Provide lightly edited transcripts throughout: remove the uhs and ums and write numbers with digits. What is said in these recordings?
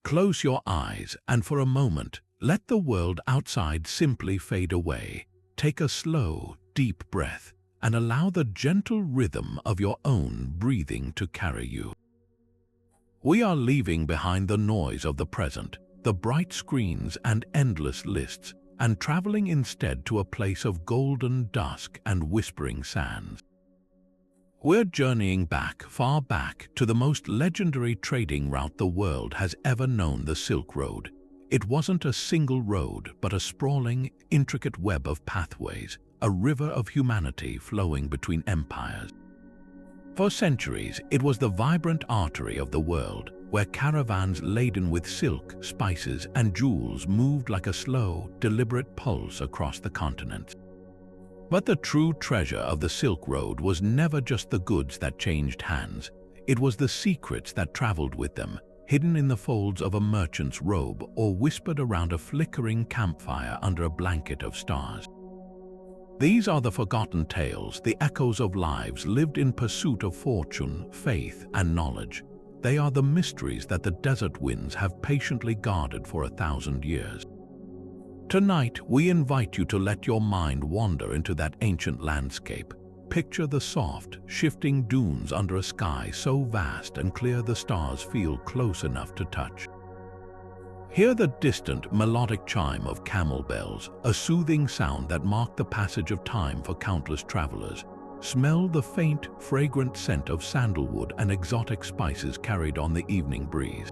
Close your eyes and for a moment, let the world outside simply fade away. Take a slow, deep breath and allow the gentle rhythm of your own breathing to carry you. We are leaving behind the noise of the present, the bright screens and endless lists, and traveling instead to a place of golden dusk and whispering sands. We're journeying back, far back, to the most legendary trading route the world has ever known, the Silk Road. It wasn't a single road, but a sprawling, intricate web of pathways, a river of humanity flowing between empires. For centuries, it was the vibrant artery of the world, where caravans laden with silk, spices, and jewels moved like a slow, deliberate pulse across the continent. But the true treasure of the Silk Road was never just the goods that changed hands. It was the secrets that traveled with them, hidden in the folds of a merchant's robe or whispered around a flickering campfire under a blanket of stars. These are the forgotten tales, the echoes of lives lived in pursuit of fortune, faith, and knowledge. They are the mysteries that the desert winds have patiently guarded for 1,000 years. Tonight, we invite you to let your mind wander into that ancient landscape. Picture the soft, shifting dunes under a sky so vast and clear the stars feel close enough to touch. Hear the distant, melodic chime of camel bells, a soothing sound that marked the passage of time for countless travelers. Smell the faint, fragrant scent of sandalwood and exotic spices carried on the evening breeze.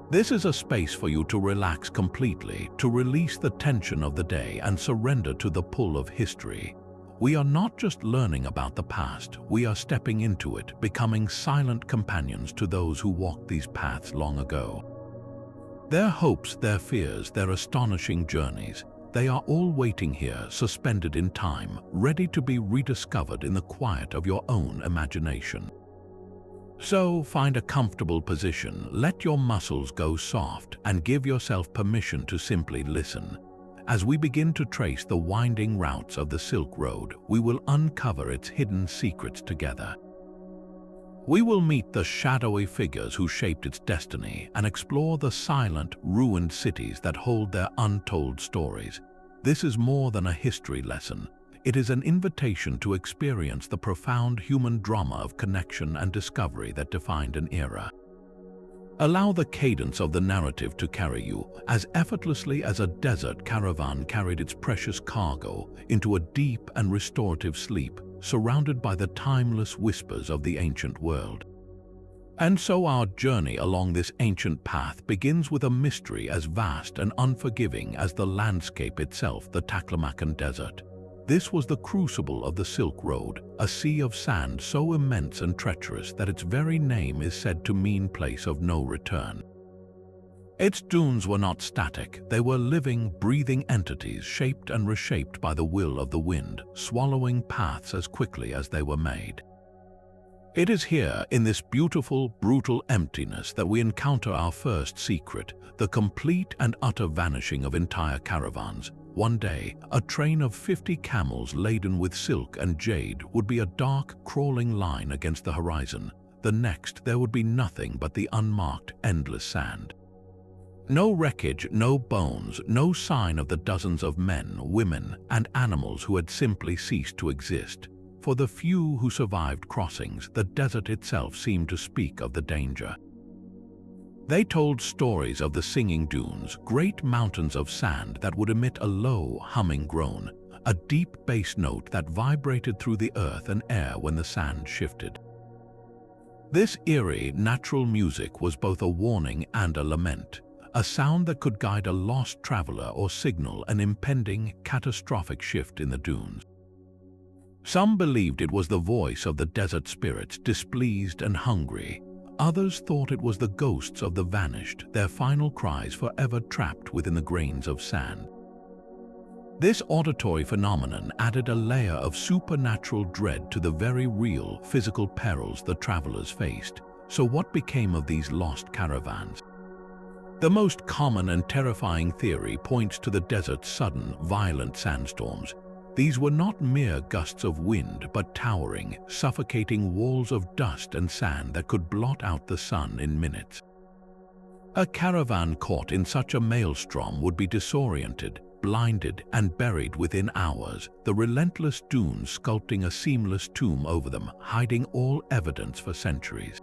This is a space for you to relax completely, to release the tension of the day and surrender to the pull of history. We are not just learning about the past, we are stepping into it, becoming silent companions to those who walked these paths long ago. Their hopes, their fears, their astonishing journeys, they are all waiting here, suspended in time, ready to be rediscovered in the quiet of your own imagination. So, find a comfortable position, let your muscles go soft, and give yourself permission to simply listen. As we begin to trace the winding routes of the Silk Road, we will uncover its hidden secrets together. We will meet the shadowy figures who shaped its destiny and explore the silent, ruined cities that hold their untold stories. This is more than a history lesson. It is an invitation to experience the profound human drama of connection and discovery that defined an era. Allow the cadence of the narrative to carry you, as effortlessly as a desert caravan carried its precious cargo into a deep and restorative sleep, surrounded by the timeless whispers of the ancient world. And so our journey along this ancient path begins with a mystery as vast and unforgiving as the landscape itself, the Taklamakan Desert. This was the crucible of the Silk Road, a sea of sand so immense and treacherous that its very name is said to mean place of no return. Its dunes were not static, they were living, breathing entities shaped and reshaped by the will of the wind, swallowing paths as quickly as they were made. It is here, in this beautiful, brutal emptiness, that we encounter our first secret, the complete and utter vanishing of entire caravans. One day, a train of 50 camels laden with silk and jade would be a dark, crawling line against the horizon. The next, there would be nothing but the unmarked, endless sand. No wreckage, no bones, no sign of the dozens of men, women, and animals who had simply ceased to exist. For the few who survived crossings, the desert itself seemed to speak of the danger. They told stories of the singing dunes, great mountains of sand that would emit a low, humming groan, a deep bass note that vibrated through the earth and air when the sand shifted. This eerie, natural music was both a warning and a lament, a sound that could guide a lost traveler or signal an impending, catastrophic shift in the dunes. Some believed it was the voice of the desert spirits, displeased and hungry. Others thought it was the ghosts of the vanished, their final cries forever trapped within the grains of sand. This auditory phenomenon added a layer of supernatural dread to the very real, physical perils the travelers faced. So what became of these lost caravans? The most common and terrifying theory points to the desert's sudden, violent sandstorms. These were not mere gusts of wind, but towering, suffocating walls of dust and sand that could blot out the sun in minutes. A caravan caught in such a maelstrom would be disoriented, blinded, and buried within hours, the relentless dunes sculpting a seamless tomb over them, hiding all evidence for centuries.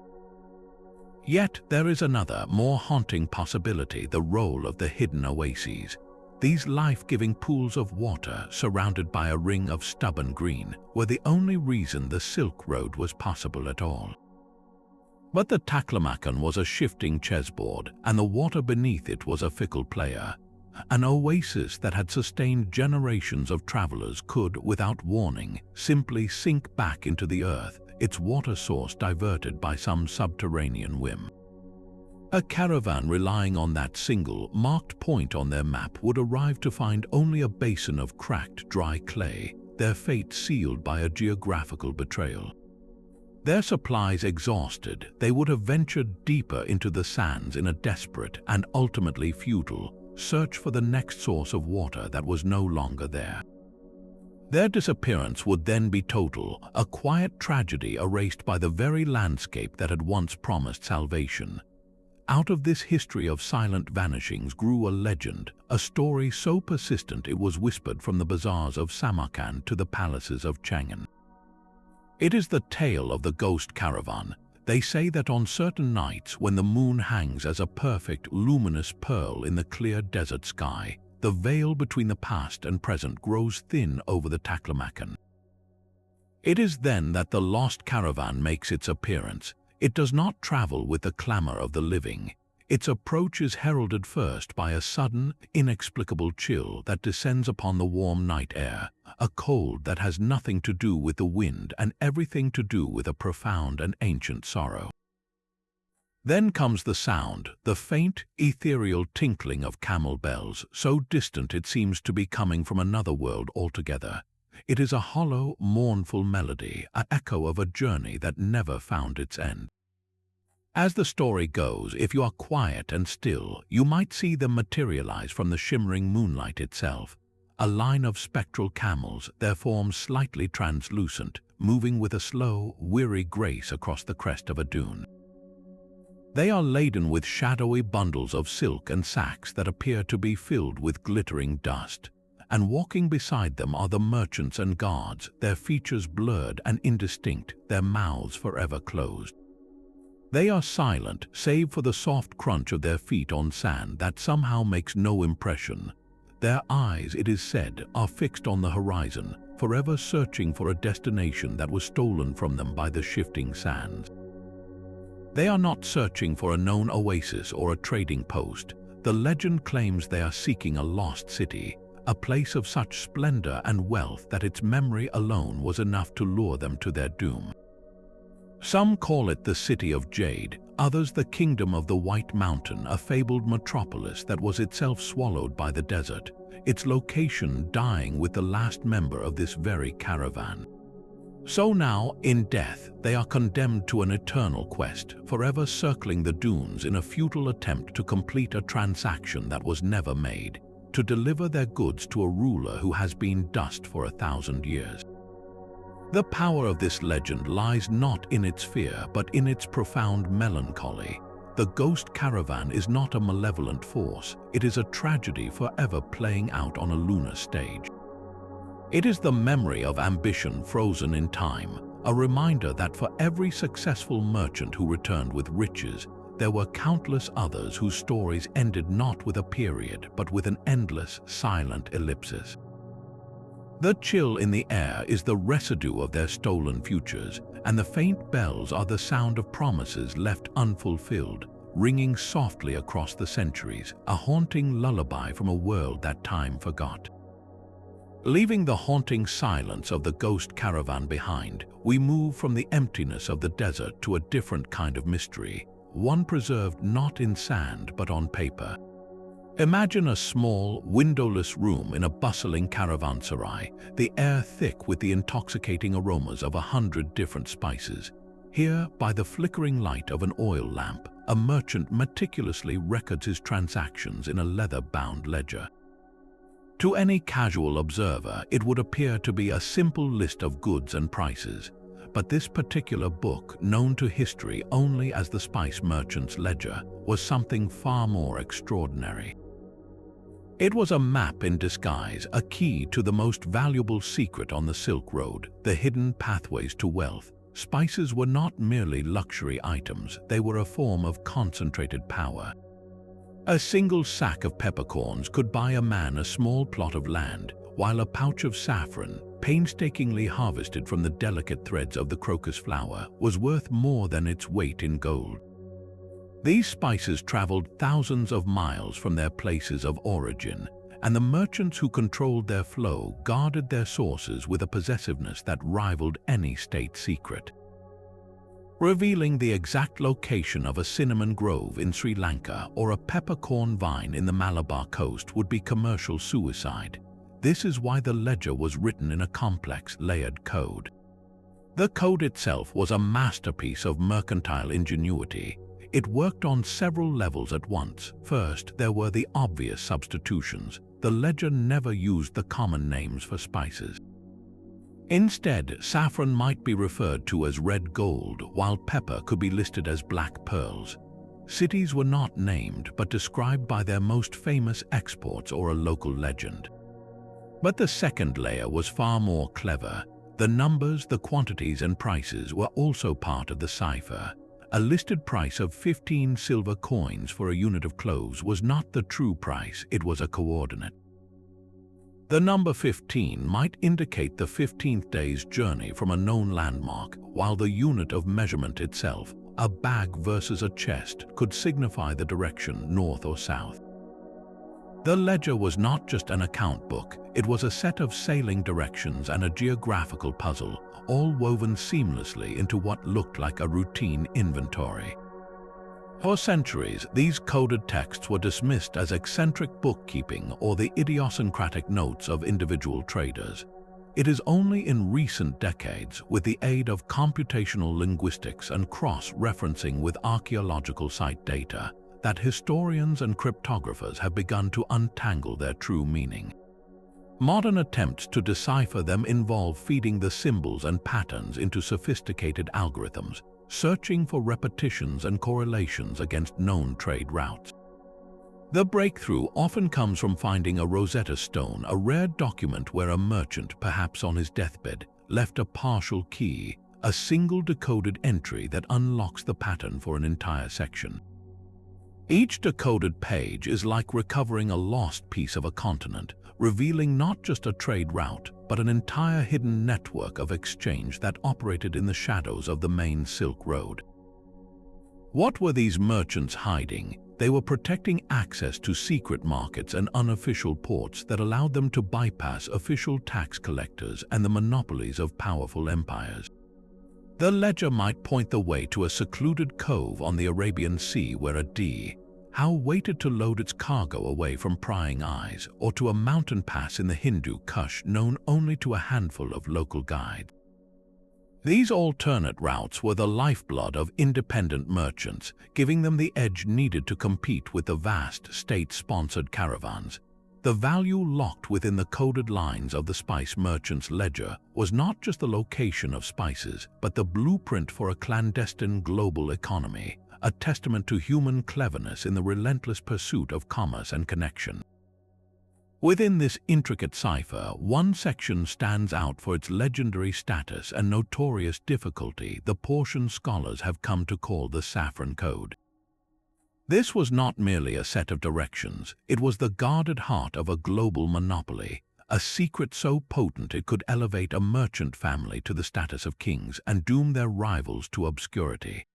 Yet there is another, more haunting possibility: the role of the hidden oases. These life-giving pools of water, surrounded by a ring of stubborn green, were the only reason the Silk Road was possible at all. But the Taklamakan was a shifting chessboard, and the water beneath it was a fickle player. An oasis that had sustained generations of travelers could, without warning, simply sink back into the earth, its water source diverted by some subterranean whim. A caravan relying on that single, marked point on their map would arrive to find only a basin of cracked, dry clay, their fate sealed by a geographical betrayal. Their supplies exhausted, they would have ventured deeper into the sands in a desperate and ultimately futile search for the next source of water that was no longer there. Their disappearance would then be total, a quiet tragedy erased by the very landscape that had once promised salvation. Out of this history of silent vanishings grew a legend, a story so persistent it was whispered from the bazaars of Samarkand to the palaces of Chang'an. It is the tale of the ghost caravan. They say that on certain nights, when the moon hangs as a perfect, luminous pearl in the clear desert sky, the veil between the past and present grows thin over the Taklamakan. It is then that the lost caravan makes its appearance. It does not travel with the clamor of the living. Its approach is heralded first by a sudden, inexplicable chill that descends upon the warm night air, a cold that has nothing to do with the wind and everything to do with a profound and ancient sorrow. Then comes the sound, the faint, ethereal tinkling of camel bells, so distant it seems to be coming from another world altogether. It is a hollow, mournful melody, an echo of a journey that never found its end. As the story goes, if you are quiet and still, you might see them materialize from the shimmering moonlight itself. A line of spectral camels, their forms slightly translucent, moving with a slow, weary grace across the crest of a dune. They are laden with shadowy bundles of silk and sacks that appear to be filled with glittering dust. And walking beside them are the merchants and guards, their features blurred and indistinct, their mouths forever closed. They are silent, save for the soft crunch of their feet on sand that somehow makes no impression. Their eyes, it is said, are fixed on the horizon, forever searching for a destination that was stolen from them by the shifting sands. They are not searching for a known oasis or a trading post. The legend claims they are seeking a lost city, a place of such splendor and wealth that its memory alone was enough to lure them to their doom. Some call it the City of Jade, others the Kingdom of the White Mountain, a fabled metropolis that was itself swallowed by the desert, its location dying with the last member of this very caravan. So now, in death, they are condemned to an eternal quest, forever circling the dunes in a futile attempt to complete a transaction that was never made, to deliver their goods to a ruler who has been dust for 1,000 years. The power of this legend lies not in its fear, but in its profound melancholy. The ghost caravan is not a malevolent force, it is a tragedy forever playing out on a lunar stage. It is the memory of ambition frozen in time, a reminder that for every successful merchant who returned with riches, there were countless others whose stories ended not with a period, but with an endless, silent ellipsis. The chill in the air is the residue of their stolen futures, and the faint bells are the sound of promises left unfulfilled, ringing softly across the centuries, a haunting lullaby from a world that time forgot. Leaving the haunting silence of the ghost caravan behind, we move from the emptiness of the desert to a different kind of mystery, one preserved not in sand but on paper. Imagine a small, windowless room in a bustling caravanserai, the air thick with the intoxicating aromas of 100 different spices. Here, by the flickering light of an oil lamp, a merchant meticulously records his transactions in a leather-bound ledger. To any casual observer, it would appear to be a simple list of goods and prices, but this particular book, known to history only as the Spice Merchant's Ledger, was something far more extraordinary. It was a map in disguise, a key to the most valuable secret on the Silk Road, the hidden pathways to wealth. Spices were not merely luxury items, they were a form of concentrated power. A single sack of peppercorns could buy a man a small plot of land, while a pouch of saffron, painstakingly harvested from the delicate threads of the crocus flower, was worth more than its weight in gold. These spices traveled thousands of miles from their places of origin, and the merchants who controlled their flow guarded their sources with a possessiveness that rivaled any state secret. Revealing the exact location of a cinnamon grove in Sri Lanka or a peppercorn vine in the Malabar coast would be commercial suicide. This is why the ledger was written in a complex, layered code. The code itself was a masterpiece of mercantile ingenuity. It worked on several levels at once. First, there were the obvious substitutions. The ledger never used the common names for spices. Instead, saffron might be referred to as red gold, while pepper could be listed as black pearls. Cities were not named, but described by their most famous exports or a local legend. But the second layer was far more clever. The numbers, the quantities, and prices were also part of the cipher. A listed price of 15 silver coins for a unit of cloves was not the true price, it was a coordinate. The number 15 might indicate the 15th day's journey from a known landmark, while the unit of measurement itself, a bag versus a chest, could signify the direction north or south. The ledger was not just an account book, it was a set of sailing directions and a geographical puzzle, all woven seamlessly into what looked like a routine inventory. For centuries, these coded texts were dismissed as eccentric bookkeeping or the idiosyncratic notes of individual traders. It is only in recent decades, with the aid of computational linguistics and cross-referencing with archaeological site data, that historians and cryptographers have begun to untangle their true meaning. Modern attempts to decipher them involve feeding the symbols and patterns into sophisticated algorithms, searching for repetitions and correlations against known trade routes. The breakthrough often comes from finding a Rosetta Stone, a rare document where a merchant, perhaps on his deathbed, left a partial key, a single decoded entry that unlocks the pattern for an entire section. Each decoded page is like recovering a lost piece of a continent, revealing not just a trade route, but an entire hidden network of exchange that operated in the shadows of the main Silk Road. What were these merchants hiding? They were protecting access to secret markets and unofficial ports that allowed them to bypass official tax collectors and the monopolies of powerful empires. The ledger might point the way to a secluded cove on the Arabian Sea where a Howe waited to load its cargo away from prying eyes, or to a mountain pass in the Hindu Kush known only to a handful of local guides. These alternate routes were the lifeblood of independent merchants, giving them the edge needed to compete with the vast state-sponsored caravans. The value locked within the coded lines of the Spice Merchant's Ledger was not just the location of spices, but the blueprint for a clandestine global economy, a testament to human cleverness in the relentless pursuit of commerce and connection. Within this intricate cipher, one section stands out for its legendary status and notorious difficulty, the portion scholars have come to call the Saffron Code. This was not merely a set of directions, it was the guarded heart of a global monopoly, a secret so potent it could elevate a merchant family to the status of kings and doom their rivals to obscurity.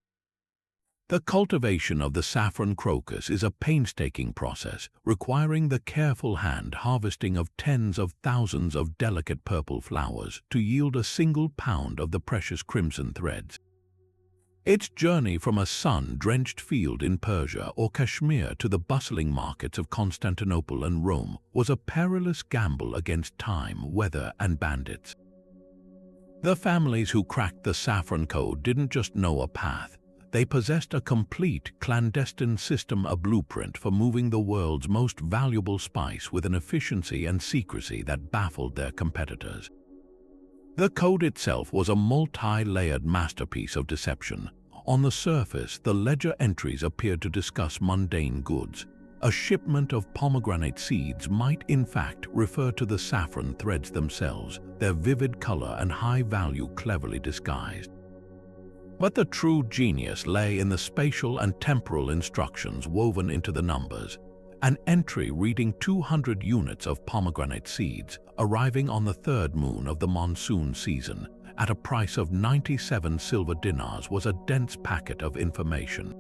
The cultivation of the saffron crocus is a painstaking process, requiring the careful hand harvesting of tens of thousands of delicate purple flowers to yield a single pound of the precious crimson threads. Its journey from a sun-drenched field in Persia or Kashmir to the bustling markets of Constantinople and Rome was a perilous gamble against time, weather, and bandits. The families who cracked the Saffron Code didn't just know a path, they possessed a complete, clandestine system, a blueprint for moving the world's most valuable spice with an efficiency and secrecy that baffled their competitors. The code itself was a multi-layered masterpiece of deception. On the surface, the ledger entries appeared to discuss mundane goods. A shipment of pomegranate seeds might in fact refer to the saffron threads themselves, their vivid color and high value cleverly disguised. But the true genius lay in the spatial and temporal instructions woven into the numbers. An entry reading 200 units of pomegranate seeds, arriving on the third moon of the monsoon season, at a price of 97 silver dinars, was a dense packet of information.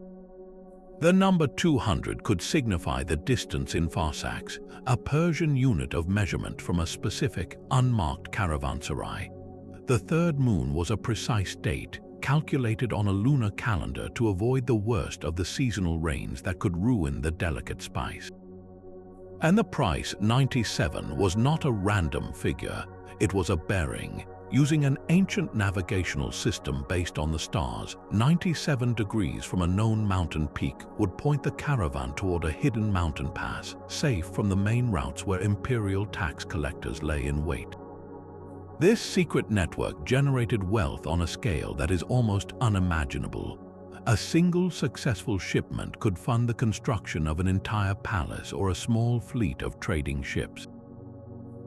The number 200 could signify the distance in farsakhs, a Persian unit of measurement from a specific, unmarked caravanserai. The third moon was a precise date, calculated on a lunar calendar to avoid the worst of the seasonal rains that could ruin the delicate spice. And the price, 97, was not a random figure. It was a bearing. Using an ancient navigational system based on the stars, 97 degrees from a known mountain peak would point the caravan toward a hidden mountain pass, safe from the main routes where imperial tax collectors lay in wait. This secret network generated wealth on a scale that is almost unimaginable. A single successful shipment could fund the construction of an entire palace or a small fleet of trading ships.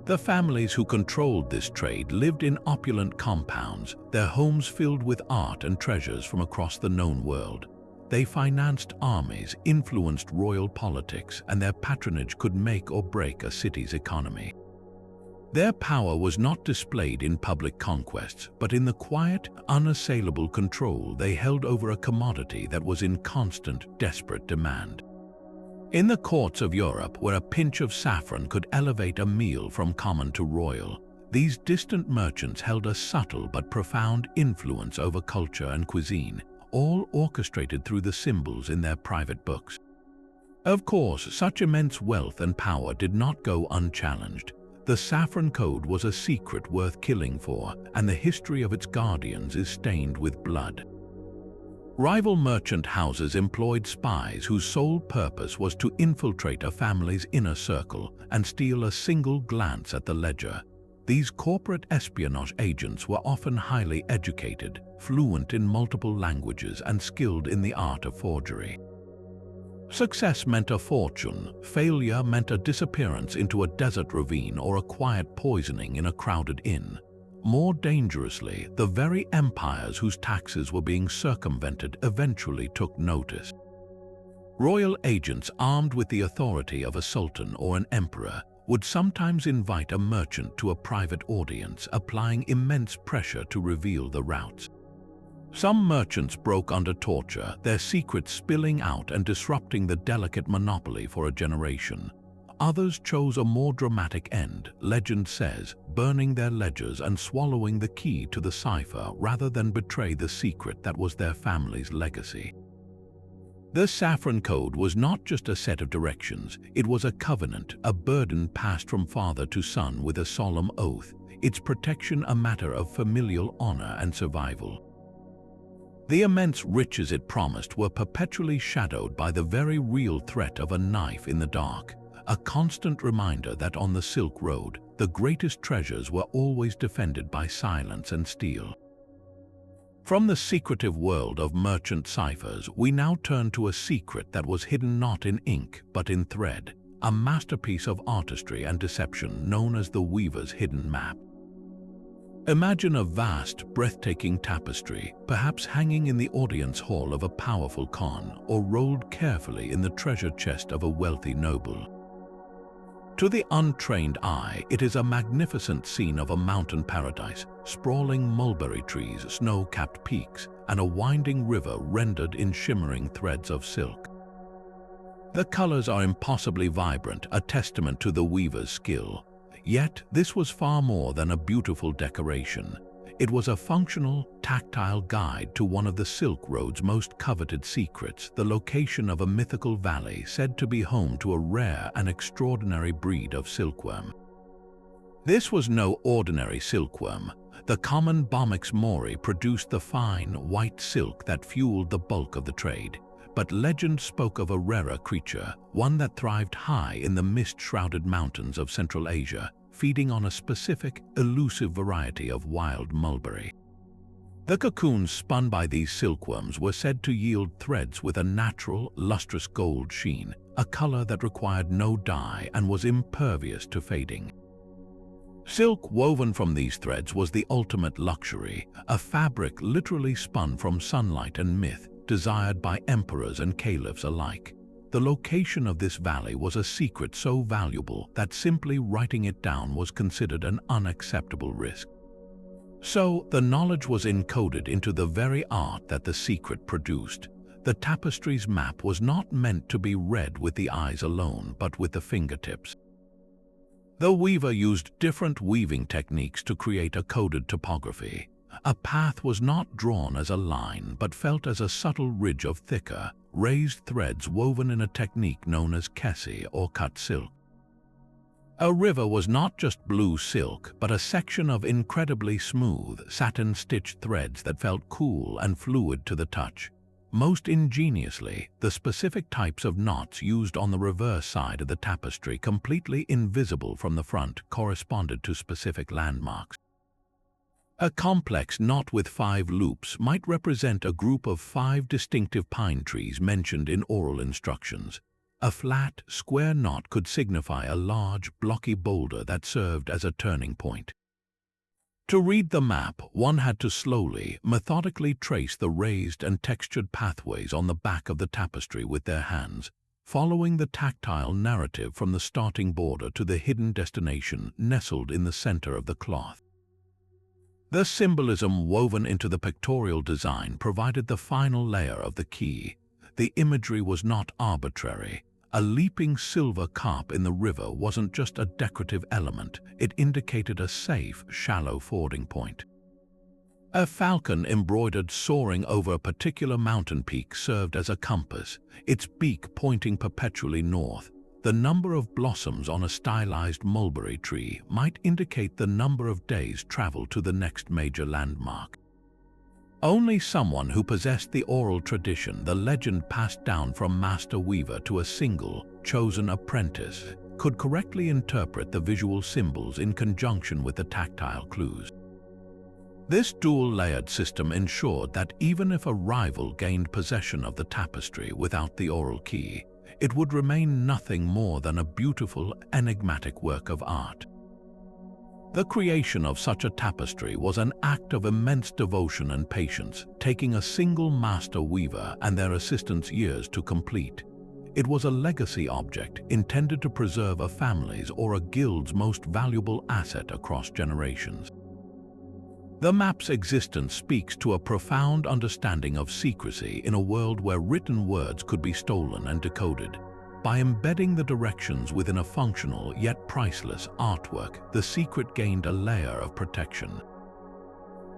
The families who controlled this trade lived in opulent compounds, their homes filled with art and treasures from across the known world. They financed armies, influenced royal politics, and their patronage could make or break a city's economy. Their power was not displayed in public conquests, but in the quiet, unassailable control they held over a commodity that was in constant, desperate demand. In the courts of Europe, where a pinch of saffron could elevate a meal from common to royal, these distant merchants held a subtle but profound influence over culture and cuisine, all orchestrated through the symbols in their private books. Of course, such immense wealth and power did not go unchallenged. The saffron code was a secret worth killing for, and the history of its guardians is stained with blood. Rival merchant houses employed spies whose sole purpose was to infiltrate a family's inner circle and steal a single glance at the ledger. These corporate espionage agents were often highly educated, fluent in multiple languages, and skilled in the art of forgery. Success meant a fortune, failure meant a disappearance into a desert ravine or a quiet poisoning in a crowded inn. More dangerously, the very empires whose taxes were being circumvented eventually took notice. Royal agents armed with the authority of a sultan or an emperor would sometimes invite a merchant to a private audience, applying immense pressure to reveal the routes. Some merchants broke under torture, their secrets spilling out and disrupting the delicate monopoly for a generation. Others chose a more dramatic end, legend says, burning their ledgers and swallowing the key to the cipher rather than betray the secret that was their family's legacy. The Saffron Code was not just a set of directions, it was a covenant, a burden passed from father to son with a solemn oath, its protection a matter of familial honor and survival. The immense riches it promised were perpetually shadowed by the very real threat of a knife in the dark, a constant reminder that on the Silk Road, the greatest treasures were always defended by silence and steel. From the secretive world of merchant ciphers, we now turn to a secret that was hidden not in ink but in thread, a masterpiece of artistry and deception known as the Weaver's Hidden Map. Imagine a vast, breathtaking tapestry, perhaps hanging in the audience hall of a powerful khan or rolled carefully in the treasure chest of a wealthy noble. To the untrained eye, it is a magnificent scene of a mountain paradise, sprawling mulberry trees, snow-capped peaks, and a winding river rendered in shimmering threads of silk. The colors are impossibly vibrant, a testament to the weaver's skill. Yet, this was far more than a beautiful decoration. It was a functional, tactile guide to one of the Silk Road's most coveted secrets, the location of a mythical valley said to be home to a rare and extraordinary breed of silkworm. This was no ordinary silkworm. The common Bomix mori produced the fine, white silk that fueled the bulk of the trade. But legend spoke of a rarer creature, one that thrived high in the mist-shrouded mountains of Central Asia, feeding on a specific, elusive variety of wild mulberry. The cocoons spun by these silkworms were said to yield threads with a natural, lustrous gold sheen, a color that required no dye and was impervious to fading. Silk woven from these threads was the ultimate luxury, a fabric literally spun from sunlight and myth, desired by emperors and caliphs alike. The location of this valley was a secret so valuable that simply writing it down was considered an unacceptable risk. So, the knowledge was encoded into the very art that the secret produced. The tapestry's map was not meant to be read with the eyes alone, but with the fingertips. The weaver used different weaving techniques to create a coded topography. A path was not drawn as a line, but felt as a subtle ridge of thicker, raised threads woven in a technique known as kesi or cut silk. A river was not just blue silk, but a section of incredibly smooth, satin-stitched threads that felt cool and fluid to the touch. Most ingeniously, the specific types of knots used on the reverse side of the tapestry, completely invisible from the front, corresponded to specific landmarks. A complex knot with 5 loops might represent a group of 5 distinctive pine trees mentioned in oral instructions. A flat, square knot could signify a large, blocky boulder that served as a turning point. To read the map, one had to slowly, methodically trace the raised and textured pathways on the back of the tapestry with their hands, following the tactile narrative from the starting border to the hidden destination nestled in the center of the cloth. The symbolism woven into the pictorial design provided the final layer of the key. The imagery was not arbitrary. A leaping silver carp in the river wasn't just a decorative element, it indicated a safe, shallow fording point. A falcon embroidered soaring over a particular mountain peak served as a compass, its beak pointing perpetually north. The number of blossoms on a stylized mulberry tree might indicate the number of days travel to the next major landmark. Only someone who possessed the oral tradition, the legend passed down from master weaver to a single, chosen apprentice, could correctly interpret the visual symbols in conjunction with the tactile clues. This dual-layered system ensured that even if a rival gained possession of the tapestry without the oral key, it would remain nothing more than a beautiful, enigmatic work of art. The creation of such a tapestry was an act of immense devotion and patience, taking a single master weaver and their assistants years to complete. It was a legacy object intended to preserve a family's or a guild's most valuable asset across generations. The map's existence speaks to a profound understanding of secrecy in a world where written words could be stolen and decoded. By embedding the directions within a functional yet priceless artwork, the secret gained a layer of protection.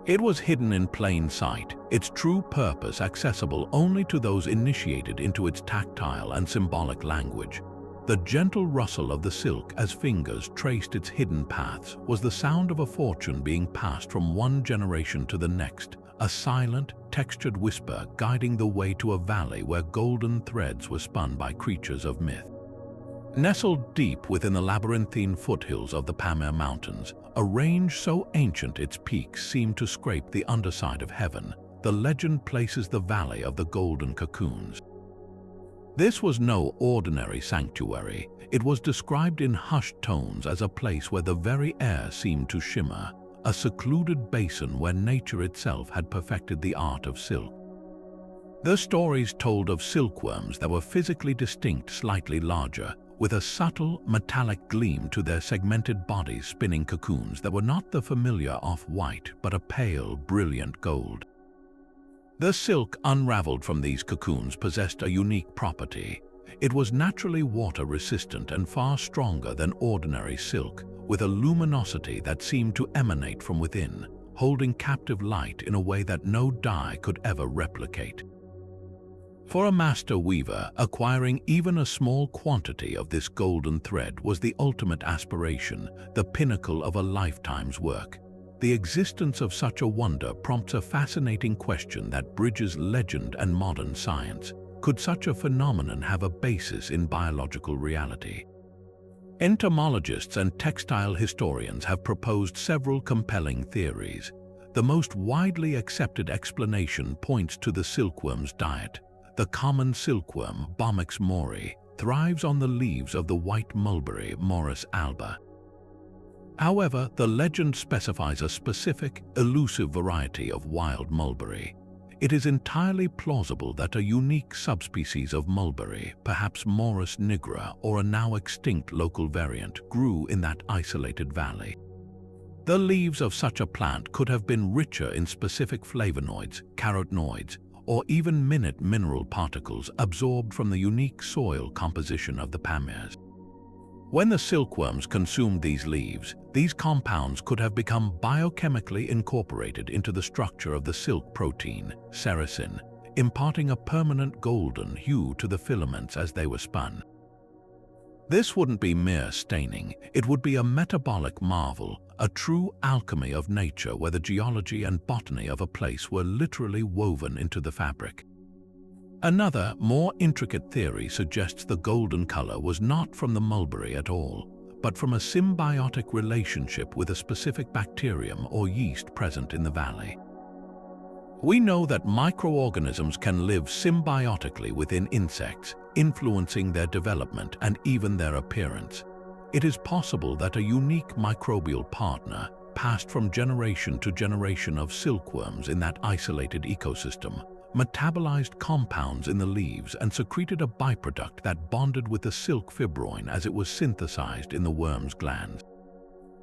It was hidden in plain sight, its true purpose accessible only to those initiated into its tactile and symbolic language. The gentle rustle of the silk as fingers traced its hidden paths was the sound of a fortune being passed from one generation to the next, a silent, textured whisper guiding the way to a valley where golden threads were spun by creatures of myth. Nestled deep within the labyrinthine foothills of the Pamir Mountains, a range so ancient its peaks seemed to scrape the underside of heaven, the legend places the Valley of the Golden Cocoons. This was no ordinary sanctuary. It was described in hushed tones as a place where the very air seemed to shimmer, a secluded basin where nature itself had perfected the art of silk. The stories told of silkworms that were physically distinct, slightly larger, with a subtle, metallic gleam to their segmented bodies, spinning cocoons that were not the familiar off-white, but a pale, brilliant gold. The silk unraveled from these cocoons possessed a unique property. It was naturally water-resistant and far stronger than ordinary silk, with a luminosity that seemed to emanate from within, holding captive light in a way that no dye could ever replicate. For a master weaver, acquiring even a small quantity of this golden thread was the ultimate aspiration, the pinnacle of a lifetime's work. The existence of such a wonder prompts a fascinating question that bridges legend and modern science. Could such a phenomenon have a basis in biological reality? Entomologists and textile historians have proposed several compelling theories. The most widely accepted explanation points to the silkworm's diet. The common silkworm, Bomix mori, thrives on the leaves of the white mulberry, Morus alba. However, the legend specifies a specific, elusive variety of wild mulberry. It is entirely plausible that a unique subspecies of mulberry, perhaps Morus nigra or a now extinct local variant, grew in that isolated valley. The leaves of such a plant could have been richer in specific flavonoids, carotenoids, or even minute mineral particles absorbed from the unique soil composition of the Pamirs. When the silkworms consumed these leaves, these compounds could have become biochemically incorporated into the structure of the silk protein, sericin, imparting a permanent golden hue to the filaments as they were spun. This wouldn't be mere staining, it would be a metabolic marvel, a true alchemy of nature where the geology and botany of a place were literally woven into the fabric. Another, more intricate theory suggests the golden color was not from the mulberry at all, but from a symbiotic relationship with a specific bacterium or yeast present in the valley. We know that microorganisms can live symbiotically within insects, influencing their development and even their appearance. It is possible that a unique microbial partner passed from generation to generation of silkworms in that isolated ecosystem, metabolized compounds in the leaves and secreted a byproduct that bonded with the silk fibroin as it was synthesized in the worm's glands.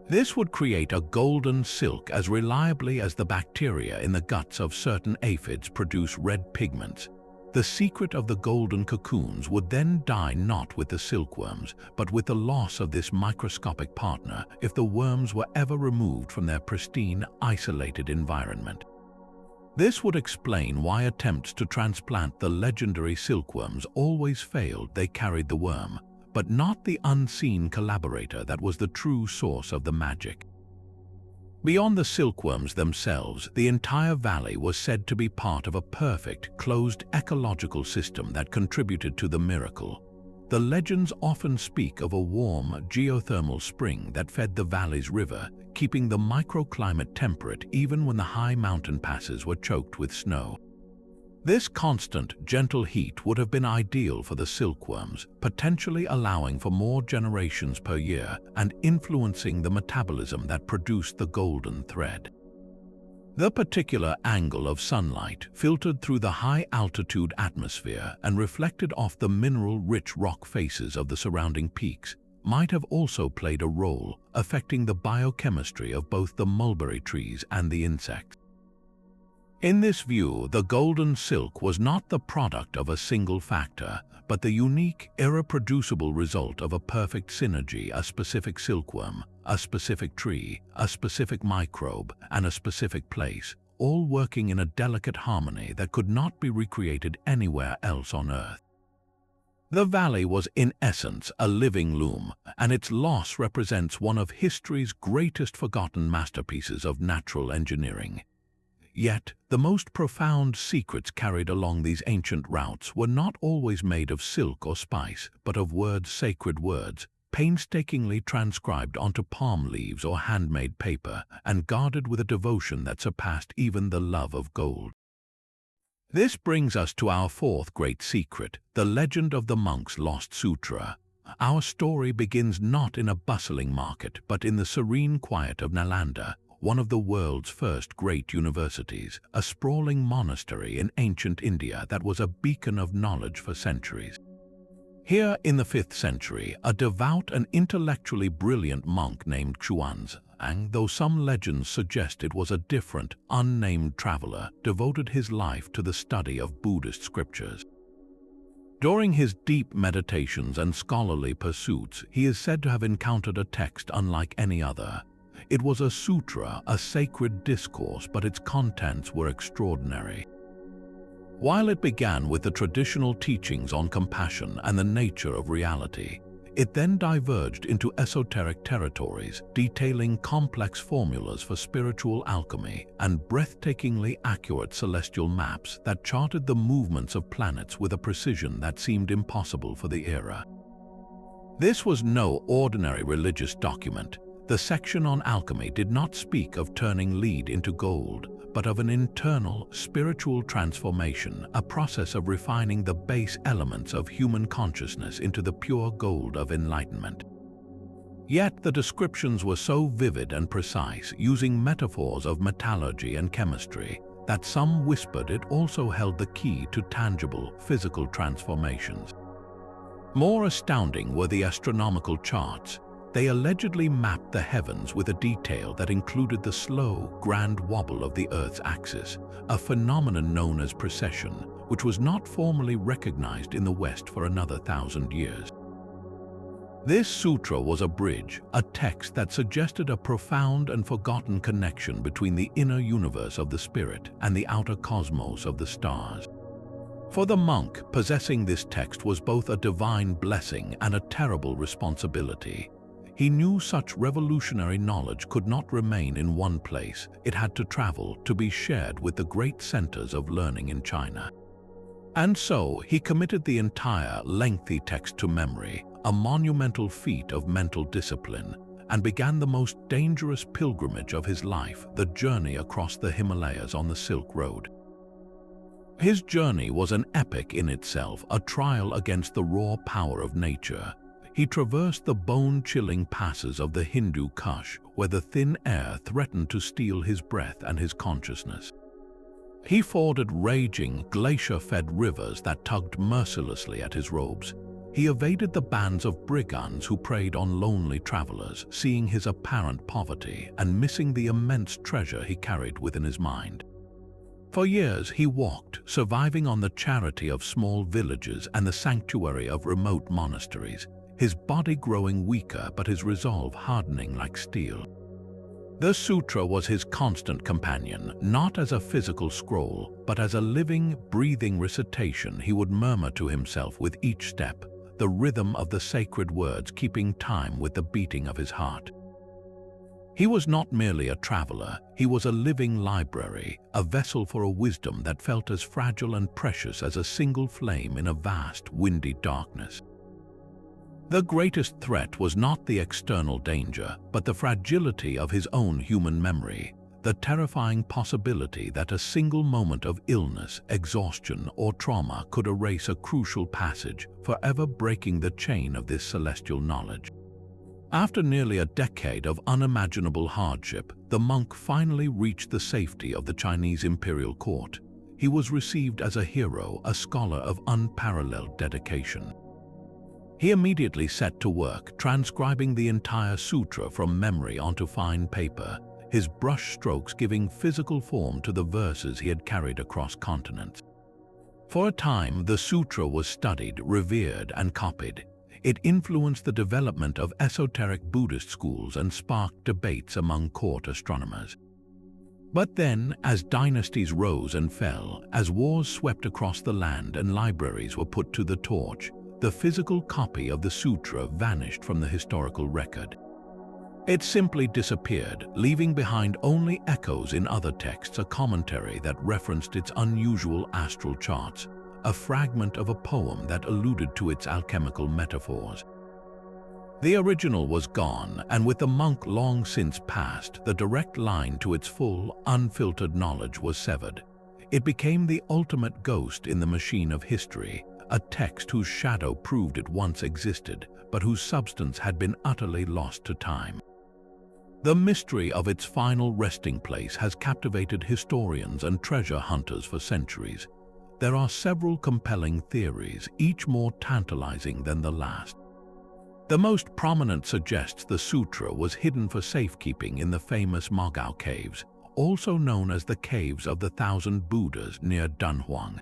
This would create a golden silk as reliably as the bacteria in the guts of certain aphids produce red pigments. The secret of the golden cocoons would then die not with the silkworms, but with the loss of this microscopic partner if the worms were ever removed from their pristine, isolated environment. This would explain why attempts to transplant the legendary silkworms always failed. They carried the worm, but not the unseen collaborator that was the true source of the magic. Beyond the silkworms themselves, the entire valley was said to be part of a perfect, closed ecological system that contributed to the miracle. The legends often speak of a warm, geothermal spring that fed the valley's river, keeping the microclimate temperate even when the high mountain passes were choked with snow. This constant, gentle heat would have been ideal for the silkworms, potentially allowing for more generations per year and influencing the metabolism that produced the golden thread. The particular angle of sunlight filtered through the high-altitude atmosphere and reflected off the mineral-rich rock faces of the surrounding peaks might have also played a role, affecting the biochemistry of both the mulberry trees and the insects. In this view, the golden silk was not the product of a single factor, but the unique, irreproducible result of a perfect synergy: a specific silkworm, a specific tree, a specific microbe, and a specific place, all working in a delicate harmony that could not be recreated anywhere else on Earth. The valley was in essence a living loom, and its loss represents one of history's greatest forgotten masterpieces of natural engineering. Yet, the most profound secrets carried along these ancient routes were not always made of silk or spice, but of words, sacred words, painstakingly transcribed onto palm leaves or handmade paper, and guarded with a devotion that surpassed even the love of gold. This brings us to our fourth great secret, the legend of the monk's lost sutra. Our story begins not in a bustling market, but in the serene quiet of Nalanda, one of the world's first great universities, a sprawling monastery in ancient India that was a beacon of knowledge for centuries. Here in the 5th century, a devout and intellectually brilliant monk named Xuanzang, though some legends suggest it was a different, unnamed traveler, devoted his life to the study of Buddhist scriptures. During his deep meditations and scholarly pursuits, he is said to have encountered a text unlike any other. It was a sutra, a sacred discourse, but its contents were extraordinary. While it began with the traditional teachings on compassion and the nature of reality, it then diverged into esoteric territories, detailing complex formulas for spiritual alchemy and breathtakingly accurate celestial maps that charted the movements of planets with a precision that seemed impossible for the era. This was no ordinary religious document. The section on alchemy did not speak of turning lead into gold, but of an internal, spiritual transformation, a process of refining the base elements of human consciousness into the pure gold of enlightenment. Yet the descriptions were so vivid and precise, using metaphors of metallurgy and chemistry, that some whispered it also held the key to tangible, physical transformations. More astounding were the astronomical charts. They allegedly mapped the heavens with a detail that included the slow, grand wobble of the Earth's axis, a phenomenon known as precession, which was not formally recognized in the West for another 1,000 years. This sutra was a bridge, a text that suggested a profound and forgotten connection between the inner universe of the spirit and the outer cosmos of the stars. For the monk, possessing this text was both a divine blessing and a terrible responsibility. He knew such revolutionary knowledge could not remain in one place. It had to travel, to be shared with the great centers of learning in China. And so he committed the entire lengthy text to memory, a monumental feat of mental discipline, and began the most dangerous pilgrimage of his life, the journey across the Himalayas on the Silk Road. His journey was an epic in itself, a trial against the raw power of nature. He traversed the bone-chilling passes of the Hindu Kush, where the thin air threatened to steal his breath and his consciousness. He forded raging, glacier-fed rivers that tugged mercilessly at his robes. He evaded the bands of brigands who preyed on lonely travelers, seeing his apparent poverty and missing the immense treasure he carried within his mind. For years he walked, surviving on the charity of small villages and the sanctuary of remote monasteries, his body growing weaker but his resolve hardening like steel. The sutra was his constant companion, not as a physical scroll, but as a living, breathing recitation he would murmur to himself with each step, the rhythm of the sacred words keeping time with the beating of his heart. He was not merely a traveler, he was a living library, a vessel for a wisdom that felt as fragile and precious as a single flame in a vast, windy darkness. The greatest threat was not the external danger, but the fragility of his own human memory, the terrifying possibility that a single moment of illness, exhaustion, or trauma could erase a crucial passage, forever breaking the chain of this celestial knowledge. After nearly a decade of unimaginable hardship, the monk finally reached the safety of the Chinese imperial court. He was received as a hero, a scholar of unparalleled dedication. He immediately set to work, transcribing the entire sutra from memory onto fine paper, his brush strokes giving physical form to the verses he had carried across continents. For a time, the sutra was studied, revered, and copied. It influenced the development of esoteric Buddhist schools and sparked debates among court astronomers. But then, as dynasties rose and fell, as wars swept across the land and libraries were put to the torch, the physical copy of the sutra vanished from the historical record. It simply disappeared, leaving behind only echoes in other texts, a commentary that referenced its unusual astral charts, a fragment of a poem that alluded to its alchemical metaphors. The original was gone, and with the monk long since passed, the direct line to its full, unfiltered knowledge was severed. It became the ultimate ghost in the machine of history, a text whose shadow proved it once existed, but whose substance had been utterly lost to time. The mystery of its final resting place has captivated historians and treasure hunters for centuries. There are several compelling theories, each more tantalizing than the last. The most prominent suggests the sutra was hidden for safekeeping in the famous Mogao caves, also known as the Caves of the Thousand Buddhas near Dunhuang.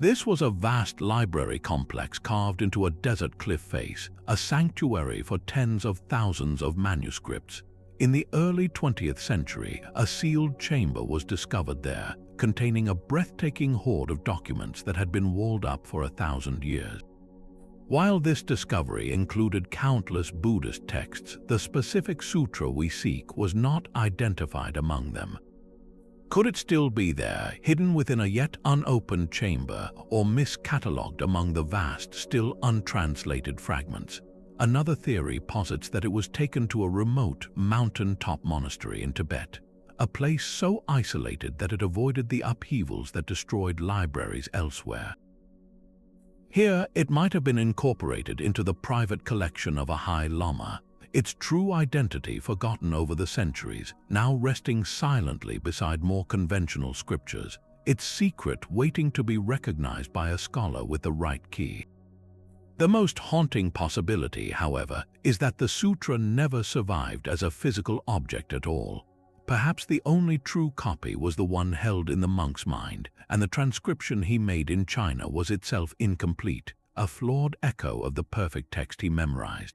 This was a vast library complex carved into a desert cliff face, a sanctuary for tens of thousands of manuscripts. In the early 20th century, a sealed chamber was discovered there, containing a breathtaking hoard of documents that had been walled up for 1,000 years. While this discovery included countless Buddhist texts, the specific sutra we seek was not identified among them. Could it still be there, hidden within a yet unopened chamber, or miscatalogued among the vast, still untranslated fragments? Another theory posits that it was taken to a remote mountain-top monastery in Tibet, a place so isolated that it avoided the upheavals that destroyed libraries elsewhere. Here, it might have been incorporated into the private collection of a high lama, its true identity forgotten over the centuries, now resting silently beside more conventional scriptures, its secret waiting to be recognized by a scholar with the right key. The most haunting possibility, however, is that the sutra never survived as a physical object at all. Perhaps the only true copy was the one held in the monk's mind, and the transcription he made in China was itself incomplete, a flawed echo of the perfect text he memorized.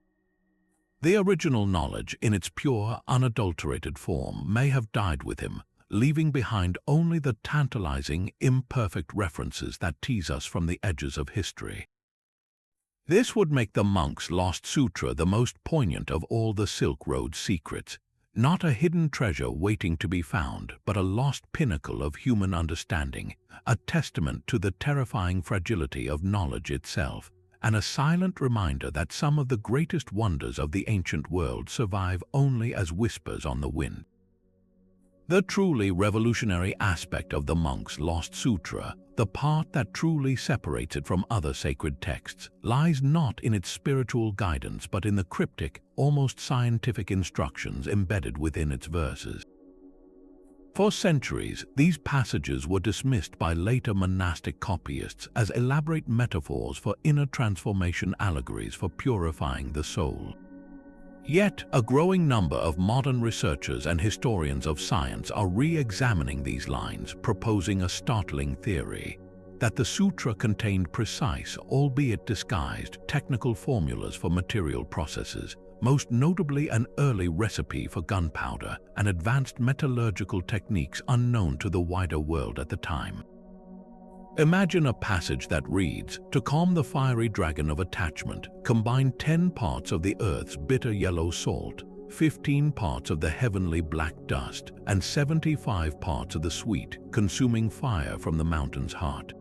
The original knowledge, in its pure, unadulterated form, may have died with him, leaving behind only the tantalizing, imperfect references that tease us from the edges of history. This would make the monk's lost sutra the most poignant of all the Silk Road secrets, not a hidden treasure waiting to be found, but a lost pinnacle of human understanding, a testament to the terrifying fragility of knowledge itself, and a silent reminder that some of the greatest wonders of the ancient world survive only as whispers on the wind. The truly revolutionary aspect of the monk's lost sutra, the part that truly separates it from other sacred texts, lies not in its spiritual guidance but in the cryptic, almost scientific instructions embedded within its verses. For centuries, these passages were dismissed by later monastic copyists as elaborate metaphors for inner transformation, allegories for purifying the soul. Yet, a growing number of modern researchers and historians of science are re-examining these lines, proposing a startling theory that the sutra contained precise, albeit disguised, technical formulas for material processes, most notably an early recipe for gunpowder and advanced metallurgical techniques unknown to the wider world at the time. Imagine a passage that reads, "To calm the fiery dragon of attachment, combine 10 parts of the earth's bitter yellow salt, 15 parts of the heavenly black dust, and 75 parts of the sweet, consuming fire from the mountain's heart."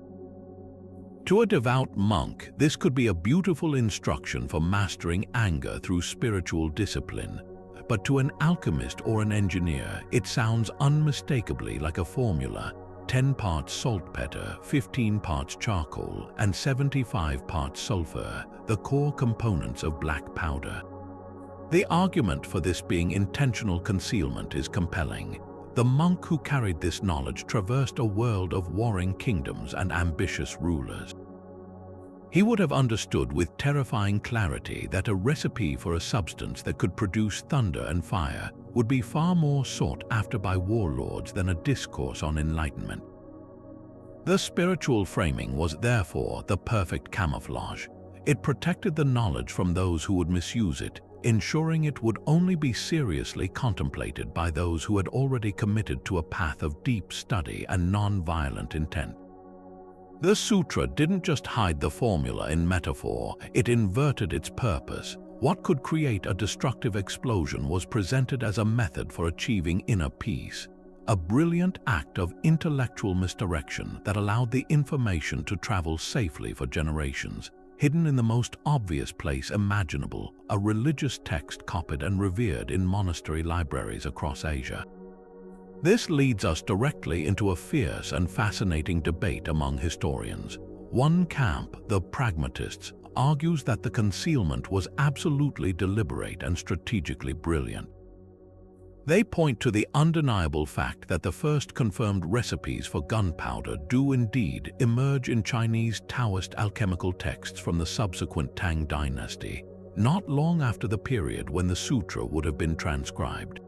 To a devout monk, this could be a beautiful instruction for mastering anger through spiritual discipline. But to an alchemist or an engineer, it sounds unmistakably like a formula: 10 parts saltpeter, 15 parts charcoal, and 75 parts sulfur, the core components of black powder. The argument for this being intentional concealment is compelling. The monk who carried this knowledge traversed a world of warring kingdoms and ambitious rulers. He would have understood with terrifying clarity that a recipe for a substance that could produce thunder and fire would be far more sought after by warlords than a discourse on enlightenment. The spiritual framing was therefore the perfect camouflage. It protected the knowledge from those who would misuse it, ensuring it would only be seriously contemplated by those who had already committed to a path of deep study and non-violent intent. The sutra didn't just hide the formula in metaphor, it inverted its purpose. What could create a destructive explosion was presented as a method for achieving inner peace, a brilliant act of intellectual misdirection that allowed the information to travel safely for generations. Hidden in the most obvious place imaginable, a religious text copied and revered in monastery libraries across Asia. This leads us directly into a fierce and fascinating debate among historians. One camp, the pragmatists, argues that the concealment was absolutely deliberate and strategically brilliant. They point to the undeniable fact that the first confirmed recipes for gunpowder do indeed emerge in Chinese Taoist alchemical texts from the subsequent Tang dynasty, not long after the period when the sutra would have been transcribed.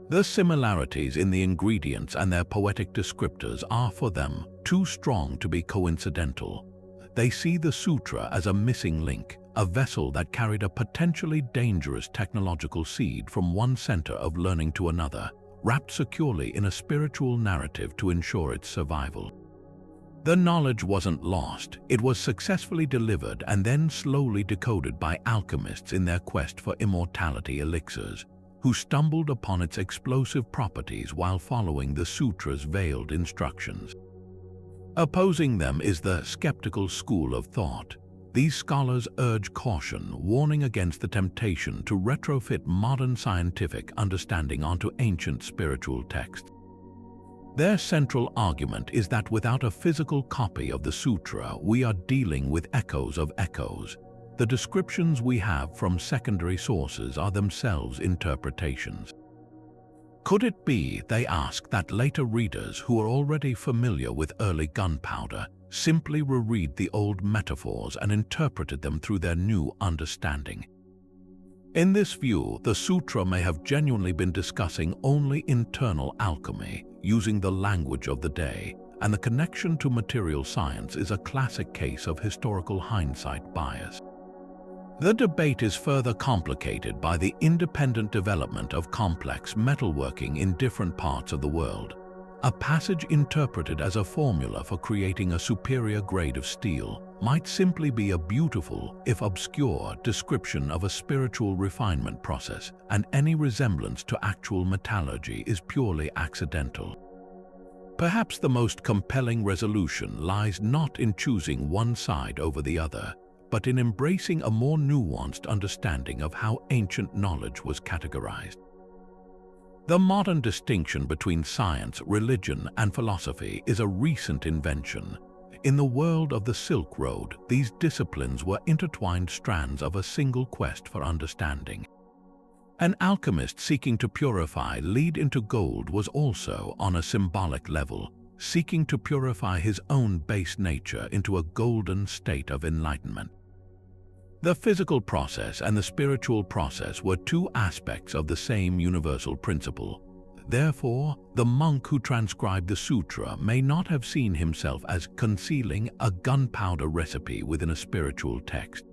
The similarities in the ingredients and their poetic descriptors are for them too strong to be coincidental. They see the sutra as a missing link, a vessel that carried a potentially dangerous technological seed from one center of learning to another, wrapped securely in a spiritual narrative to ensure its survival. The knowledge wasn't lost, it was successfully delivered and then slowly decoded by alchemists in their quest for immortality elixirs, who stumbled upon its explosive properties while following the sutra's veiled instructions. Opposing them is the skeptical school of thought. these scholars urge caution, warning against the temptation to retrofit modern scientific understanding onto ancient spiritual texts. Their central argument is that without a physical copy of the sutra, we are dealing with echoes of echoes. The descriptions we have from secondary sources are themselves interpretations. Could it be, they ask, that later readers who are already familiar with early gunpowder simply reread the old metaphors and interpreted them through their new understanding? In this view, the sutra may have genuinely been discussing only internal alchemy, using the language of the day, and the connection to material science is a classic case of historical hindsight bias. The debate is further complicated by the independent development of complex metalworking in different parts of the world. A passage interpreted as a formula for creating a superior grade of steel might simply be a beautiful, if obscure, description of a spiritual refinement process, and any resemblance to actual metallurgy is purely accidental. Perhaps the most compelling resolution lies not in choosing one side over the other, but in embracing a more nuanced understanding of how ancient knowledge was categorized. The modern distinction between science, religion, and philosophy is a recent invention. In the world of the Silk Road, these disciplines were intertwined strands of a single quest for understanding. An alchemist seeking to purify lead into gold was also, on a symbolic level, seeking to purify his own base nature into a golden state of enlightenment. The physical process and the spiritual process were two aspects of the same universal principle. Therefore, the monk who transcribed the sutra may not have seen himself as concealing a gunpowder recipe within a spiritual text.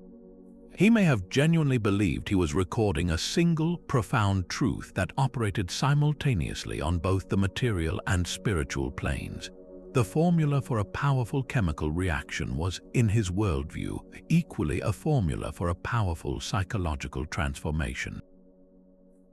He may have genuinely believed he was recording a single, profound truth that operated simultaneously on both the material and spiritual planes. The formula for a powerful chemical reaction was, in his worldview, equally a formula for a powerful psychological transformation.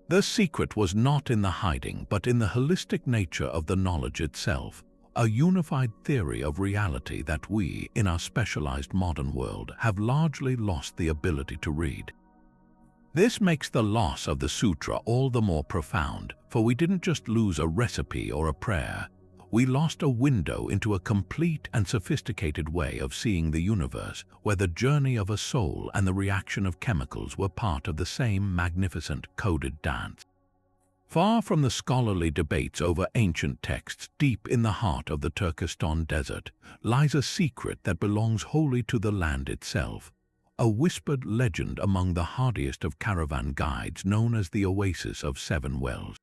The secret was not in the hiding, but in the holistic nature of the knowledge itself, a unified theory of reality that we, in our specialized modern world, have largely lost the ability to read. This makes the loss of the sutra all the more profound, for we didn't just lose a recipe or a prayer. We lost a window into a complete and sophisticated way of seeing the universe, where the journey of a soul and the reaction of chemicals were part of the same magnificent coded dance. Far from the scholarly debates over ancient texts, deep in the heart of the Turkestan desert lies a secret that belongs wholly to the land itself, a whispered legend among the hardiest of caravan guides known as the Oasis of Seven Wells.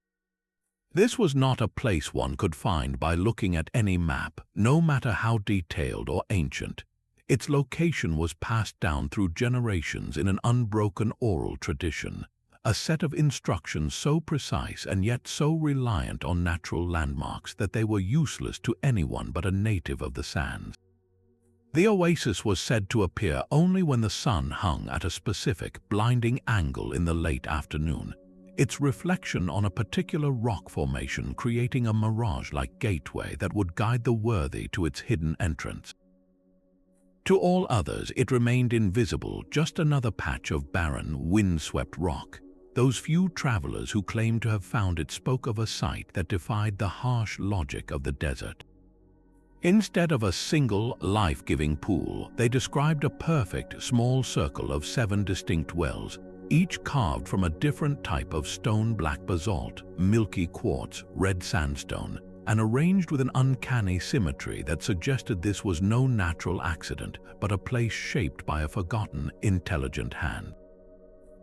This was not a place one could find by looking at any map, no matter how detailed or ancient. Its location was passed down through generations in an unbroken oral tradition, a set of instructions so precise and yet so reliant on natural landmarks that they were useless to anyone but a native of the sands. The oasis was said to appear only when the sun hung at a specific, blinding angle in the late afternoon, its reflection on a particular rock formation creating a mirage-like gateway that would guide the worthy to its hidden entrance. To all others, it remained invisible, just another patch of barren, wind-swept rock. Those few travelers who claimed to have found it spoke of a sight that defied the harsh logic of the desert. Instead of a single, life-giving pool, they described a perfect, small circle of 7 distinct wells, each carved from a different type of stone-black basalt, milky quartz, red sandstone, and arranged with an uncanny symmetry that suggested this was no natural accident, but a place shaped by a forgotten, intelligent hand.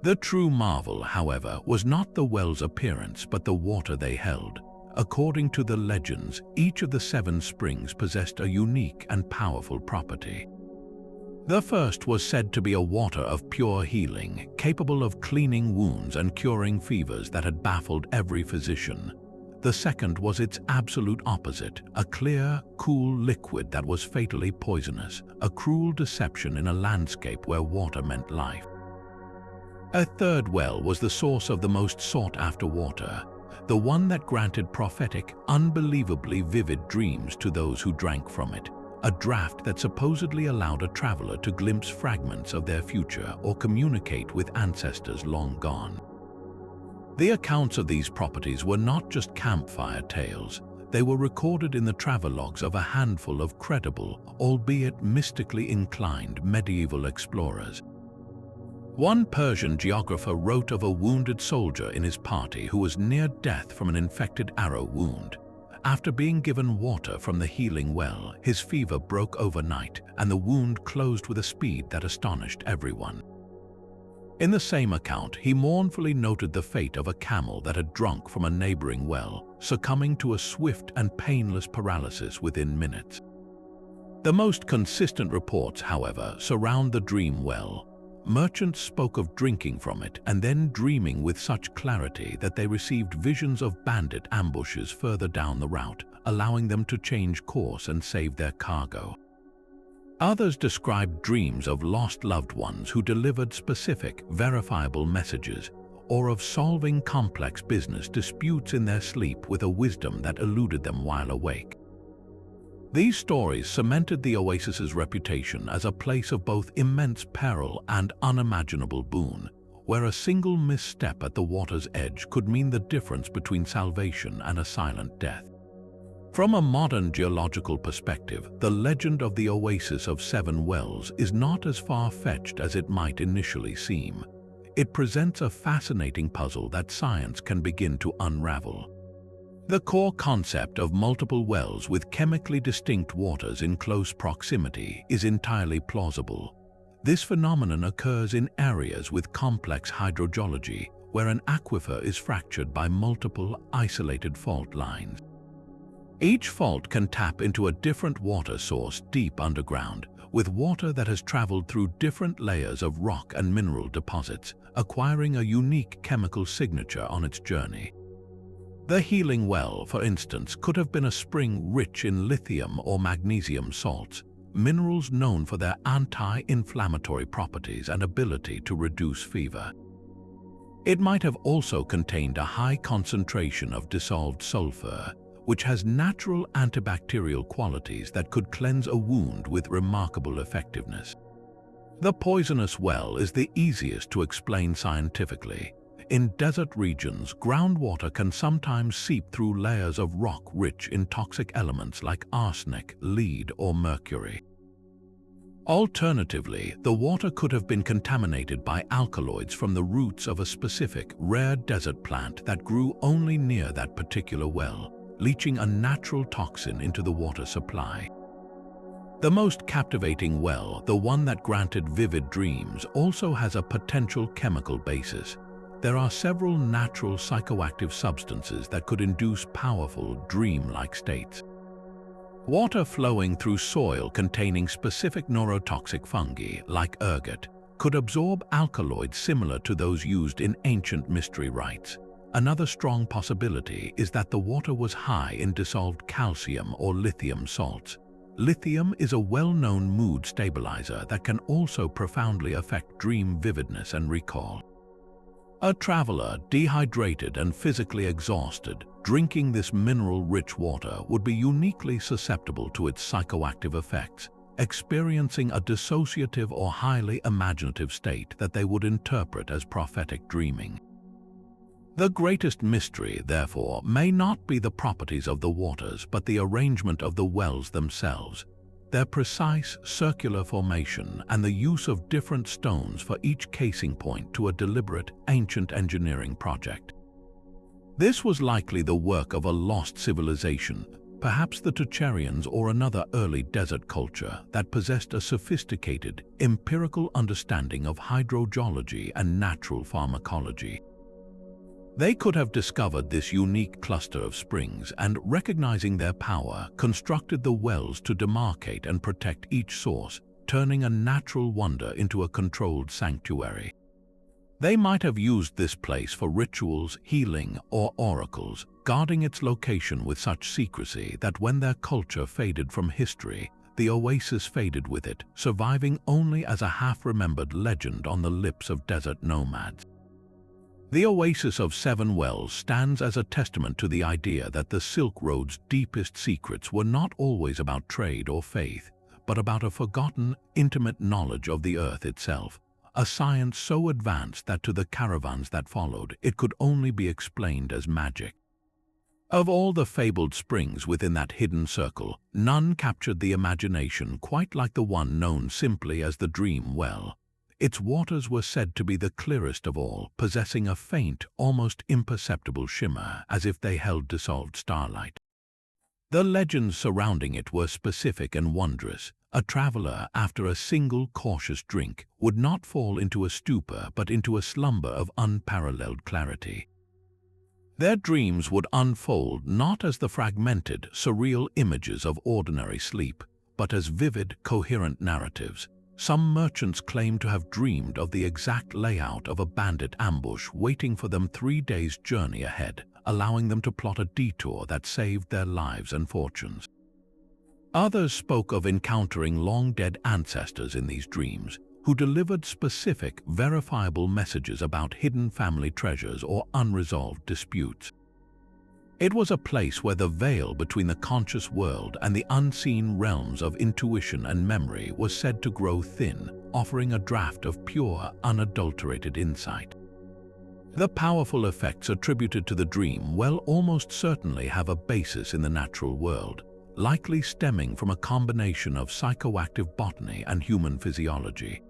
The true marvel, however, was not the well's appearance, but the water they held. According to the legends, each of the 7 springs possessed a unique and powerful property. The first was said to be a water of pure healing, capable of cleaning wounds and curing fevers that had baffled every physician. The second was its absolute opposite, a clear, cool liquid that was fatally poisonous, a cruel deception in a landscape where water meant life. A third well was the source of the most sought-after water, the one that granted prophetic, unbelievably vivid dreams to those who drank from it, a draft that supposedly allowed a traveler to glimpse fragments of their future or communicate with ancestors long gone. The accounts of these properties were not just campfire tales. They were recorded in the travelogues of a handful of credible, albeit mystically inclined, medieval explorers. One Persian geographer wrote of a wounded soldier in his party who was near death from an infected arrow wound. After being given water from the healing well, his fever broke overnight, and the wound closed with a speed that astonished everyone. In the same account, he mournfully noted the fate of a camel that had drunk from a neighboring well, succumbing to a swift and painless paralysis within minutes. The most consistent reports, however, surround the dream well. Merchants spoke of drinking from it and then dreaming with such clarity that they received visions of bandit ambushes further down the route, allowing them to change course and save their cargo. Others described dreams of lost loved ones who delivered specific, verifiable messages, or of solving complex business disputes in their sleep with a wisdom that eluded them while awake. These stories cemented the oasis's reputation as a place of both immense peril and unimaginable boon, where a single misstep at the water's edge could mean the difference between salvation and a silent death. From a modern geological perspective, the legend of the Oasis of Seven Wells is not as far-fetched as it might initially seem. It presents a fascinating puzzle that science can begin to unravel. The core concept of multiple wells with chemically distinct waters in close proximity is entirely plausible. This phenomenon occurs in areas with complex hydrogeology, where an aquifer is fractured by multiple isolated fault lines. Each fault can tap into a different water source deep underground, with water that has traveled through different layers of rock and mineral deposits, acquiring a unique chemical signature on its journey. The healing well, for instance, could have been a spring rich in lithium or magnesium salts, minerals known for their anti-inflammatory properties and ability to reduce fever. It might have also contained a high concentration of dissolved sulfur, which has natural antibacterial qualities that could cleanse a wound with remarkable effectiveness. The poisonous well is the easiest to explain scientifically. In desert regions, groundwater can sometimes seep through layers of rock rich in toxic elements like arsenic, lead, or mercury. Alternatively, the water could have been contaminated by alkaloids from the roots of a specific, rare desert plant that grew only near that particular well, leaching a natural toxin into the water supply. The most captivating well, the one that granted vivid dreams, also has a potential chemical basis. There are several natural psychoactive substances that could induce powerful, dream-like states. Water flowing through soil containing specific neurotoxic fungi, like ergot, could absorb alkaloids similar to those used in ancient mystery rites. Another strong possibility is that the water was high in dissolved calcium or lithium salts. Lithium is a well-known mood stabilizer that can also profoundly affect dream vividness and recall. A traveler, dehydrated and physically exhausted, drinking this mineral-rich water would be uniquely susceptible to its psychoactive effects, experiencing a dissociative or highly imaginative state that they would interpret as prophetic dreaming. The greatest mystery, therefore, may not be the properties of the waters, but the arrangement of the wells themselves, their precise circular formation, and the use of different stones for each casing point to a deliberate, ancient engineering project. This was likely the work of a lost civilization, perhaps the Tucharians or another early desert culture that possessed a sophisticated, empirical understanding of hydrogeology and natural pharmacology. They could have discovered this unique cluster of springs and, recognizing their power, constructed the wells to demarcate and protect each source, turning a natural wonder into a controlled sanctuary. They might have used this place for rituals, healing, or oracles, guarding its location with such secrecy that when their culture faded from history, the oasis faded with it, surviving only as a half-remembered legend on the lips of desert nomads. The Oasis of Seven Wells stands as a testament to the idea that the Silk Road's deepest secrets were not always about trade or faith, but about a forgotten, intimate knowledge of the earth itself, a science so advanced that to the caravans that followed, it could only be explained as magic. Of all the fabled springs within that hidden circle, none captured the imagination quite like the one known simply as the Dream Well. Its waters were said to be the clearest of all, possessing a faint, almost imperceptible shimmer, as if they held dissolved starlight. The legends surrounding it were specific and wondrous. A traveler, after a single cautious drink, would not fall into a stupor but into a slumber of unparalleled clarity. Their dreams would unfold not as the fragmented, surreal images of ordinary sleep, but as vivid, coherent narratives. Some merchants claim to have dreamed of the exact layout of a bandit ambush waiting for them 3 days' journey ahead, allowing them to plot a detour that saved their lives and fortunes. Others spoke of encountering long-dead ancestors in these dreams, who delivered specific, verifiable messages about hidden family treasures or unresolved disputes. It was a place where the veil between the conscious world and the unseen realms of intuition and memory was said to grow thin, offering a draught of pure, unadulterated insight. The powerful effects attributed to the dream well almost certainly have a basis in the natural world, likely stemming from a combination of psychoactive botany and human physiology.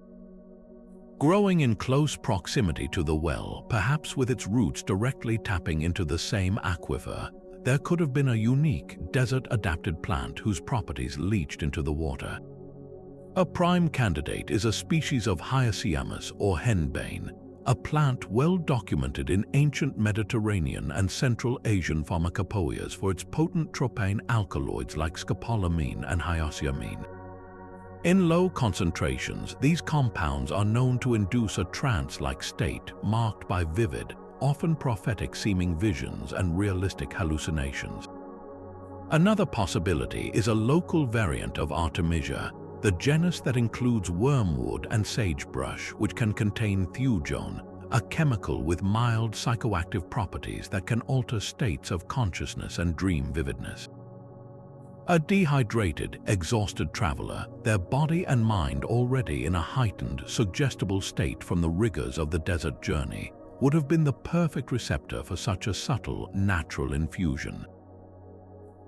Growing in close proximity to the well, perhaps with its roots directly tapping into the same aquifer, there could have been a unique, desert-adapted plant whose properties leached into the water. A prime candidate is a species of Hyoscyamus or henbane, a plant well documented in ancient Mediterranean and Central Asian pharmacopoeias for its potent tropane alkaloids like scopolamine and hyoscyamine. In low concentrations, these compounds are known to induce a trance-like state marked by vivid, often prophetic-seeming visions and realistic hallucinations. Another possibility is a local variant of Artemisia, the genus that includes wormwood and sagebrush, which can contain thujone, a chemical with mild psychoactive properties that can alter states of consciousness and dream vividness. A dehydrated, exhausted traveler, their body and mind already in a heightened, suggestible state from the rigors of the desert journey, would have been the perfect receptor for such a subtle, natural infusion.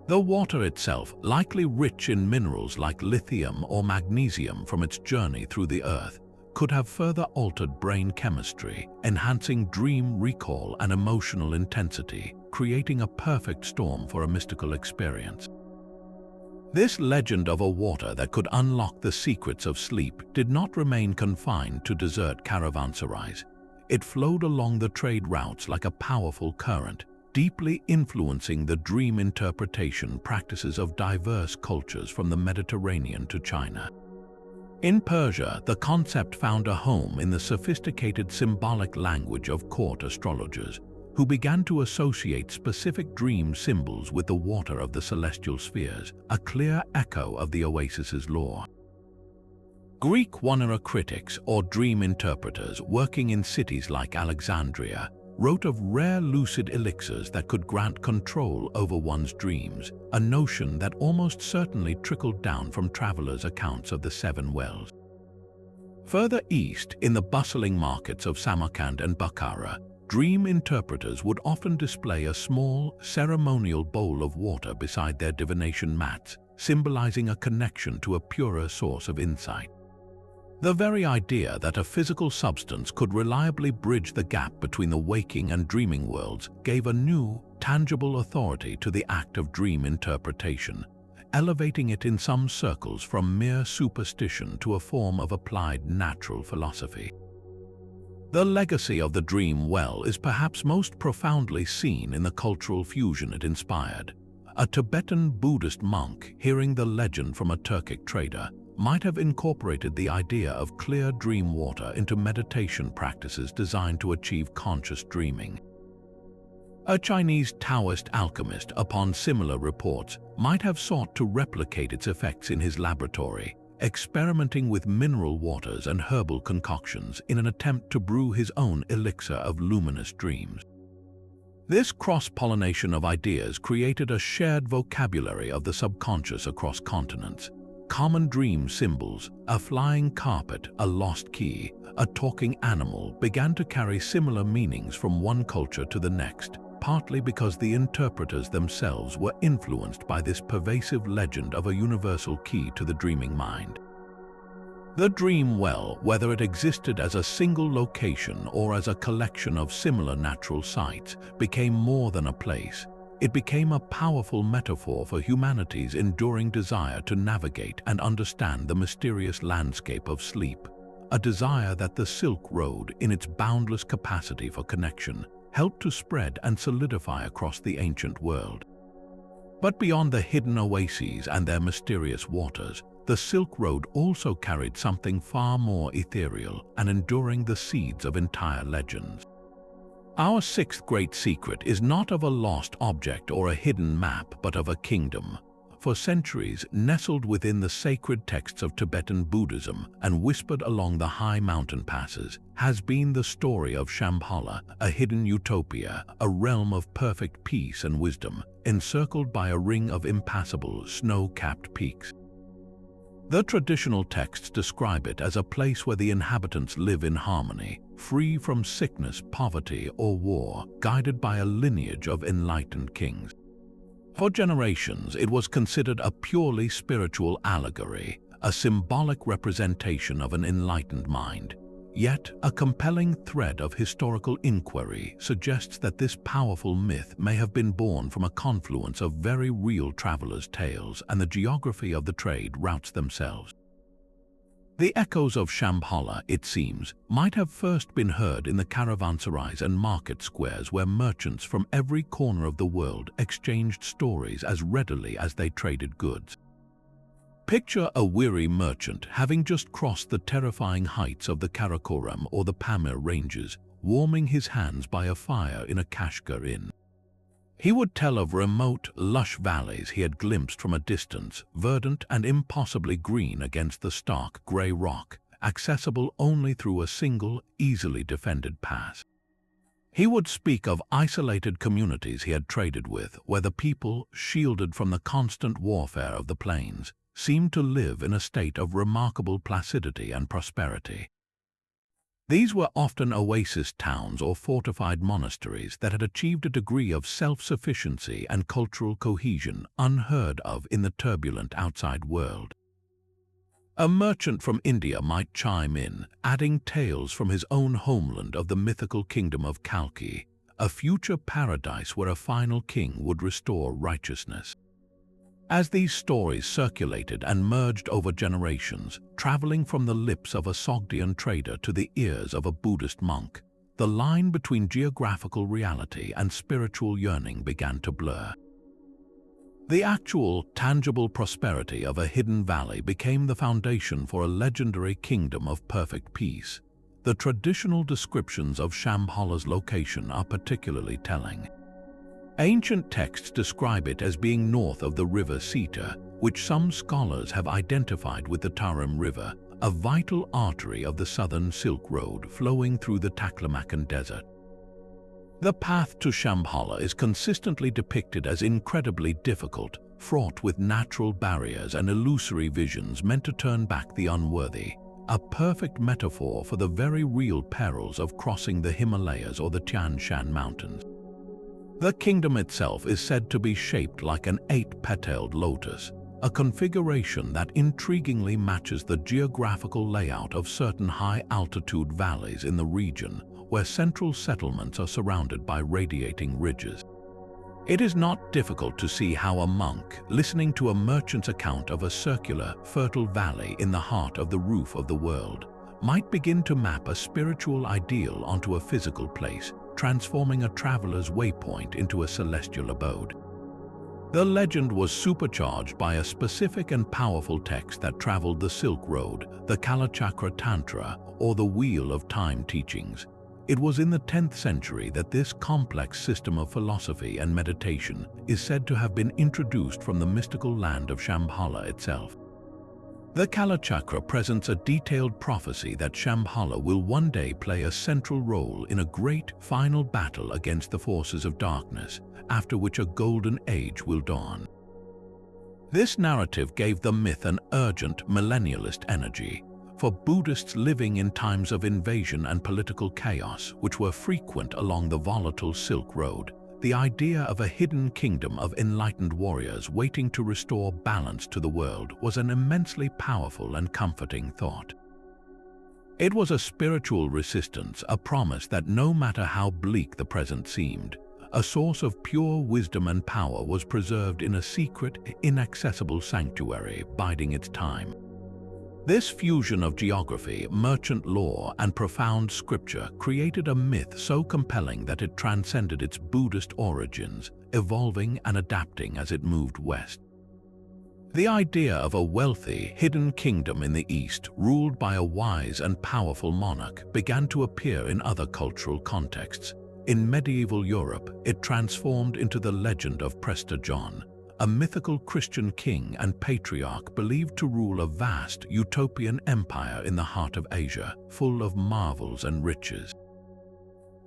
The water itself, likely rich in minerals like lithium or magnesium from its journey through the earth, could have further altered brain chemistry, enhancing dream recall and emotional intensity, creating a perfect storm for a mystical experience. This legend of a water that could unlock the secrets of sleep did not remain confined to desert caravanserais. It flowed along the trade routes like a powerful current, deeply influencing the dream interpretation practices of diverse cultures from the Mediterranean to China. In Persia, the concept found a home in the sophisticated symbolic language of court astrologers, who began to associate specific dream symbols with the water of the celestial spheres, a clear echo of the oasis's lore. Greek Wanera critics or dream interpreters working in cities like Alexandria wrote of rare lucid elixirs that could grant control over one's dreams, a notion that almost certainly trickled down from travelers' accounts of the 7 wells. Further east, in the bustling markets of Samarkand and Bukhara, dream interpreters would often display a small, ceremonial bowl of water beside their divination mats, symbolizing a connection to a purer source of insight. The very idea that a physical substance could reliably bridge the gap between the waking and dreaming worlds gave a new, tangible authority to the act of dream interpretation, elevating it in some circles from mere superstition to a form of applied natural philosophy. The legacy of the dream well is perhaps most profoundly seen in the cultural fusion it inspired. A Tibetan Buddhist monk, hearing the legend from a Turkic trader, might have incorporated the idea of clear dream water into meditation practices designed to achieve conscious dreaming. A Chinese Taoist alchemist, upon similar reports, might have sought to replicate its effects in his laboratory, experimenting with mineral waters and herbal concoctions in an attempt to brew his own elixir of luminous dreams. This cross-pollination of ideas created a shared vocabulary of the subconscious across continents, Common dream symbols, a flying carpet, a lost key, a talking animal, began to carry similar meanings from one culture to the next, partly because the interpreters themselves were influenced by this pervasive legend of a universal key to the dreaming mind. The dream well, whether it existed as a single location or as a collection of similar natural sites, became more than a place. It became a powerful metaphor for humanity's enduring desire to navigate and understand the mysterious landscape of sleep, a desire that the Silk Road, in its boundless capacity for connection, helped to spread and solidify across the ancient world. But beyond the hidden oases and their mysterious waters, the Silk Road also carried something far more ethereal and enduring: the seeds of entire legends. Our sixth great secret is not of a lost object or a hidden map, but of a kingdom. For centuries, nestled within the sacred texts of Tibetan Buddhism and whispered along the high mountain passes, has been the story of Shambhala, a hidden utopia, a realm of perfect peace and wisdom, encircled by a ring of impassable, snow-capped peaks. The traditional texts describe it as a place where the inhabitants live in harmony, free from sickness, poverty, or war, guided by a lineage of enlightened kings. For generations, it was considered a purely spiritual allegory, a symbolic representation of an enlightened mind. Yet, a compelling thread of historical inquiry suggests that this powerful myth may have been born from a confluence of very real travelers' tales and the geography of the trade routes themselves. The echoes of Shambhala, it seems, might have first been heard in the caravanserais and market squares where merchants from every corner of the world exchanged stories as readily as they traded goods. Picture a weary merchant having just crossed the terrifying heights of the Karakoram or the Pamir ranges, warming his hands by a fire in a Kashgar inn. He would tell of remote, lush valleys he had glimpsed from a distance, verdant and impossibly green against the stark grey rock, accessible only through a single, easily defended pass. He would speak of isolated communities he had traded with, where the people, shielded from the constant warfare of the plains, seemed to live in a state of remarkable placidity and prosperity. These were often oasis towns or fortified monasteries that had achieved a degree of self-sufficiency and cultural cohesion unheard of in the turbulent outside world. A merchant from India might chime in, adding tales from his own homeland of the mythical kingdom of Kalki, a future paradise where a final king would restore righteousness. As these stories circulated and merged over generations, traveling from the lips of a Sogdian trader to the ears of a Buddhist monk, the line between geographical reality and spiritual yearning began to blur. The actual, tangible prosperity of a hidden valley became the foundation for a legendary kingdom of perfect peace. The traditional descriptions of Shambhala's location are particularly telling. Ancient texts describe it as being north of the river Sita, which some scholars have identified with the Tarim River, a vital artery of the southern Silk Road flowing through the Taklamakan Desert. The path to Shambhala is consistently depicted as incredibly difficult, fraught with natural barriers and illusory visions meant to turn back the unworthy, a perfect metaphor for the very real perils of crossing the Himalayas or the Tian Shan Mountains. The kingdom itself is said to be shaped like an 8-petaled lotus, a configuration that intriguingly matches the geographical layout of certain high-altitude valleys in the region, where central settlements are surrounded by radiating ridges. It is not difficult to see how a monk, listening to a merchant's account of a circular, fertile valley in the heart of the roof of the world, might begin to map a spiritual ideal onto a physical place, transforming a traveler's waypoint into a celestial abode. The legend was supercharged by a specific and powerful text that traveled the Silk Road, the Kalachakra Tantra, or the Wheel of Time teachings. It was in the 10th century that this complex system of philosophy and meditation is said to have been introduced from the mystical land of Shambhala itself. The Kalachakra presents a detailed prophecy that Shambhala will one day play a central role in a great final battle against the forces of darkness, after which a golden age will dawn. This narrative gave the myth an urgent millennialist energy. For Buddhists living in times of invasion and political chaos, which were frequent along the volatile Silk Road, the idea of a hidden kingdom of enlightened warriors waiting to restore balance to the world was an immensely powerful and comforting thought. It was a spiritual resistance, a promise that no matter how bleak the present seemed, a source of pure wisdom and power was preserved in a secret, inaccessible sanctuary biding its time. This fusion of geography, merchant lore, and profound scripture created a myth so compelling that it transcended its Buddhist origins, evolving and adapting as it moved west. The idea of a wealthy, hidden kingdom in the East, ruled by a wise and powerful monarch, began to appear in other cultural contexts. In medieval Europe, it transformed into the legend of Prester John, a mythical Christian king and patriarch believed to rule a vast, utopian empire in the heart of Asia, full of marvels and riches.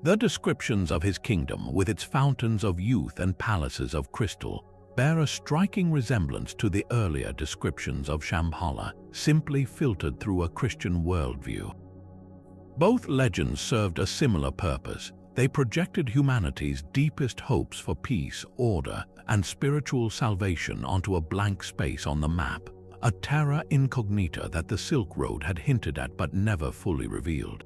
The descriptions of his kingdom, with its fountains of youth and palaces of crystal, bear a striking resemblance to the earlier descriptions of Shambhala, simply filtered through a Christian worldview. Both legends served a similar purpose. They projected humanity's deepest hopes for peace, order, and spiritual salvation onto a blank space on the map, a terra incognita that the Silk Road had hinted at but never fully revealed.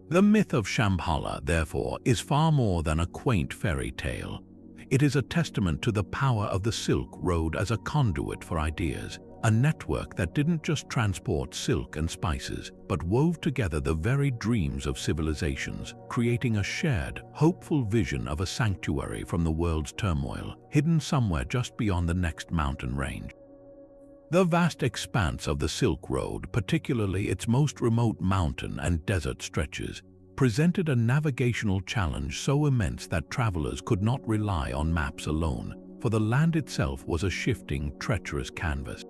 The myth of Shambhala, therefore, is far more than a quaint fairy tale. It is a testament to the power of the Silk Road as a conduit for ideas, a network that didn't just transport silk and spices, but wove together the very dreams of civilizations, creating a shared, hopeful vision of a sanctuary from the world's turmoil, hidden somewhere just beyond the next mountain range. The vast expanse of the Silk Road, particularly its most remote mountain and desert stretches, presented a navigational challenge so immense that travelers could not rely on maps alone, for the land itself was a shifting, treacherous canvas.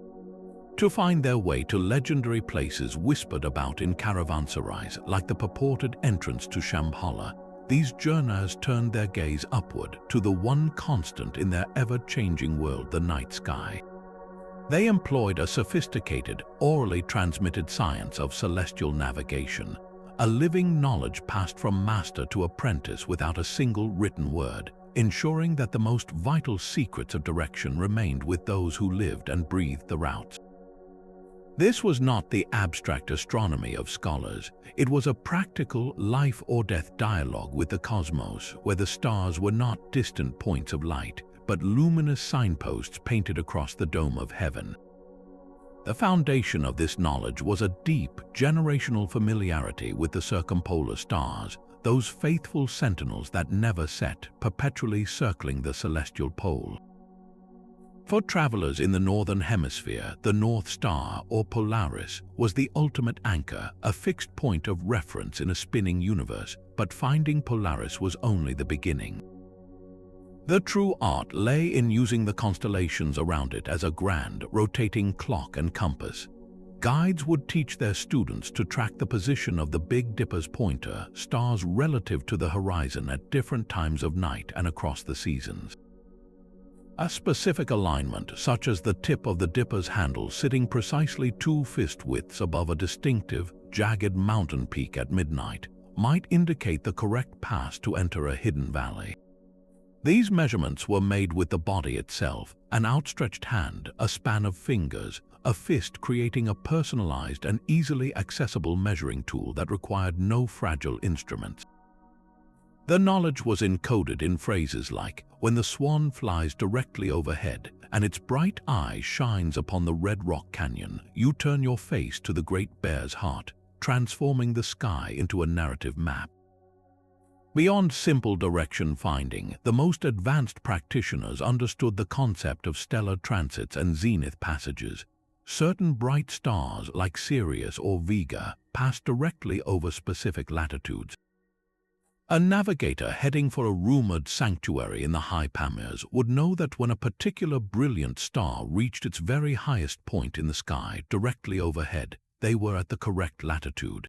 To find their way to legendary places whispered about in caravanserais, like the purported entrance to Shambhala, these journeyers turned their gaze upward to the one constant in their ever-changing world, the night sky. They employed a sophisticated, orally transmitted science of celestial navigation, a living knowledge passed from master to apprentice without a single written word, ensuring that the most vital secrets of direction remained with those who lived and breathed the routes. This was not the abstract astronomy of scholars. It was a practical life-or-death dialogue with the cosmos, where the stars were not distant points of light, but luminous signposts painted across the dome of heaven. The foundation of this knowledge was a deep, generational familiarity with the circumpolar stars, those faithful sentinels that never set, perpetually circling the celestial pole. For travelers in the Northern Hemisphere, the North Star, or Polaris, was the ultimate anchor, a fixed point of reference in a spinning universe, but finding Polaris was only the beginning. The true art lay in using the constellations around it as a grand, rotating clock and compass. Guides would teach their students to track the position of the Big Dipper's pointer, stars relative to the horizon at different times of night and across the seasons. A specific alignment, such as the tip of the dipper's handle sitting precisely 2 fist widths above a distinctive, jagged mountain peak at midnight, might indicate the correct pass to enter a hidden valley. These measurements were made with the body itself, an outstretched hand, a span of fingers, a fist, creating a personalized and easily accessible measuring tool that required no fragile instruments. The knowledge was encoded in phrases like, "When the swan flies directly overhead and its bright eye shines upon the red rock canyon, you turn your face to the Great Bear's heart," transforming the sky into a narrative map. Beyond simple direction finding, the most advanced practitioners understood the concept of stellar transits and zenith passages. Certain bright stars like Sirius or Vega passed directly over specific latitudes. A navigator heading for a rumored sanctuary in the high Pamirs would know that when a particular brilliant star reached its very highest point in the sky directly overhead, they were at the correct latitude.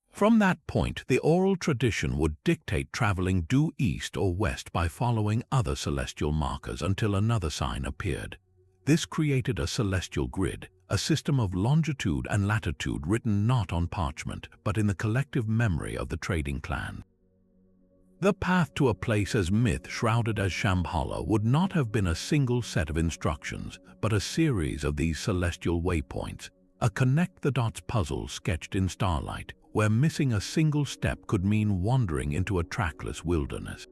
From that point, the oral tradition would dictate traveling due east or west by following other celestial markers until another sign appeared. This created a celestial grid, a system of longitude and latitude written not on parchment, but in the collective memory of the trading clan. The path to a place as myth-shrouded as Shambhala would not have been a single set of instructions, but a series of these celestial waypoints, a connect-the-dots puzzle sketched in starlight, where missing a single step could mean wandering into a trackless wilderness.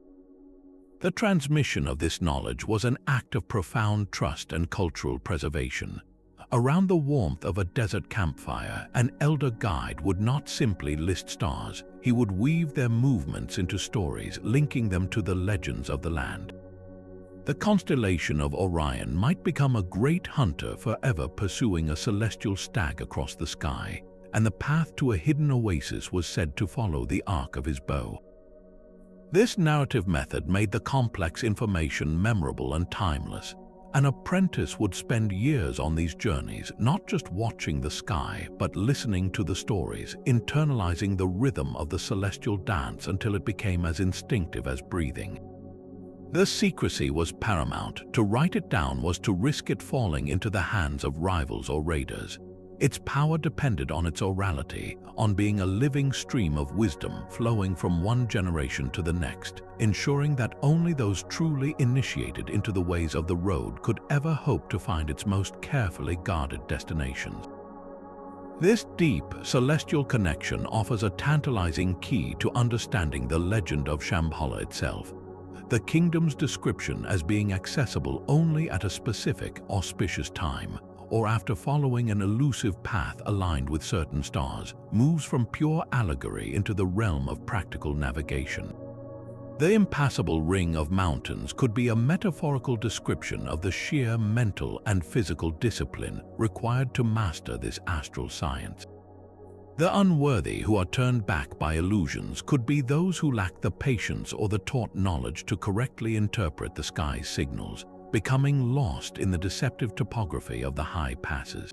The transmission of this knowledge was an act of profound trust and cultural preservation. Around the warmth of a desert campfire, an elder guide would not simply list stars, he would weave their movements into stories, linking them to the legends of the land. The constellation of Orion might become a great hunter forever pursuing a celestial stag across the sky, and the path to a hidden oasis was said to follow the arc of his bow. This narrative method made the complex information memorable and timeless. An apprentice would spend years on these journeys, not just watching the sky, but listening to the stories, internalizing the rhythm of the celestial dance until it became as instinctive as breathing. The secrecy was paramount. To write it down was to risk it falling into the hands of rivals or raiders. Its power depended on its orality, on being a living stream of wisdom flowing from one generation to the next, ensuring that only those truly initiated into the ways of the road could ever hope to find its most carefully guarded destinations. This deep, celestial connection offers a tantalizing key to understanding the legend of Shambhala itself. The kingdom's description as being accessible only at a specific, auspicious time, or after following an elusive path aligned with certain stars, moves from pure allegory into the realm of practical navigation. The impassable ring of mountains could be a metaphorical description of the sheer mental and physical discipline required to master this astral science. The unworthy who are turned back by illusions could be those who lack the patience or the taught knowledge to correctly interpret the sky's signals, becoming lost in the deceptive topography of the high passes.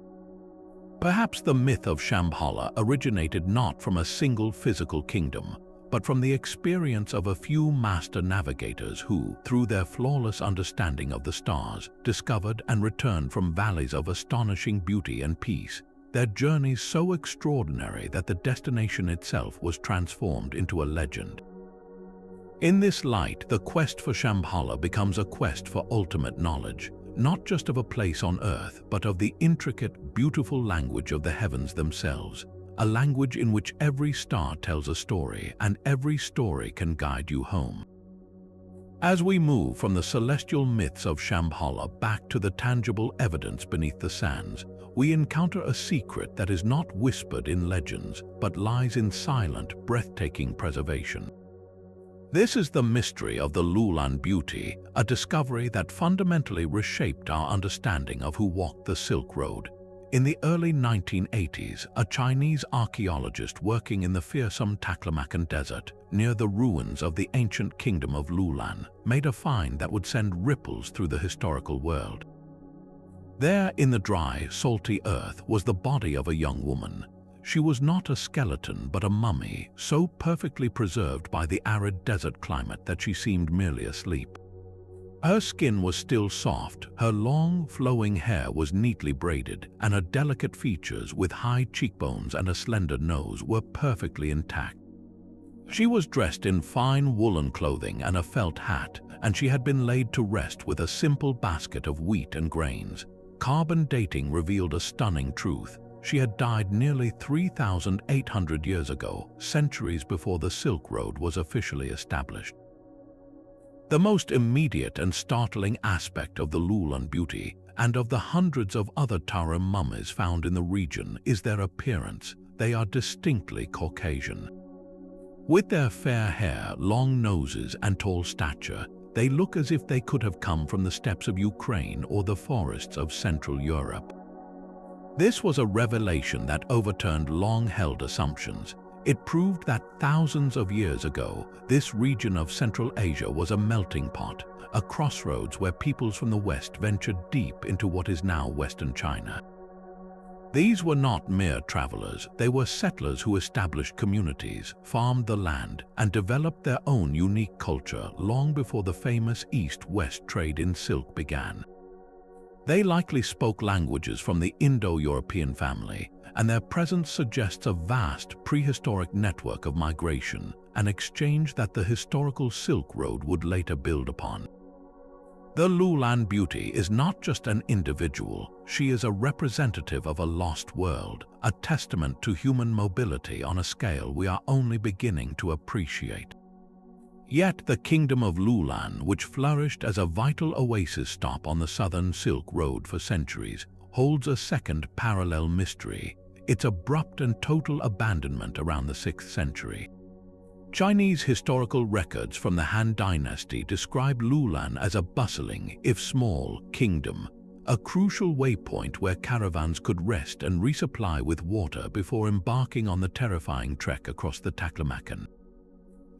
Perhaps the myth of Shambhala originated not from a single physical kingdom, but from the experience of a few master navigators who, through their flawless understanding of the stars, discovered and returned from valleys of astonishing beauty and peace, their journeys so extraordinary that the destination itself was transformed into a legend. In this light, the quest for Shambhala becomes a quest for ultimate knowledge, not just of a place on earth, but of the intricate, beautiful language of the heavens themselves, a language in which every star tells a story and every story can guide you home. As we move from the celestial myths of Shambhala back to the tangible evidence beneath the sands, we encounter a secret that is not whispered in legends, but lies in silent, breathtaking preservation. This is the mystery of the Lulan beauty, a discovery that fundamentally reshaped our understanding of who walked the Silk Road. In the early 1980s, a Chinese archaeologist working in the fearsome Taklamakan Desert, near the ruins of the ancient kingdom of Lulan, made a find that would send ripples through the historical world. There, in the dry, salty earth, was the body of a young woman. She was not a skeleton but a mummy, so perfectly preserved by the arid desert climate that she seemed merely asleep. Her skin was still soft, her long, flowing hair was neatly braided, and her delicate features with high cheekbones and a slender nose were perfectly intact. She was dressed in fine woolen clothing and a felt hat, and she had been laid to rest with a simple basket of wheat and grains. Carbon dating revealed a stunning truth. She had died nearly 3,800 years ago, centuries before the Silk Road was officially established. The most immediate and startling aspect of the Lulan beauty, and of the hundreds of other Tarim mummies found in the region, is their appearance. They are distinctly Caucasian. With their fair hair, long noses, and tall stature, they look as if they could have come from the steppes of Ukraine or the forests of Central Europe. This was a revelation that overturned long-held assumptions. It proved that thousands of years ago, this region of Central Asia was a melting pot, a crossroads where peoples from the West ventured deep into what is now Western China. These were not mere travelers, they were settlers who established communities, farmed the land, and developed their own unique culture long before the famous East-West trade in silk began. They likely spoke languages from the Indo-European family, and their presence suggests a vast prehistoric network of migration, an exchange that the historical Silk Road would later build upon. The Lulan beauty is not just an individual, she is a representative of a lost world, a testament to human mobility on a scale we are only beginning to appreciate. Yet the kingdom of Lulan, which flourished as a vital oasis stop on the southern Silk Road for centuries, holds a second parallel mystery: its abrupt and total abandonment around the 6th century. Chinese historical records from the Han Dynasty describe Lulan as a bustling, if small, kingdom, a crucial waypoint where caravans could rest and resupply with water before embarking on the terrifying trek across the Taklamakan.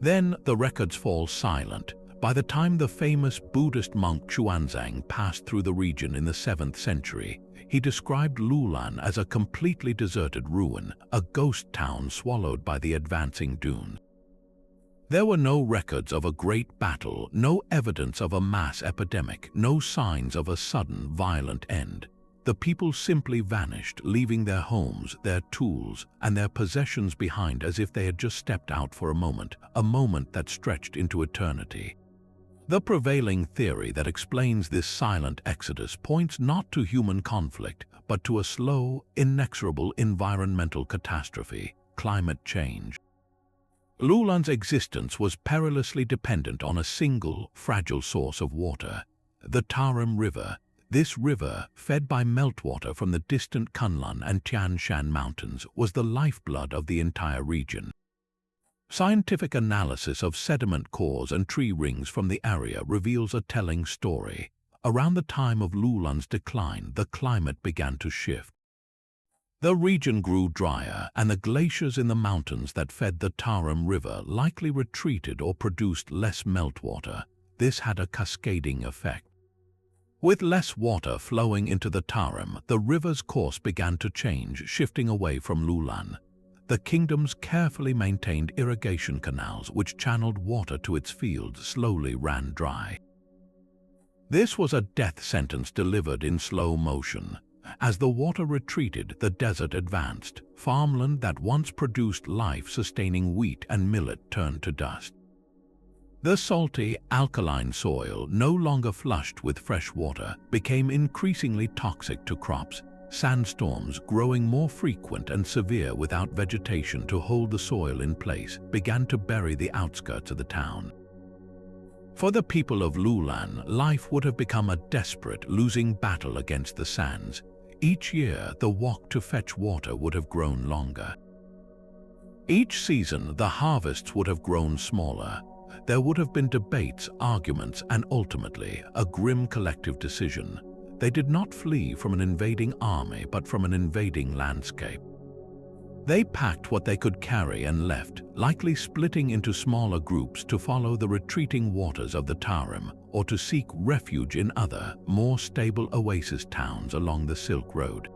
Then the records fall silent. By the time the famous Buddhist monk Xuanzang passed through the region in the 7th century, he described Lulan as a completely deserted ruin, a ghost town swallowed by the advancing dune. There were no records of a great battle, no evidence of a mass epidemic, no signs of a sudden, violent end. The people simply vanished, leaving their homes, their tools, and their possessions behind as if they had just stepped out for a moment that stretched into eternity. The prevailing theory that explains this silent exodus points not to human conflict, but to a slow, inexorable environmental catastrophe: climate change. Lulan's existence was perilously dependent on a single, fragile source of water: the Tarim River. This river, fed by meltwater from the distant Kunlun and Tian Shan mountains, was the lifeblood of the entire region. Scientific analysis of sediment cores and tree rings from the area reveals a telling story. Around the time of Lulan's decline, the climate began to shift. The region grew drier, and the glaciers in the mountains that fed the Tarim River likely retreated or produced less meltwater. This had a cascading effect. With less water flowing into the Tarim, the river's course began to change, shifting away from Lulan. The kingdom's carefully maintained irrigation canals, which channeled water to its fields, slowly ran dry. This was a death sentence delivered in slow motion. As the water retreated, the desert advanced. Farmland that once produced life-sustaining wheat and millet turned to dust. The salty, alkaline soil, no longer flushed with fresh water, became increasingly toxic to crops. Sandstorms, growing more frequent and severe without vegetation to hold the soil in place, began to bury the outskirts of the town. For the people of Lulan, life would have become a desperate, losing battle against the sands. Each year, the walk to fetch water would have grown longer. Each season, the harvests would have grown smaller. There would have been debates, arguments, and ultimately, a grim collective decision. They did not flee from an invading army, but from an invading landscape. They packed what they could carry and left, likely splitting into smaller groups to follow the retreating waters of the Tarim or to seek refuge in other, more stable oasis towns along the Silk Road.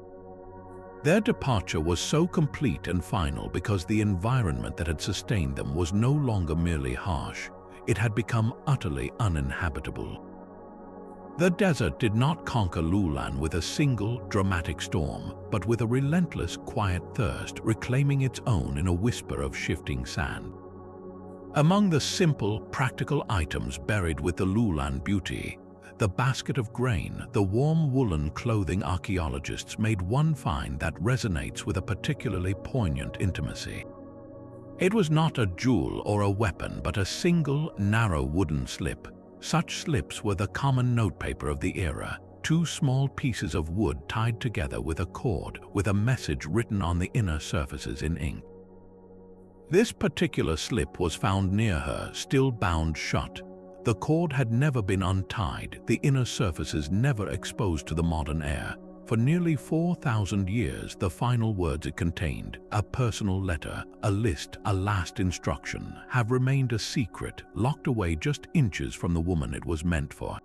Their departure was so complete and final because the environment that had sustained them was no longer merely harsh. It had become utterly uninhabitable. The desert did not conquer Lulan with a single, dramatic storm, but with a relentless, quiet thirst, reclaiming its own in a whisper of shifting sand. Among the simple, practical items buried with the Lulan beauty, the basket of grain, the warm woolen clothing, archaeologists made one find that resonates with a particularly poignant intimacy. It was not a jewel or a weapon, but a single, narrow wooden slip. Such slips were the common notepaper of the era, two small pieces of wood tied together with a cord, with a message written on the inner surfaces in ink. This particular slip was found near her, still bound shut. The cord had never been untied, the inner surfaces never exposed to the modern air. For nearly 4,000 years, the final words it contained, a personal letter, a list, a last instruction, have remained a secret, locked away just inches from the woman it was meant for.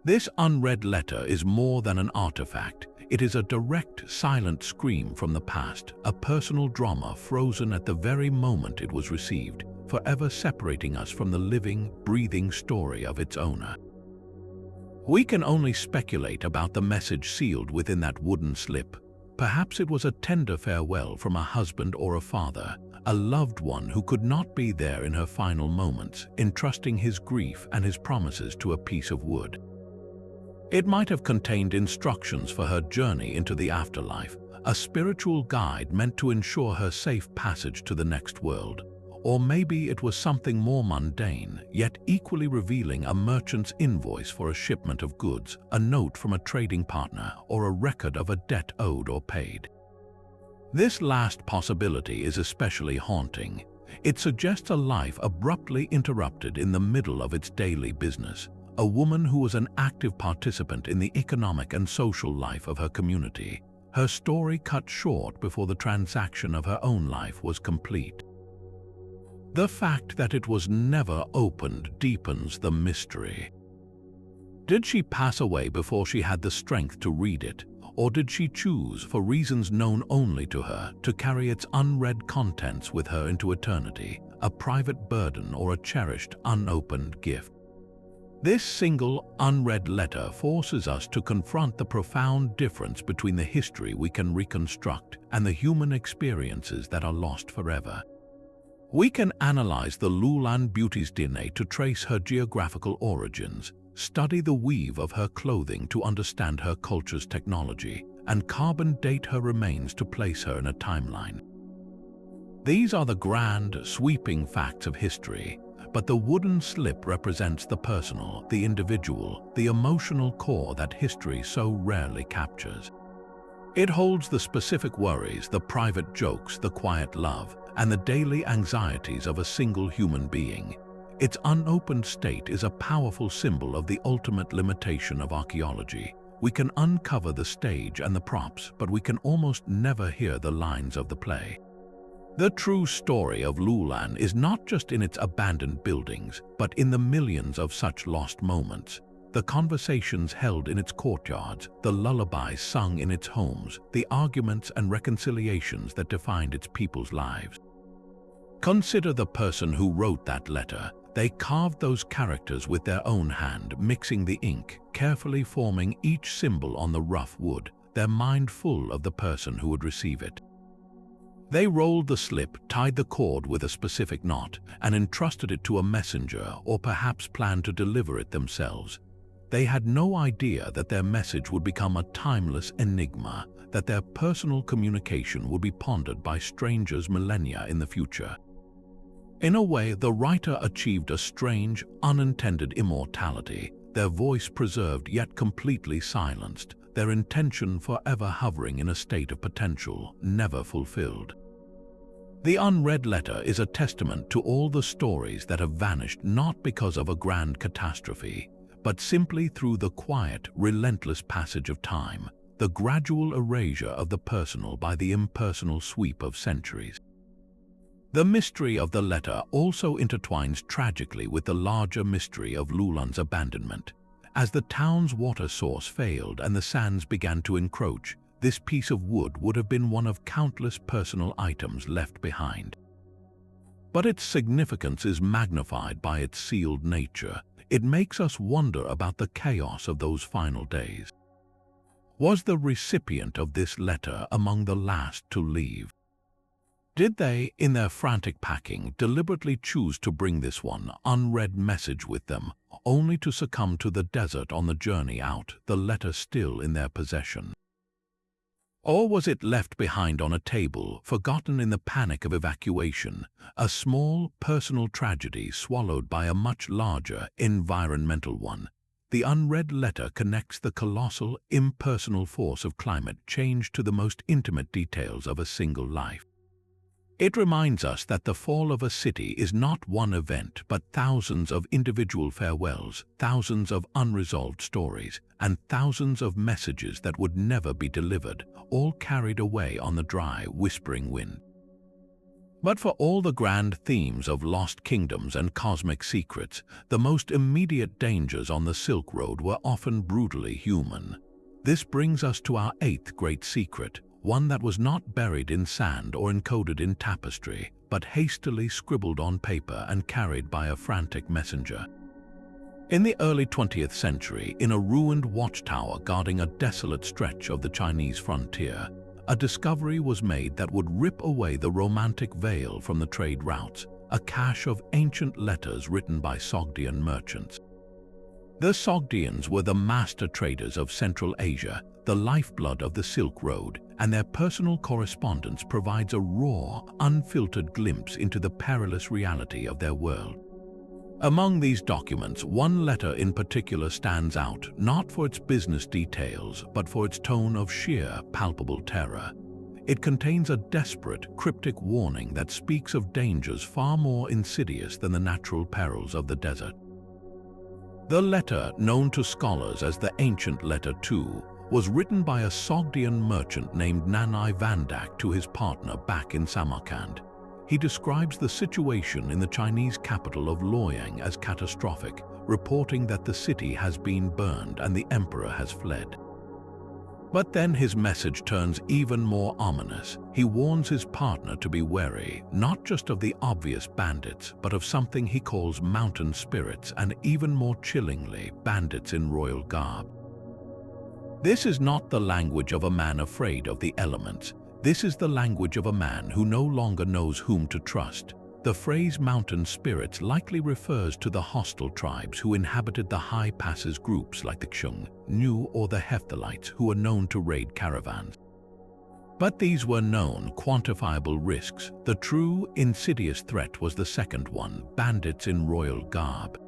This unread letter is more than an artifact. It is a direct, silent scream from the past, a personal drama frozen at the very moment it was received, forever separating us from the living, breathing story of its owner. We can only speculate about the message sealed within that wooden slip. Perhaps it was a tender farewell from a husband or a father, a loved one who could not be there in her final moments, entrusting his grief and his promises to a piece of wood. It might have contained instructions for her journey into the afterlife, a spiritual guide meant to ensure her safe passage to the next world. Or maybe it was something more mundane, yet equally revealing, a merchant's invoice for a shipment of goods, a note from a trading partner, or a record of a debt owed or paid. This last possibility is especially haunting. It suggests a life abruptly interrupted in the middle of its daily business, a woman who was an active participant in the economic and social life of her community, her story cut short before the transaction of her own life was complete. The fact that it was never opened deepens the mystery. Did she pass away before she had the strength to read it, or did she choose, for reasons known only to her, to carry its unread contents with her into eternity, a private burden or a cherished, unopened gift? This single, unread letter forces us to confront the profound difference between the history we can reconstruct and the human experiences that are lost forever. We can analyze the Lulan beauty's DNA to trace her geographical origins, study the weave of her clothing to understand her culture's technology, and carbon date her remains to place her in a timeline. These are the grand, sweeping facts of history, but the wooden slip represents the personal, the individual, the emotional core that history so rarely captures. It holds the specific worries, the private jokes, the quiet love, and the daily anxieties of a single human being. Its unopened state is a powerful symbol of the ultimate limitation of archaeology. We can uncover the stage and the props, but we can almost never hear the lines of the play. The true story of Lulan is not just in its abandoned buildings, but in the millions of such lost moments. The conversations held in its courtyards, the lullabies sung in its homes, the arguments and reconciliations that defined its people's lives. Consider the person who wrote that letter. They carved those characters with their own hand, mixing the ink, carefully forming each symbol on the rough wood, their mind full of the person who would receive it. They rolled the slip, tied the cord with a specific knot, and entrusted it to a messenger, or perhaps planned to deliver it themselves. They had no idea that their message would become a timeless enigma, that their personal communication would be pondered by strangers millennia in the future. In a way, the writer achieved a strange, unintended immortality, their voice preserved yet completely silenced, their intention forever hovering in a state of potential, never fulfilled. The unread letter is a testament to all the stories that have vanished not because of a grand catastrophe, but simply through the quiet, relentless passage of time, the gradual erasure of the personal by the impersonal sweep of centuries. The mystery of the letter also intertwines tragically with the larger mystery of Lulan's abandonment. As the town's water source failed and the sands began to encroach, this piece of wood would have been one of countless personal items left behind. But its significance is magnified by its sealed nature. It makes us wonder about the chaos of those final days. Was the recipient of this letter among the last to leave? Did they, in their frantic packing, deliberately choose to bring this one unread message with them, only to succumb to the desert on the journey out, the letter still in their possession? Or was it left behind on a table, forgotten in the panic of evacuation, a small, personal tragedy swallowed by a much larger, environmental one? The unread letter connects the colossal, impersonal force of climate change to the most intimate details of a single life. It reminds us that the fall of a city is not one event, but thousands of individual farewells, thousands of unresolved stories, and thousands of messages that would never be delivered, all carried away on the dry, whispering wind. But for all the grand themes of lost kingdoms and cosmic secrets, the most immediate dangers on the Silk Road were often brutally human. This brings us to our eighth great secret, one that was not buried in sand or encoded in tapestry, but hastily scribbled on paper and carried by a frantic messenger. In the early 20th century, in a ruined watchtower guarding a desolate stretch of the Chinese frontier, a discovery was made that would rip away the romantic veil from the trade routes, a cache of ancient letters written by Sogdian merchants. The Sogdians were the master traders of Central Asia, the lifeblood of the Silk Road, and their personal correspondence provides a raw, unfiltered glimpse into the perilous reality of their world. Among these documents, one letter in particular stands out, not for its business details, but for its tone of sheer, palpable terror. It contains a desperate, cryptic warning that speaks of dangers far more insidious than the natural perils of the desert. The letter, known to scholars as the Ancient Letter II, was written by a Sogdian merchant named Nanai Vandak to his partner back in Samarkand. He describes the situation in the Chinese capital of Luoyang as catastrophic, reporting that the city has been burned and the emperor has fled. But then his message turns even more ominous. He warns his partner to be wary, not just of the obvious bandits, but of something he calls mountain spirits and, even more chillingly, bandits in royal garb. This is not the language of a man afraid of the elements. This is the language of a man who no longer knows whom to trust. The phrase mountain spirits likely refers to the hostile tribes who inhabited the high passes, groups like the Xiong, Nu, or the Hephthalites, who were known to raid caravans. But these were known, quantifiable risks. The true, insidious threat was the second one: bandits in royal garb.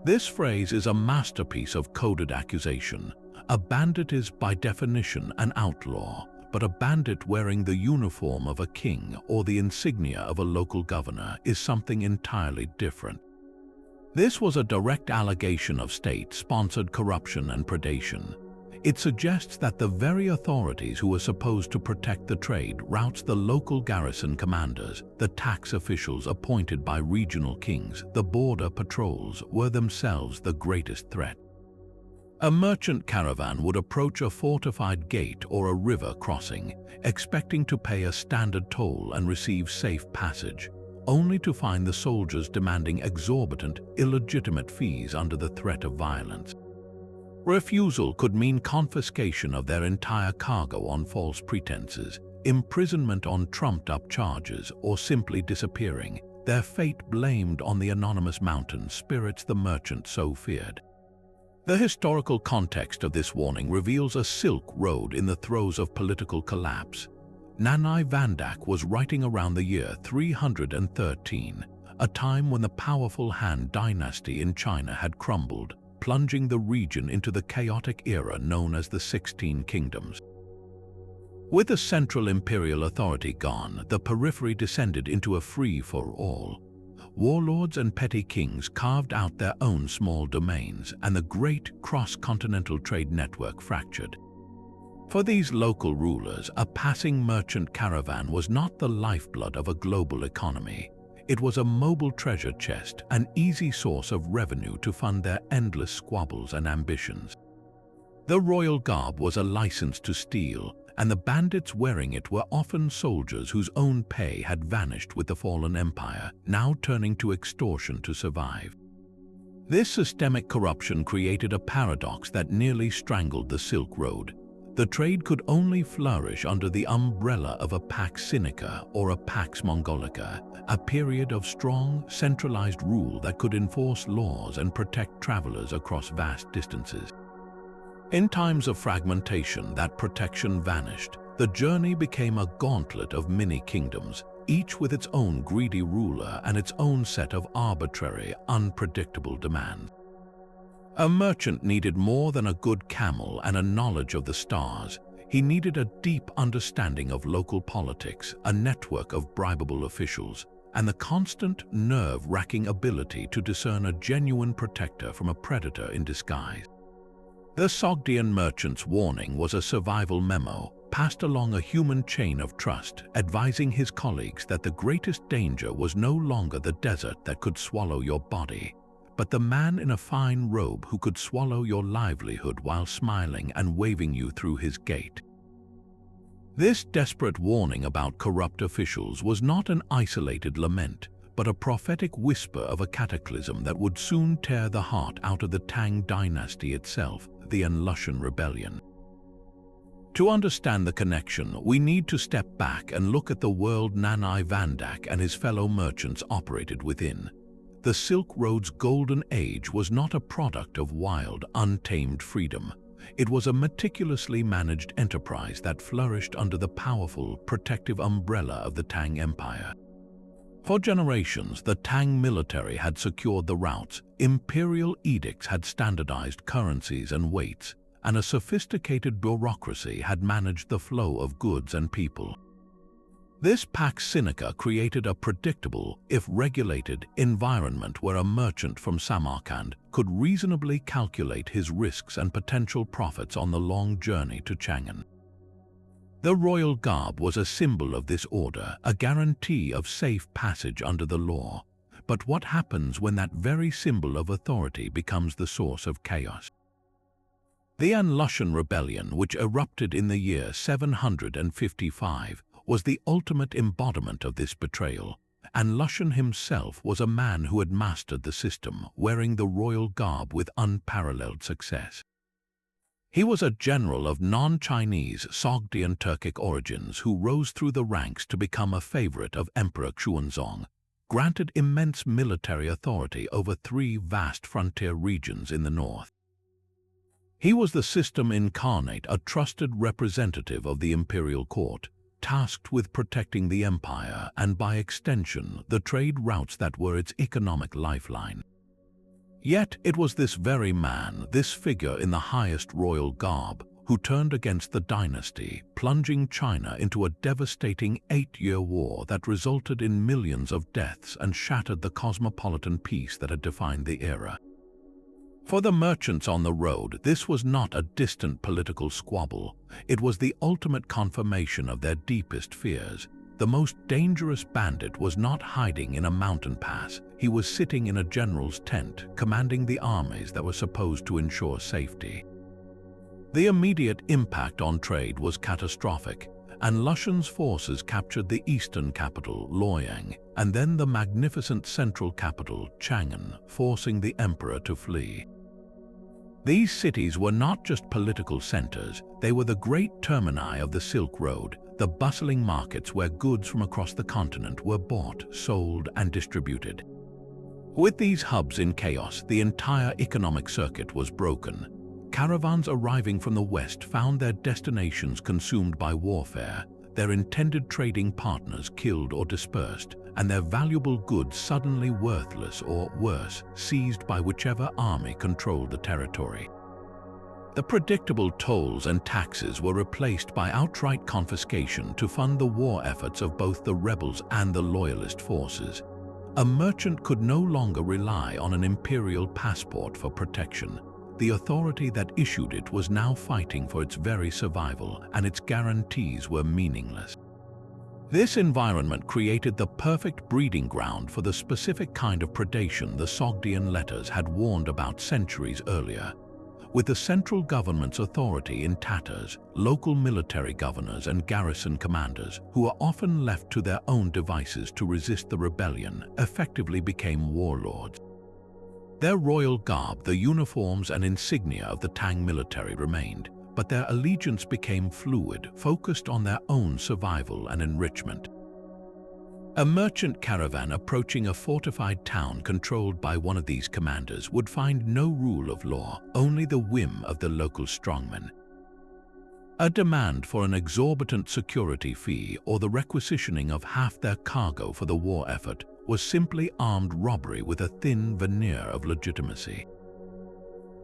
This phrase is a masterpiece of coded accusation. A bandit is, by definition, an outlaw, but a bandit wearing the uniform of a king or the insignia of a local governor is something entirely different. This was a direct allegation of state-sponsored corruption and predation. It suggests that the very authorities who were supposed to protect the trade routes, the local garrison commanders, the tax officials appointed by regional kings, the border patrols, were themselves the greatest threat. A merchant caravan would approach a fortified gate or a river crossing, expecting to pay a standard toll and receive safe passage, only to find the soldiers demanding exorbitant, illegitimate fees under the threat of violence. Refusal could mean confiscation of their entire cargo on false pretenses, imprisonment on trumped-up charges, or simply disappearing, their fate blamed on the anonymous mountain spirits the merchant so feared. The historical context of this warning reveals a Silk Road in the throes of political collapse. Nanai Vandak was writing around the year 313, a time when the powerful Han dynasty in China had crumbled, plunging the region into the chaotic era known as the 16 Kingdoms. With the central imperial authority gone, the periphery descended into a free-for-all. Warlords and petty kings carved out their own small domains, and the great cross-continental trade network fractured. For these local rulers, a passing merchant caravan was not the lifeblood of a global economy. It was a mobile treasure chest, an easy source of revenue to fund their endless squabbles and ambitions. The royal garb was a license to steal, and the bandits wearing it were often soldiers whose own pay had vanished with the fallen empire, now turning to extortion to survive. This systemic corruption created a paradox that nearly strangled the Silk Road. The trade could only flourish under the umbrella of a Pax Sinica or a Pax Mongolica, a period of strong, centralized rule that could enforce laws and protect travelers across vast distances. In times of fragmentation, that protection vanished. The journey became a gauntlet of mini-kingdoms, each with its own greedy ruler and its own set of arbitrary, unpredictable demands. A merchant needed more than a good camel and a knowledge of the stars. He needed a deep understanding of local politics, a network of bribable officials, and the constant, nerve-wracking ability to discern a genuine protector from a predator in disguise. The Sogdian merchant's warning was a survival memo, passed along a human chain of trust, advising his colleagues that the greatest danger was no longer the desert that could swallow your body, but the man in a fine robe who could swallow your livelihood while smiling and waving you through his gate. This desperate warning about corrupt officials was not an isolated lament, but a prophetic whisper of a cataclysm that would soon tear the heart out of the Tang dynasty itself, the Lushan Rebellion. To understand the connection, we need to step back and look at the world Nanai Vandak and his fellow merchants operated within. The Silk Road's golden age was not a product of wild, untamed freedom. It was a meticulously managed enterprise that flourished under the powerful, protective umbrella of the Tang Empire. For generations, the Tang military had secured the routes, imperial edicts had standardized currencies and weights, and a sophisticated bureaucracy had managed the flow of goods and people. This Pax Sinica created a predictable, if regulated, environment where a merchant from Samarkand could reasonably calculate his risks and potential profits on the long journey to Chang'an. The royal garb was a symbol of this order, a guarantee of safe passage under the law. But what happens when that very symbol of authority becomes the source of chaos? The Lushan Rebellion, which erupted in the year 755, was the ultimate embodiment of this betrayal. Lushan himself was a man who had mastered the system, wearing the royal garb with unparalleled success. He was a general of non-Chinese, Sogdian Turkic origins who rose through the ranks to become a favorite of Emperor Xuanzong, granted immense military authority over 3 vast frontier regions in the north. He was the system incarnate, a trusted representative of the imperial court, tasked with protecting the empire and, by extension, the trade routes that were its economic lifeline. Yet it was this very man, this figure in the highest royal garb, who turned against the dynasty, plunging China into a devastating 8-year war that resulted in millions of deaths and shattered the cosmopolitan peace that had defined the era. For the merchants on the road, this was not a distant political squabble. It was the ultimate confirmation of their deepest fears. The most dangerous bandit was not hiding in a mountain pass. He was sitting in a general's tent, commanding the armies that were supposed to ensure safety. The immediate impact on trade was catastrophic, and Lushan's forces captured the eastern capital, Luoyang, and then the magnificent central capital, Chang'an, forcing the emperor to flee. These cities were not just political centers, they were the great termini of the Silk Road, the bustling markets where goods from across the continent were bought, sold, and distributed. With these hubs in chaos, the entire economic circuit was broken. Caravans arriving from the west found their destinations consumed by warfare, their intended trading partners killed or dispersed, and their valuable goods suddenly worthless or, worse, seized by whichever army controlled the territory. The predictable tolls and taxes were replaced by outright confiscation to fund the war efforts of both the rebels and the loyalist forces. A merchant could no longer rely on an imperial passport for protection. The authority that issued it was now fighting for its very survival, and its guarantees were meaningless. This environment created the perfect breeding ground for the specific kind of predation the Sogdian letters had warned about centuries earlier. With the central government's authority in tatters, local military governors and garrison commanders, who were often left to their own devices to resist the rebellion, effectively became warlords. Their royal garb, the uniforms and insignia of the Tang military remained, but their allegiance became fluid, focused on their own survival and enrichment. A merchant caravan approaching a fortified town controlled by one of these commanders would find no rule of law, only the whim of the local strongmen. A demand for an exorbitant security fee or the requisitioning of half their cargo for the war effort was simply armed robbery with a thin veneer of legitimacy.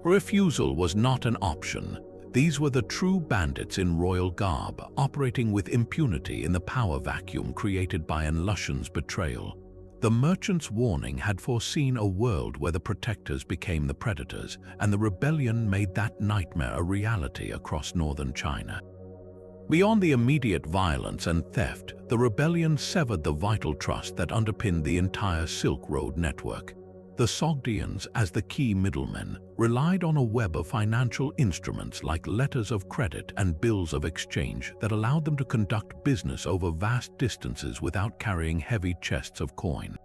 Refusal was not an option. These were the true bandits in royal garb, operating with impunity in the power vacuum created by Lushan's betrayal. The merchant's warning had foreseen a world where the protectors became the predators, and the rebellion made that nightmare a reality across northern China. Beyond the immediate violence and theft, the rebellion severed the vital trust that underpinned the entire Silk Road network. The Sogdians, as the key middlemen, relied on a web of financial instruments like letters of credit and bills of exchange that allowed them to conduct business over vast distances without carrying heavy chests of coin.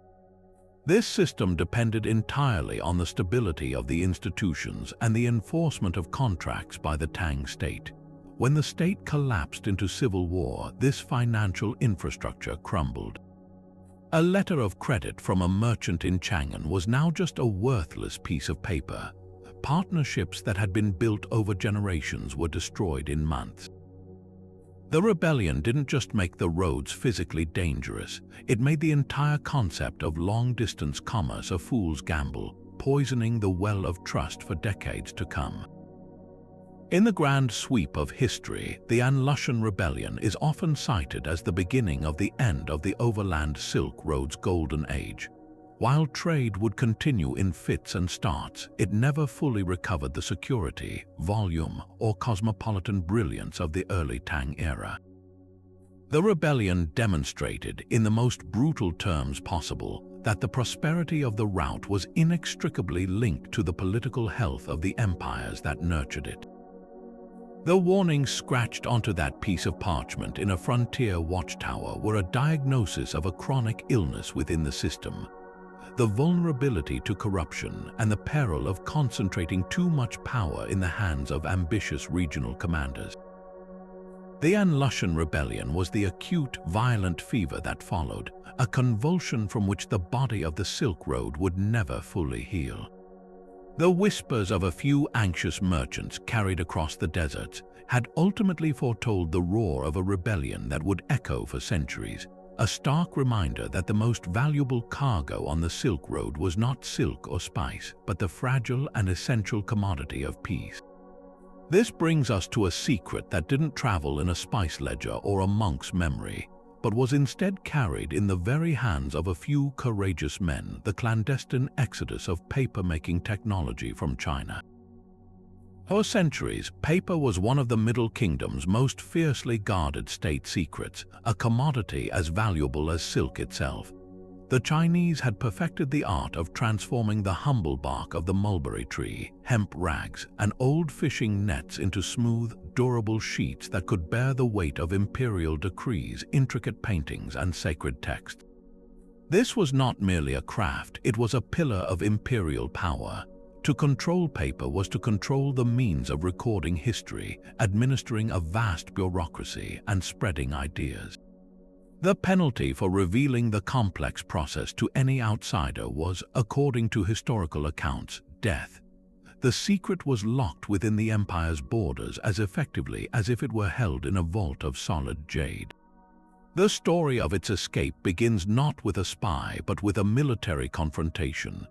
This system depended entirely on the stability of the institutions and the enforcement of contracts by the Tang state. When the state collapsed into civil war, this financial infrastructure crumbled. A letter of credit from a merchant in Chang'an was now just a worthless piece of paper. Partnerships that had been built over generations were destroyed in months. The rebellion didn't just make the roads physically dangerous, it made the entire concept of long-distance commerce a fool's gamble, poisoning the well of trust for decades to come. In the grand sweep of history, the Anlushan Rebellion is often cited as the beginning of the end of the overland Silk Road's golden age. While trade would continue in fits and starts, it never fully recovered the security, volume, or cosmopolitan brilliance of the early Tang era. The rebellion demonstrated, in the most brutal terms possible, that the prosperity of the route was inextricably linked to the political health of the empires that nurtured it. The warnings scratched onto that piece of parchment in a frontier watchtower were a diagnosis of a chronic illness within the system. The vulnerability to corruption and the peril of concentrating too much power in the hands of ambitious regional commanders. The Anlushan Rebellion was the acute, violent fever that followed, a convulsion from which the body of the Silk Road would never fully heal. The whispers of a few anxious merchants carried across the deserts had ultimately foretold the roar of a rebellion that would echo for centuries, a stark reminder that the most valuable cargo on the Silk Road was not silk or spice, but the fragile and essential commodity of peace. This brings us to a secret that didn't travel in a spice ledger or a monk's memory, but was instead carried in the very hands of a few courageous men, the clandestine exodus of paper-making technology from China. For centuries, paper was one of the Middle Kingdom's most fiercely guarded state secrets, a commodity as valuable as silk itself. The Chinese had perfected the art of transforming the humble bark of the mulberry tree, hemp rags, and old fishing nets into smooth, durable sheets that could bear the weight of imperial decrees, intricate paintings, and sacred texts. This was not merely a craft, it was a pillar of imperial power. To control paper was to control the means of recording history, administering a vast bureaucracy, and spreading ideas. The penalty for revealing the complex process to any outsider was, according to historical accounts, death. The secret was locked within the empire's borders as effectively as if it were held in a vault of solid jade. The story of its escape begins not with a spy but with a military confrontation.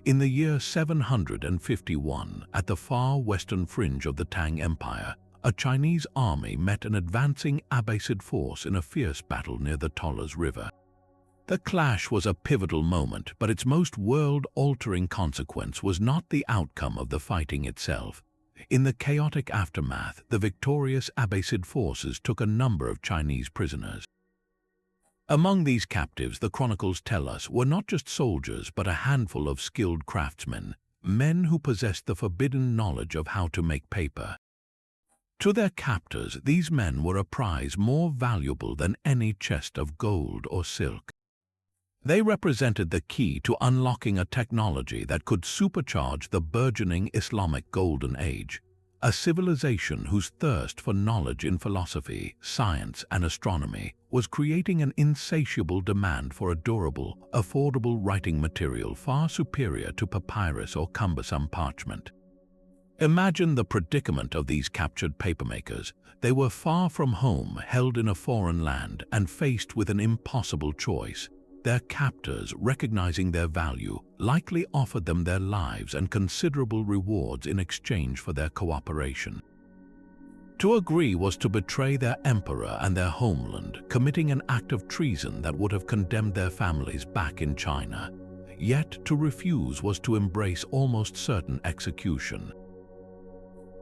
In the year 751, at the far western fringe of the Tang Empire, a Chinese army met an advancing Abbasid force in a fierce battle near the Talas River. The clash was a pivotal moment, but its most world-altering consequence was not the outcome of the fighting itself. In the chaotic aftermath, the victorious Abbasid forces took a number of Chinese prisoners. Among these captives, the chronicles tell us, were not just soldiers but a handful of skilled craftsmen, men who possessed the forbidden knowledge of how to make paper. To their captors, these men were a prize more valuable than any chest of gold or silk. They represented the key to unlocking a technology that could supercharge the burgeoning Islamic Golden Age, a civilization whose thirst for knowledge in philosophy, science, and astronomy was creating an insatiable demand for a durable, affordable writing material far superior to papyrus or cumbersome parchment. Imagine the predicament of these captured papermakers. They were far from home, held in a foreign land, and faced with an impossible choice. Their captors, recognizing their value, likely offered them their lives and considerable rewards in exchange for their cooperation. To agree was to betray their emperor and their homeland, committing an act of treason that would have condemned their families back in China. Yet to refuse was to embrace almost certain execution.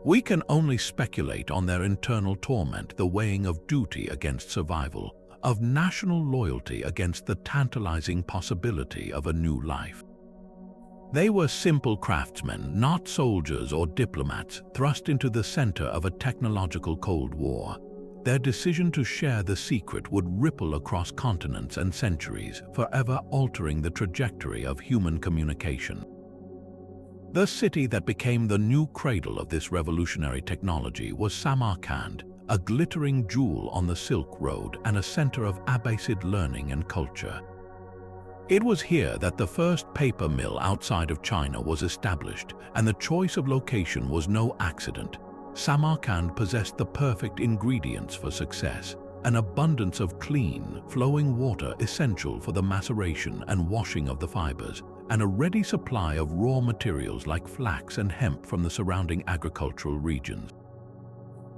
We can only speculate on their internal torment, the weighing of duty against survival, of national loyalty against the tantalizing possibility of a new life. They were simple craftsmen, not soldiers or diplomats, thrust into the center of a technological Cold War. their decision to share the secret would ripple across continents and centuries, forever altering the trajectory of human communication. The city that became the new cradle of this revolutionary technology was Samarkand, a glittering jewel on the Silk Road and a center of Abbasid learning and culture. It was here that the first paper mill outside of China was established, and the choice of location was no accident. Samarkand possessed the perfect ingredients for success: an abundance of clean, flowing water essential for the maceration and washing of the fibers, and a ready supply of raw materials like flax and hemp from the surrounding agricultural regions.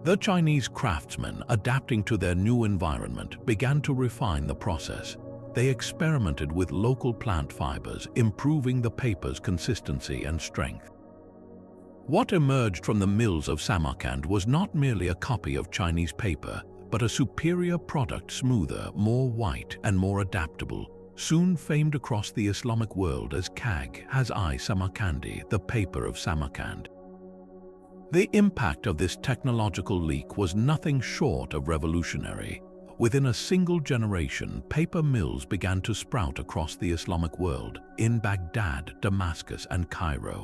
The Chinese craftsmen, adapting to their new environment, began to refine the process. They experimented with local plant fibers, improving the paper's consistency and strength. What emerged from the mills of Samarkand was not merely a copy of Chinese paper, but a superior product, smoother, more white, and more adaptable, soon famed across the Islamic world as Kagh-i Samarkandi, the paper of Samarkand. The impact of this technological leak was nothing short of revolutionary. Within a single generation, paper mills began to sprout across the Islamic world, in Baghdad, Damascus, and Cairo.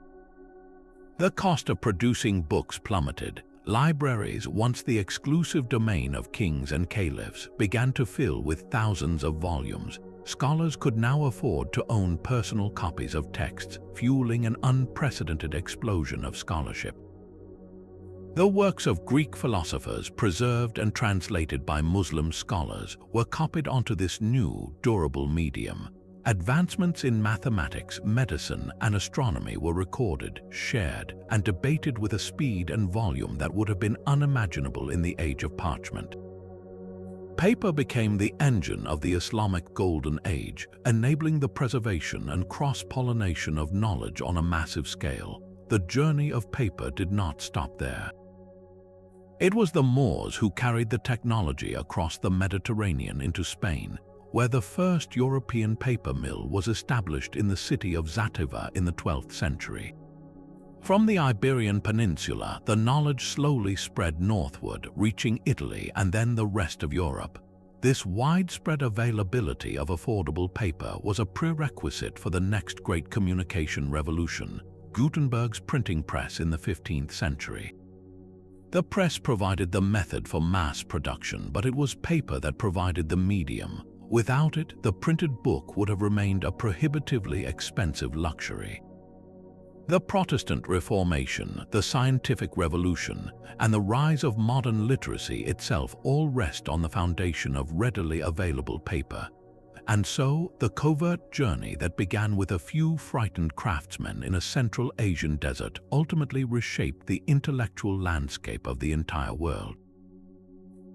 The cost of producing books plummeted. Libraries, once the exclusive domain of kings and caliphs, began to fill with thousands of volumes. Scholars could now afford to own personal copies of texts, fueling an unprecedented explosion of scholarship. The works of Greek philosophers, preserved and translated by Muslim scholars, were copied onto this new, durable medium. Advancements in mathematics, medicine, and astronomy were recorded, shared, and debated with a speed and volume that would have been unimaginable in the age of parchment. Paper became the engine of the Islamic Golden Age, enabling the preservation and cross-pollination of knowledge on a massive scale. The journey of paper did not stop there. It was the Moors who carried the technology across the Mediterranean into Spain, where the first European paper mill was established in the city of Zátiva in the 12th century. From the Iberian Peninsula, the knowledge slowly spread northward, reaching Italy and then the rest of Europe. This widespread availability of affordable paper was a prerequisite for the next great communication revolution, Gutenberg's printing press in the 15th century. The press provided the method for mass production, but it was paper that provided the medium. Without it, the printed book would have remained a prohibitively expensive luxury. The Protestant Reformation, the scientific revolution, and the rise of modern literacy itself all rest on the foundation of readily available paper. And so, the covert journey that began with a few frightened craftsmen in a Central Asian desert ultimately reshaped the intellectual landscape of the entire world.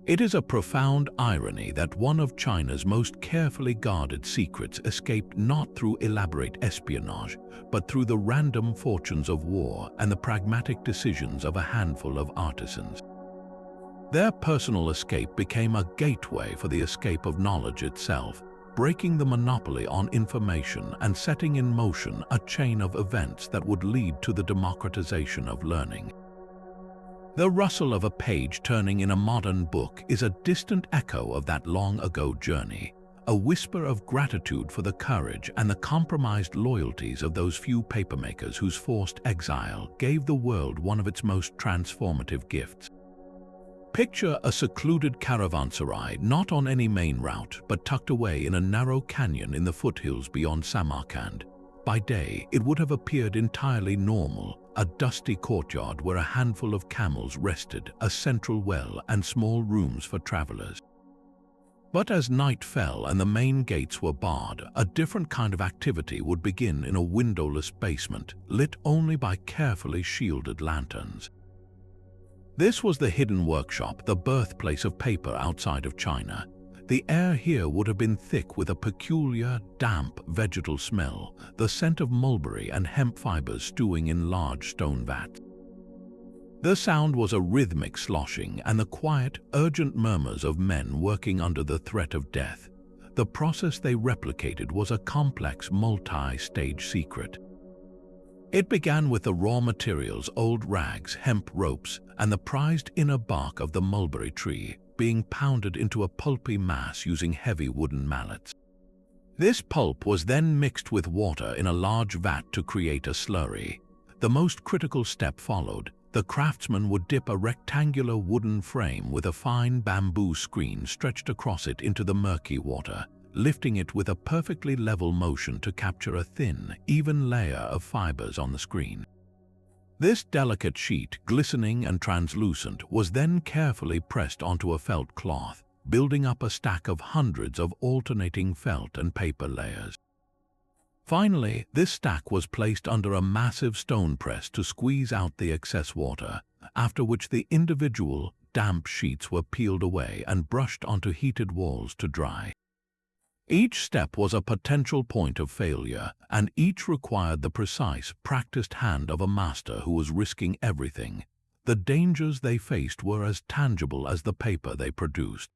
It is a profound irony that one of China's most carefully guarded secrets escaped not through elaborate espionage, but through the random fortunes of war and the pragmatic decisions of a handful of artisans. Their personal escape became a gateway for the escape of knowledge itself, breaking the monopoly on information and setting in motion a chain of events that would lead to the democratization of learning. The rustle of a page turning in a modern book is a distant echo of that long-ago journey, a whisper of gratitude for the courage and the compromised loyalties of those few papermakers whose forced exile gave the world one of its most transformative gifts. Picture a secluded caravanserai not on any main route, but tucked away in a narrow canyon in the foothills beyond Samarkand. By day, it would have appeared entirely normal, a dusty courtyard where a handful of camels rested, a central well, and small rooms for travelers. But as night fell and the main gates were barred, a different kind of activity would begin in a windowless basement, lit only by carefully shielded lanterns. This was the hidden workshop, the birthplace of paper outside of China. The air here would have been thick with a peculiar, damp, vegetal smell, the scent of mulberry and hemp fibers stewing in large stone vats. The sound was a rhythmic sloshing and the quiet, urgent murmurs of men working under the threat of death. The process they replicated was a complex, multi-stage secret. It began with the raw materials, old rags, hemp ropes, and the prized inner bark of the mulberry tree. being pounded into a pulpy mass using heavy wooden mallets. This pulp was then mixed with water in a large vat to create a slurry. The most critical step followed. The craftsman would dip a rectangular wooden frame with a fine bamboo screen stretched across it into the murky water, lifting it with a perfectly level motion to capture a thin, even layer of fibers on the screen. This delicate sheet, glistening and translucent, was then carefully pressed onto a felt cloth, building up a stack of hundreds of alternating felt and paper layers. Finally, this stack was placed under a massive stone press to squeeze out the excess water, after which the individual, damp sheets were peeled away and brushed onto heated walls to dry. Each step was a potential point of failure, and each required the precise, practiced hand of a master who was risking everything. The dangers they faced were as tangible as the paper they produced.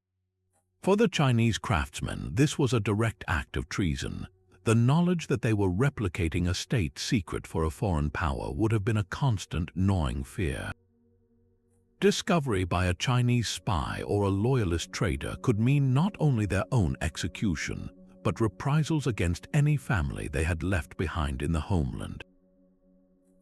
For the Chinese craftsmen, this was a direct act of treason. The knowledge that they were replicating a state secret for a foreign power would have been a constant, gnawing fear. Discovery by a Chinese spy or a loyalist trader could mean not only their own execution, but reprisals against any family they had left behind in the homeland.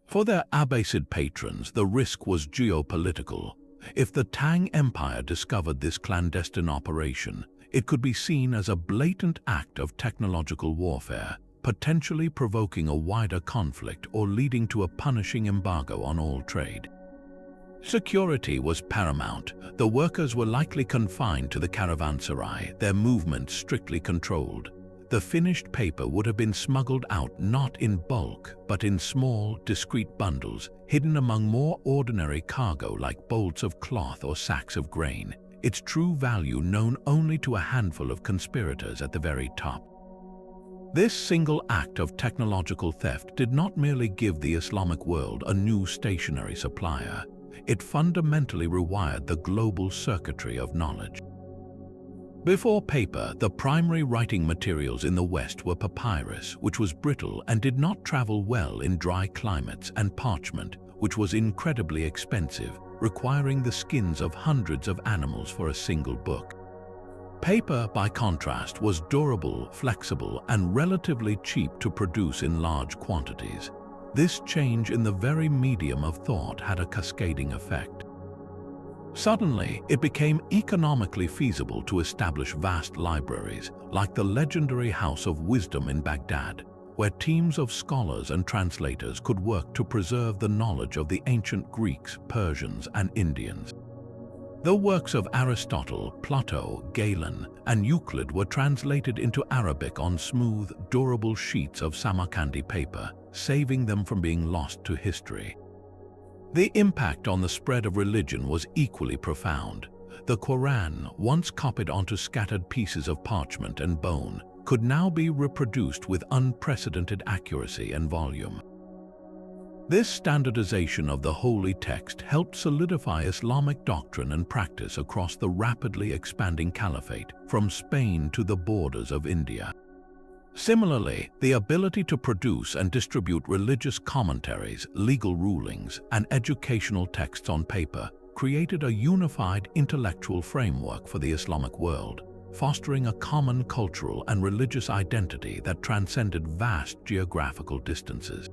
For their Abbasid patrons, the risk was geopolitical. If the Tang Empire discovered this clandestine operation, it could be seen as a blatant act of technological warfare, potentially provoking a wider conflict or leading to a punishing embargo on all trade. Security was paramount. The workers were likely confined to the caravanserai, their movements strictly controlled. The finished paper would have been smuggled out not in bulk, but in small, discreet bundles, hidden among more ordinary cargo like bolts of cloth or sacks of grain, its true value known only to a handful of conspirators at the very top. This single act of technological theft did not merely give the Islamic world a new stationary supplier. It fundamentally rewired the global circuitry of knowledge. Before paper, the primary writing materials in the West were papyrus, which was brittle and did not travel well in dry climates, and parchment, which was incredibly expensive, requiring the skins of hundreds of animals for a single book. Paper, by contrast, was durable, flexible, and relatively cheap to produce in large quantities. This change in the very medium of thought had a cascading effect. Suddenly, it became economically feasible to establish vast libraries, like the legendary House of Wisdom in Baghdad, where teams of scholars and translators could work to preserve the knowledge of the ancient Greeks, Persians, and Indians. The works of Aristotle, Plato, Galen, and Euclid were translated into Arabic on smooth, durable sheets of Samarkandi paper, saving them from being lost to history. The impact on the spread of religion was equally profound. The Quran, once copied onto scattered pieces of parchment and bone, could now be reproduced with unprecedented accuracy and volume. This standardization of the holy text helped solidify Islamic doctrine and practice across the rapidly expanding caliphate, from Spain to the borders of India. Similarly, the ability to produce and distribute religious commentaries, legal rulings, and educational texts on paper created a unified intellectual framework for the Islamic world, fostering a common cultural and religious identity that transcended vast geographical distances.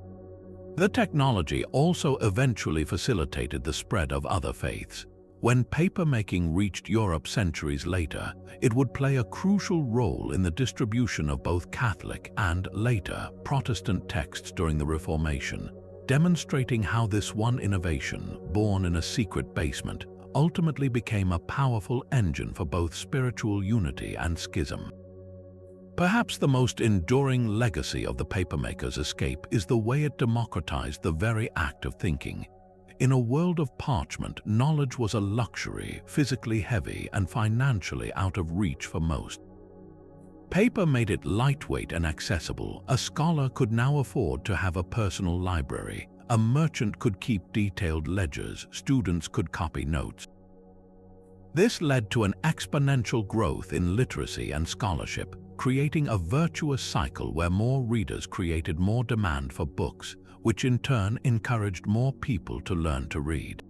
The technology also eventually facilitated the spread of other faiths. When papermaking reached Europe centuries later, it would play a crucial role in the distribution of both Catholic and, later, Protestant texts during the Reformation, demonstrating how this one innovation, born in a secret basement, ultimately became a powerful engine for both spiritual unity and schism. Perhaps the most enduring legacy of the papermaker's escape is the way it democratized the very act of thinking. In a world of parchment, knowledge was a luxury, physically heavy, and financially out of reach for most. Paper made it lightweight and accessible. A scholar could now afford to have a personal library. A merchant could keep detailed ledgers. Students could copy notes. This led to an exponential growth in literacy and scholarship, creating a virtuous cycle where more readers created more demand for books, which in turn encouraged more people to learn to read.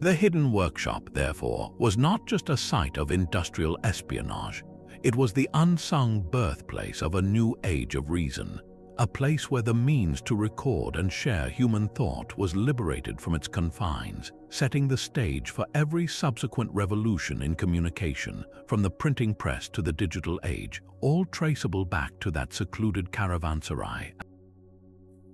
The hidden workshop, therefore, was not just a site of industrial espionage. It was the unsung birthplace of a new age of reason, a place where the means to record and share human thought was liberated from its confines, setting the stage for every subsequent revolution in communication, from the printing press to the digital age, all traceable back to that secluded caravanserai.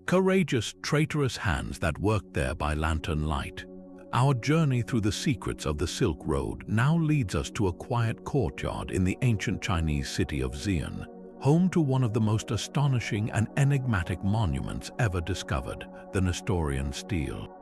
Courageous, traitorous hands that worked there by lantern light. Our journey through the secrets of the Silk Road now leads us to a quiet courtyard in the ancient Chinese city of Xi'an, home to one of the most astonishing and enigmatic monuments ever discovered, the Nestorian stele.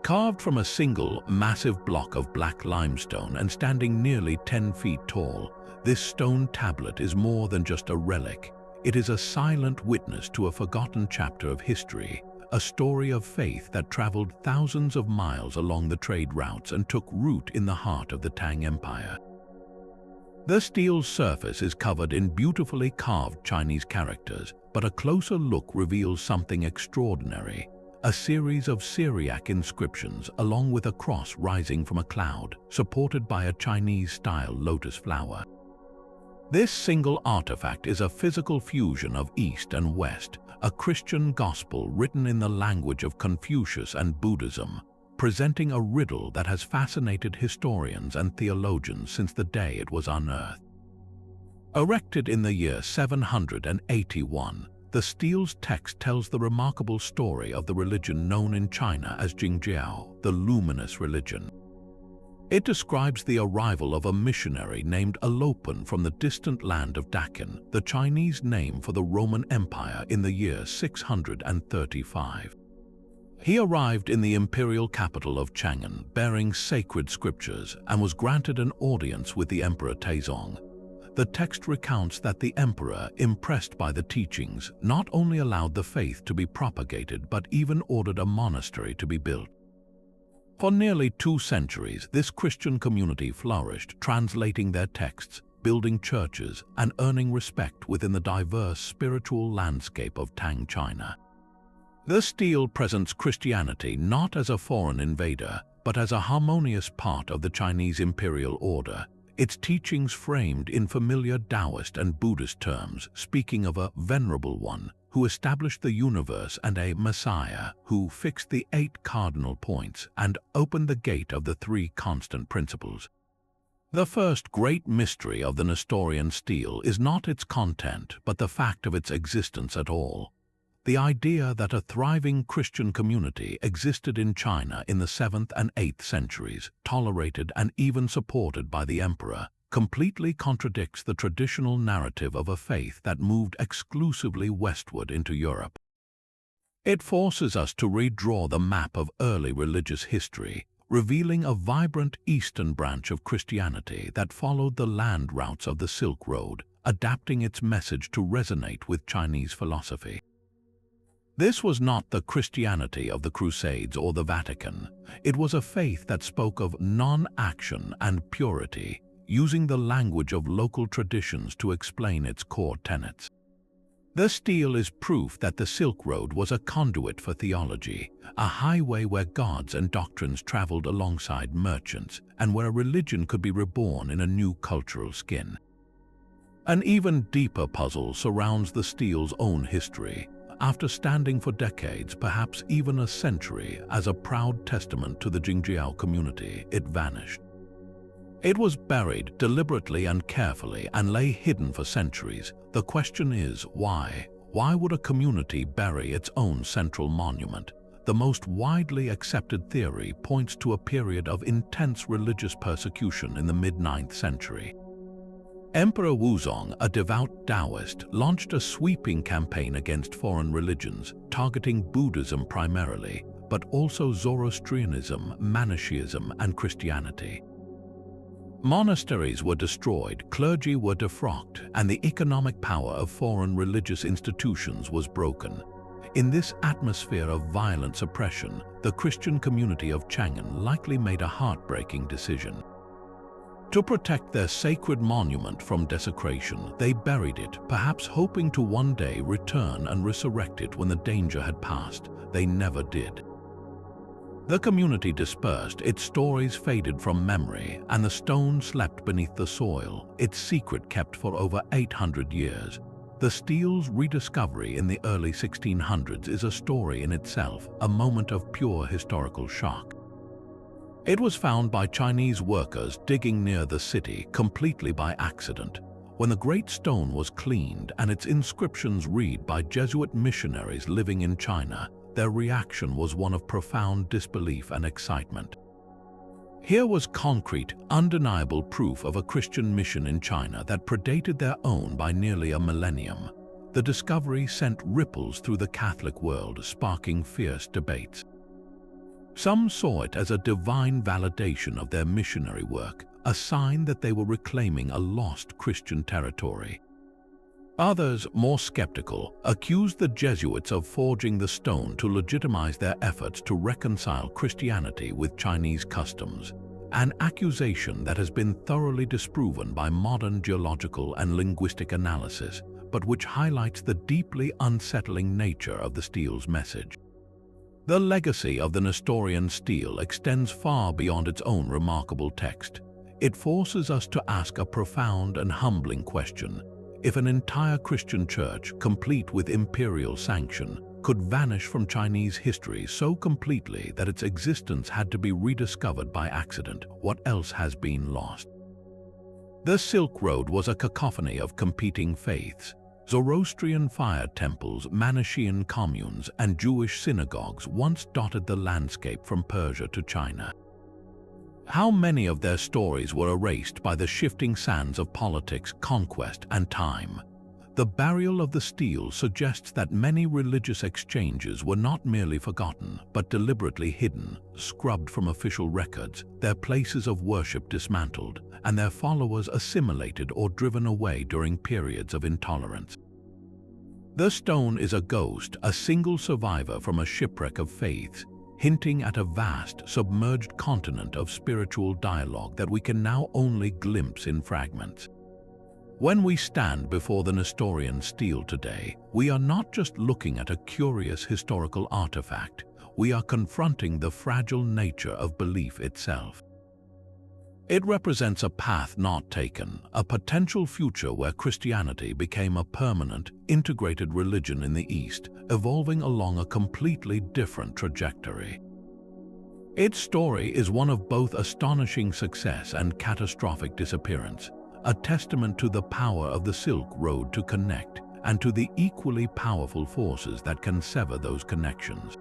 Carved from a single, massive block of black limestone and standing nearly 10 feet tall, this stone tablet is more than just a relic. It is a silent witness to a forgotten chapter of history, a story of faith that traveled thousands of miles along the trade routes and took root in the heart of the Tang Empire. The steel's surface is covered in beautifully carved Chinese characters, but a closer look reveals something extraordinary, a series of Syriac inscriptions along with a cross rising from a cloud, supported by a Chinese-style lotus flower. This single artifact is a physical fusion of East and West, a Christian gospel written in the language of Confucius and Buddhism, presenting a riddle that has fascinated historians and theologians since the day it was unearthed. Erected in the year 781, the stele's text tells the remarkable story of the religion known in China as Jingjiao, the luminous religion. It describes the arrival of a missionary named Alopan from the distant land of Dakin, the Chinese name for the Roman Empire, in the year 635. He arrived in the imperial capital of Chang'an bearing sacred scriptures and was granted an audience with the Emperor Taizong. The text recounts that the emperor, impressed by the teachings, not only allowed the faith to be propagated but even ordered a monastery to be built. For nearly 2 centuries, this Christian community flourished, translating their texts, building churches, and earning respect within the diverse spiritual landscape of Tang China. The stele presents Christianity not as a foreign invader, but as a harmonious part of the Chinese imperial order, its teachings framed in familiar Taoist and Buddhist terms, speaking of a venerable one who established the universe and a Messiah who fixed the 8 cardinal points and opened the gate of the 3 constant principles. The first great mystery of the Nestorian stele is not its content, but the fact of its existence at all. The idea that a thriving Christian community existed in China in the 7th and 8th centuries, tolerated and even supported by the emperor, completely contradicts the traditional narrative of a faith that moved exclusively westward into Europe. It forces us to redraw the map of early religious history, revealing a vibrant eastern branch of Christianity that followed the land routes of the Silk Road, adapting its message to resonate with Chinese philosophy. This was not the Christianity of the Crusades or the Vatican. It was a faith that spoke of non-action and purity, using the language of local traditions to explain its core tenets. The stele is proof that the Silk Road was a conduit for theology, a highway where gods and doctrines traveled alongside merchants, and where a religion could be reborn in a new cultural skin. An even deeper puzzle surrounds the stele's own history. After standing for decades, perhaps even a century, as a proud testament to the Jingjiao community, it vanished. It was buried deliberately and carefully and lay hidden for centuries. The question is, why? Why would a community bury its own central monument? The most widely accepted theory points to a period of intense religious persecution in the mid-9th century. Emperor Wuzong, a devout Taoist, launched a sweeping campaign against foreign religions, targeting Buddhism primarily, but also Zoroastrianism, Manichaeism, and Christianity. Monasteries were destroyed, clergy were defrocked, and the economic power of foreign religious institutions was broken. In this atmosphere of violent suppression, the Christian community of Chang'an likely made a heartbreaking decision. To protect their sacred monument from desecration, they buried it, perhaps hoping to one day return and resurrect it when the danger had passed. They never did. The community dispersed, its stories faded from memory, and the stone slept beneath the soil, its secret kept for over 800 years. The steel's rediscovery in the early 1600s is a story in itself, a moment of pure historical shock. It was found by Chinese workers digging near the city completely by accident. When the great stone was cleaned and its inscriptions read by Jesuit missionaries living in China, their reaction was one of profound disbelief and excitement. Here was concrete, undeniable proof of a Christian mission in China that predated their own by nearly a millennium. The discovery sent ripples through the Catholic world, sparking fierce debates. Some saw it as a divine validation of their missionary work, a sign that they were reclaiming a lost Christian territory. Others, more skeptical, accused the Jesuits of forging the stone to legitimize their efforts to reconcile Christianity with Chinese customs, an accusation that has been thoroughly disproven by modern geological and linguistic analysis, but which highlights the deeply unsettling nature of the steel's message. The legacy of the Nestorian stele extends far beyond its own remarkable text. It forces us to ask a profound and humbling question. If an entire Christian church, complete with imperial sanction, could vanish from Chinese history so completely that its existence had to be rediscovered by accident, what else has been lost? The Silk Road was a cacophony of competing faiths. Zoroastrian fire temples, Manichaean communes, and Jewish synagogues once dotted the landscape from Persia to China. How many of their stories were erased by the shifting sands of politics, conquest, and time? The burial of the stele suggests that many religious exchanges were not merely forgotten, but deliberately hidden, scrubbed from official records, their places of worship dismantled, and their followers assimilated or driven away during periods of intolerance. The stone is a ghost, a single survivor from a shipwreck of faiths, hinting at a vast, submerged continent of spiritual dialogue that we can now only glimpse in fragments. When we stand before the Nestorian stele today, we are not just looking at a curious historical artifact, we are confronting the fragile nature of belief itself. It represents a path not taken, a potential future where Christianity became a permanent, integrated religion in the East, evolving along a completely different trajectory. Its story is one of both astonishing success and catastrophic disappearance, a testament to the power of the Silk Road to connect and to the equally powerful forces that can sever those connections.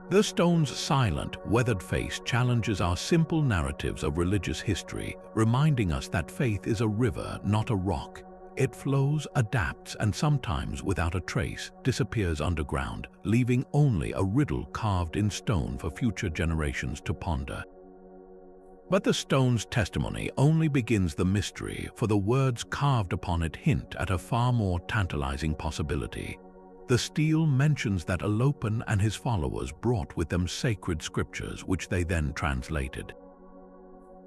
The stone's silent, weathered face challenges our simple narratives of religious history, reminding us that faith is a river, not a rock. It flows, adapts, and sometimes, without a trace, disappears underground, leaving only a riddle carved in stone for future generations to ponder. But the stone's testimony only begins the mystery, for the words carved upon it hint at a far more tantalizing possibility. The stele mentions that Alopan and his followers brought with them sacred scriptures which they then translated.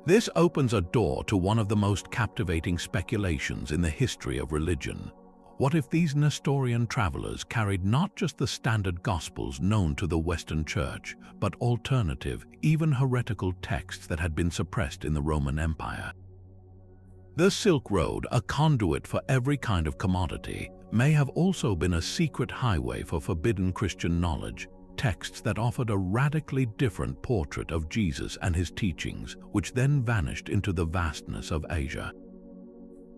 This opens a door to one of the most captivating speculations in the history of religion. What if these Nestorian travelers carried not just the standard Gospels known to the Western Church, but alternative, even heretical texts that had been suppressed in the Roman Empire? The Silk Road, a conduit for every kind of commodity, may have also been a secret highway for forbidden Christian knowledge, texts that offered a radically different portrait of Jesus and his teachings, which then vanished into the vastness of Asia.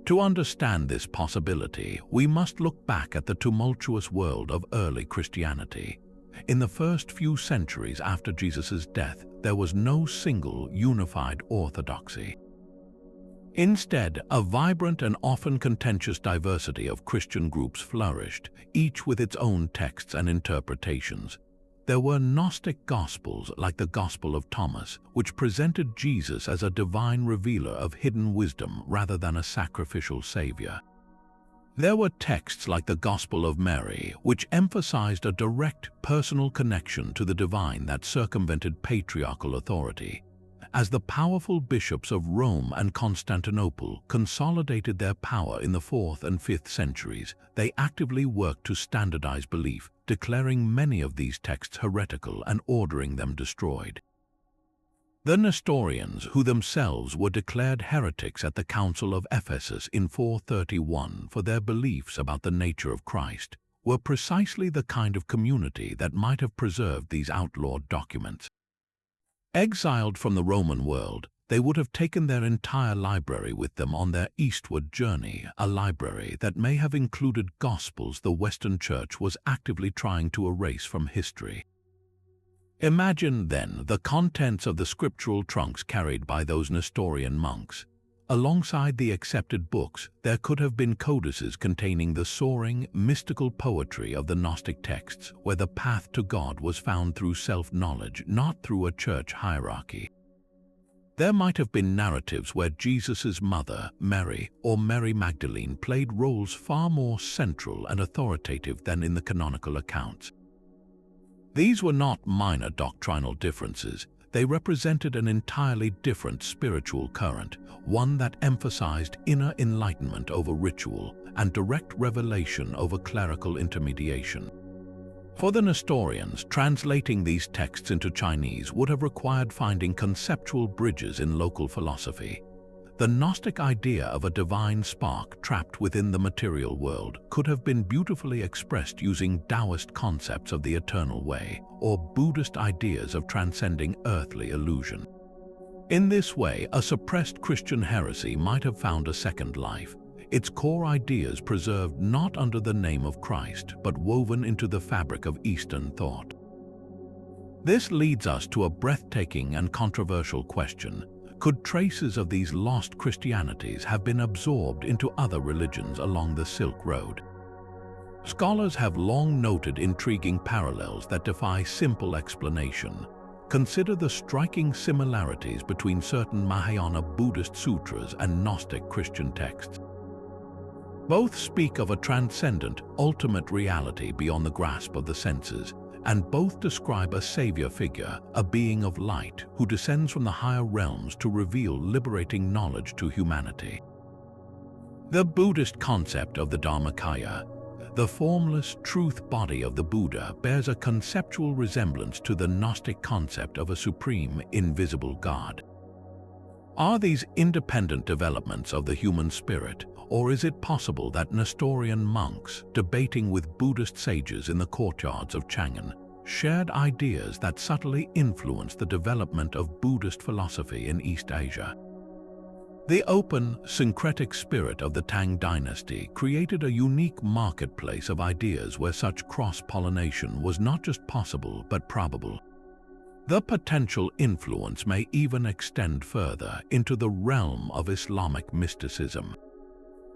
To understand this possibility, we must look back at the tumultuous world of early Christianity. In the first few centuries after Jesus' death, there was no single, unified orthodoxy. Instead, a vibrant and often contentious diversity of Christian groups flourished, each with its own texts and interpretations. There were Gnostic Gospels like the Gospel of Thomas, which presented Jesus as a divine revealer of hidden wisdom rather than a sacrificial savior. There were texts like the Gospel of Mary, which emphasized a direct, personal connection to the divine that circumvented patriarchal authority. As the powerful bishops of Rome and Constantinople consolidated their power in the 4th and 5th centuries, they actively worked to standardize belief, declaring many of these texts heretical and ordering them destroyed. The Nestorians, who themselves were declared heretics at the Council of Ephesus in 431 for their beliefs about the nature of Christ, were precisely the kind of community that might have preserved these outlawed documents. Exiled from the Roman world, they would have taken their entire library with them on their eastward journey, a library that may have included Gospels the Western Church was actively trying to erase from history. Imagine, then, the contents of the scriptural trunks carried by those Nestorian monks. Alongside the accepted books, there could have been codices containing the soaring, mystical poetry of the Gnostic texts, where the path to God was found through self-knowledge, not through a church hierarchy. There might have been narratives where Jesus' mother, Mary, or Mary Magdalene played roles far more central and authoritative than in the canonical accounts. These were not minor doctrinal differences. They represented an entirely different spiritual current, one that emphasized inner enlightenment over ritual and direct revelation over clerical intermediation. For the Nestorians, translating these texts into Chinese would have required finding conceptual bridges in local philosophy. The Gnostic idea of a divine spark trapped within the material world could have been beautifully expressed using Taoist concepts of the eternal way or Buddhist ideas of transcending earthly illusion. In this way, a suppressed Christian heresy might have found a second life, its core ideas preserved not under the name of Christ, but woven into the fabric of Eastern thought. This leads us to a breathtaking and controversial question. Could traces of these lost Christianities have been absorbed into other religions along the Silk Road? Scholars have long noted intriguing parallels that defy simple explanation. Consider the striking similarities between certain Mahayana Buddhist sutras and Gnostic Christian texts. Both speak of a transcendent, ultimate reality beyond the grasp of the senses, and both describe a savior figure, a being of light, who descends from the higher realms to reveal liberating knowledge to humanity. The Buddhist concept of the Dharmakaya, the formless truth body of the Buddha, bears a conceptual resemblance to the Gnostic concept of a supreme, invisible God. Are these independent developments of the human spirit, or is it possible that Nestorian monks, debating with Buddhist sages in the courtyards of Chang'an, shared ideas that subtly influenced the development of Buddhist philosophy in East Asia? The open, syncretic spirit of the Tang dynasty created a unique marketplace of ideas where such cross-pollination was not just possible but probable. The potential influence may even extend further into the realm of Islamic mysticism.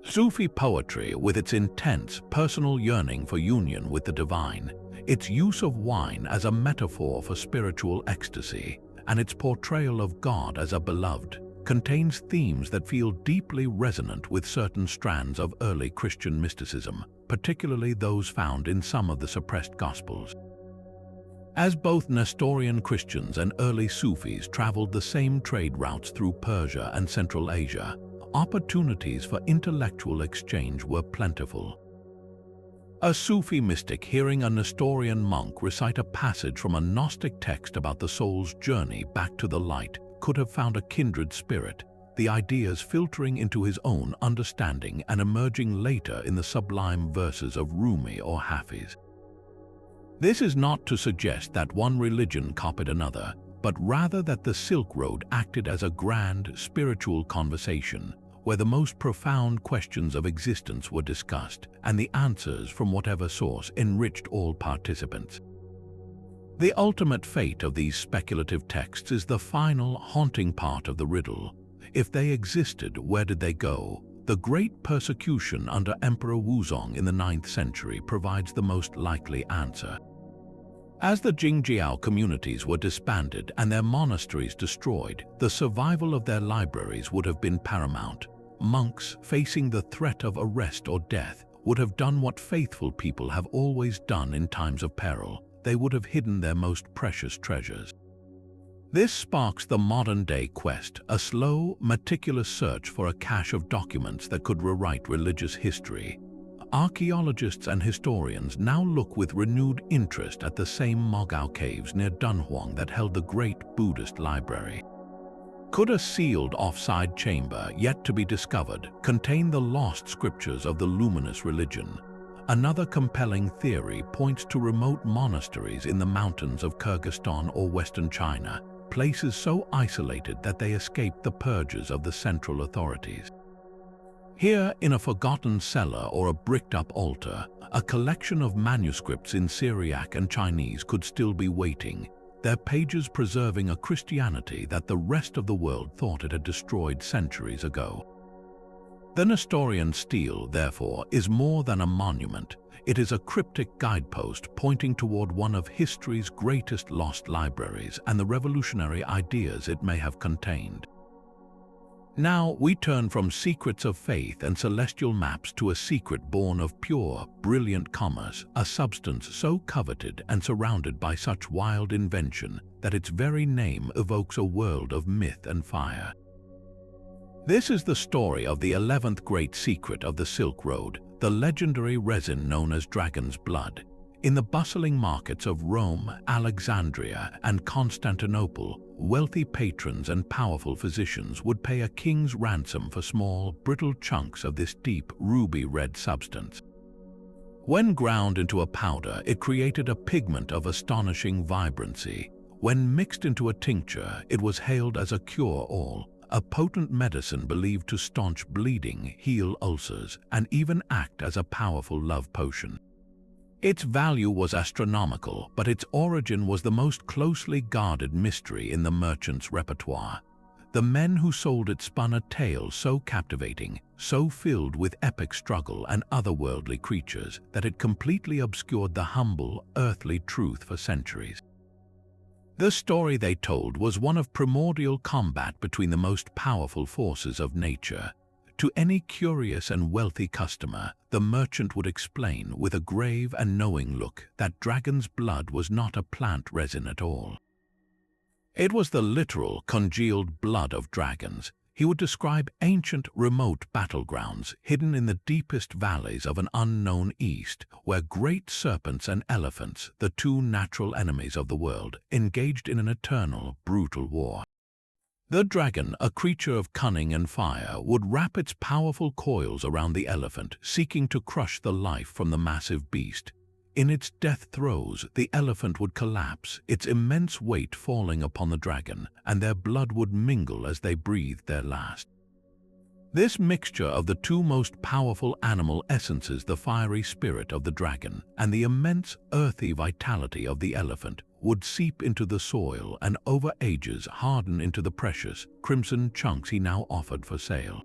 Sufi poetry, with its intense, personal yearning for union with the divine, its use of wine as a metaphor for spiritual ecstasy, and its portrayal of God as a beloved, contains themes that feel deeply resonant with certain strands of early Christian mysticism, particularly those found in some of the suppressed Gospels. As both Nestorian Christians and early Sufis traveled the same trade routes through Persia and Central Asia, opportunities for intellectual exchange were plentiful. A Sufi mystic hearing a Nestorian monk recite a passage from a Gnostic text about the soul's journey back to the light could have found a kindred spirit, the ideas filtering into his own understanding and emerging later in the sublime verses of Rumi or Hafiz. This is not to suggest that one religion copied another, but rather that the Silk Road acted as a grand, spiritual conversation, where the most profound questions of existence were discussed, and the answers from whatever source enriched all participants. The ultimate fate of these speculative texts is the final, haunting part of the riddle. If they existed, where did they go? The great persecution under Emperor Wuzong in the 9th century provides the most likely answer. As the Jingjiao communities were disbanded and their monasteries destroyed, the survival of their libraries would have been paramount. Monks, facing the threat of arrest or death, would have done what faithful people have always done in times of peril. They would have hidden their most precious treasures. This sparks the modern-day quest, a slow, meticulous search for a cache of documents that could rewrite religious history. archaeologists and historians now look with renewed interest at the same Mogao caves near Dunhuang that held the great Buddhist library. Could a sealed offside chamber, yet to be discovered, contain the lost scriptures of the luminous religion? Another compelling theory points to remote monasteries in the mountains of Kyrgyzstan or Western China, places so isolated that they escaped the purges of the central authorities. Here, in a forgotten cellar or a bricked-up altar, a collection of manuscripts in Syriac and Chinese could still be waiting, their pages preserving a Christianity that the rest of the world thought it had destroyed centuries ago. The Nestorian stele, therefore, is more than a monument. It is a cryptic guidepost pointing toward one of history's greatest lost libraries and the revolutionary ideas it may have contained. Now we turn from secrets of faith and celestial maps to a secret born of pure, brilliant commerce, a substance so coveted and surrounded by such wild invention that its very name evokes a world of myth and fire. This is the story of the 11th great secret of the Silk Road, the legendary resin known as dragon's blood. In the bustling markets of Rome, Alexandria, and Constantinople, wealthy patrons and powerful physicians would pay a king's ransom for small, brittle chunks of this deep, ruby-red substance. When ground into a powder, it created a pigment of astonishing vibrancy. When mixed into a tincture, it was hailed as a cure-all, a potent medicine believed to staunch bleeding, heal ulcers, and even act as a powerful love potion. Its value was astronomical, but its origin was the most closely guarded mystery in the merchant's repertoire. The men who sold it spun a tale so captivating, so filled with epic struggle and otherworldly creatures, that it completely obscured the humble, earthly truth for centuries. The story they told was one of primordial combat between the most powerful forces of nature. To any curious and wealthy customer, the merchant would explain with a grave and knowing look that dragon's blood was not a plant resin at all. It was the literal congealed blood of dragons. He would describe ancient, remote battlegrounds hidden in the deepest valleys of an unknown East, where great serpents and elephants, the two natural enemies of the world, engaged in an eternal, brutal war. The dragon, a creature of cunning and fire, would wrap its powerful coils around the elephant, seeking to crush the life from the massive beast. In its death throes, the elephant would collapse, its immense weight falling upon the dragon, and their blood would mingle as they breathed their last. This mixture of the two most powerful animal essences, the fiery spirit of the dragon and the immense earthy vitality of the elephant, would seep into the soil and over ages harden into the precious, crimson chunks he now offered for sale.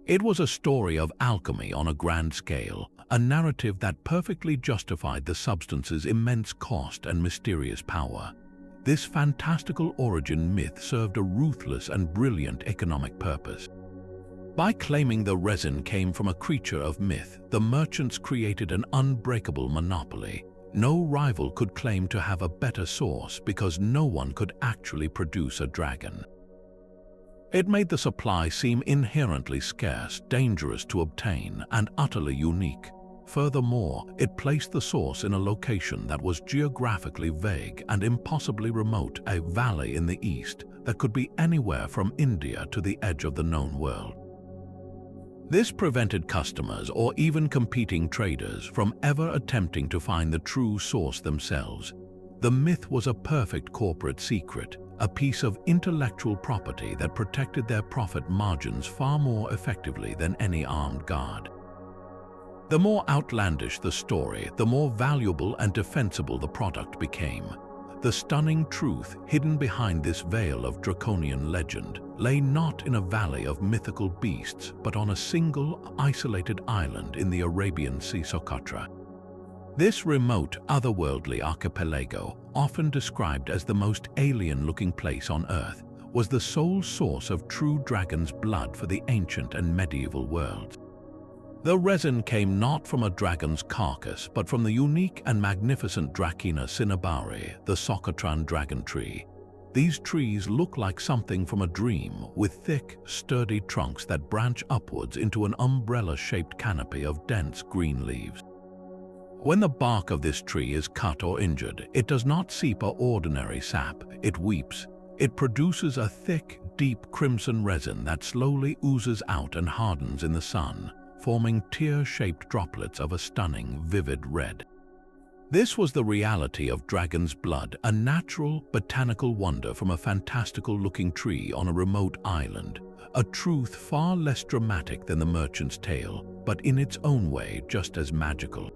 It was a story of alchemy on a grand scale, a narrative that perfectly justified the substance's immense cost and mysterious power. This fantastical origin myth served a ruthless and brilliant economic purpose. By claiming the resin came from a creature of myth, the merchants created an unbreakable monopoly. No rival could claim to have a better source because no one could actually produce a dragon. It made the supply seem inherently scarce, dangerous to obtain, and utterly unique. Furthermore, it placed the source in a location that was geographically vague and impossibly remote, a valley in the east that could be anywhere from India to the edge of the known world. This prevented customers or even competing traders from ever attempting to find the true source themselves. The myth was a perfect corporate secret, a piece of intellectual property that protected their profit margins far more effectively than any armed guard. The more outlandish the story, the more valuable and defensible the product became. The stunning truth hidden behind this veil of draconian legend lay not in a valley of mythical beasts, but on a single, isolated island in the Arabian Sea, Socotra. This remote, otherworldly archipelago, often described as the most alien-looking place on Earth, was the sole source of true dragon's blood for the ancient and medieval worlds. The resin came not from a dragon's carcass, but from the unique and magnificent Dracæna cinnabari, the Socotran dragon tree. These trees look like something from a dream, with thick, sturdy trunks that branch upwards into an umbrella-shaped canopy of dense green leaves. When the bark of this tree is cut or injured, it does not seep an ordinary sap, it weeps. It produces a thick, deep crimson resin that slowly oozes out and hardens in the sun, forming tear-shaped droplets of a stunning, vivid red. This was the reality of dragon's blood, a natural, botanical wonder from a fantastical-looking tree on a remote island, a truth far less dramatic than the merchant's tale, but in its own way just as magical.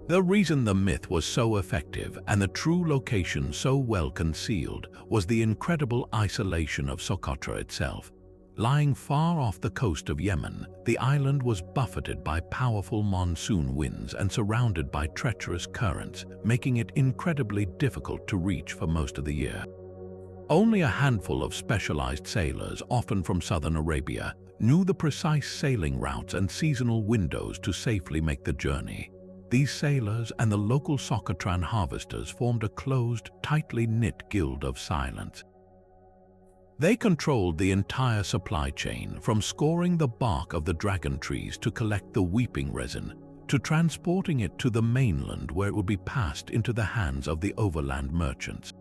The reason the myth was so effective and the true location so well concealed was the incredible isolation of Socotra itself. Lying far off the coast of Yemen, the island was buffeted by powerful monsoon winds and surrounded by treacherous currents, making it incredibly difficult to reach for most of the year. Only a handful of specialized sailors, often from southern Arabia, knew the precise sailing routes and seasonal windows to safely make the journey. These sailors and the local Socotran harvesters formed a closed, tightly knit guild of silence. They controlled the entire supply chain, from scoring the bark of the dragon trees to collect the weeping resin, to transporting it to the mainland where it would be passed into the hands of the overland merchants.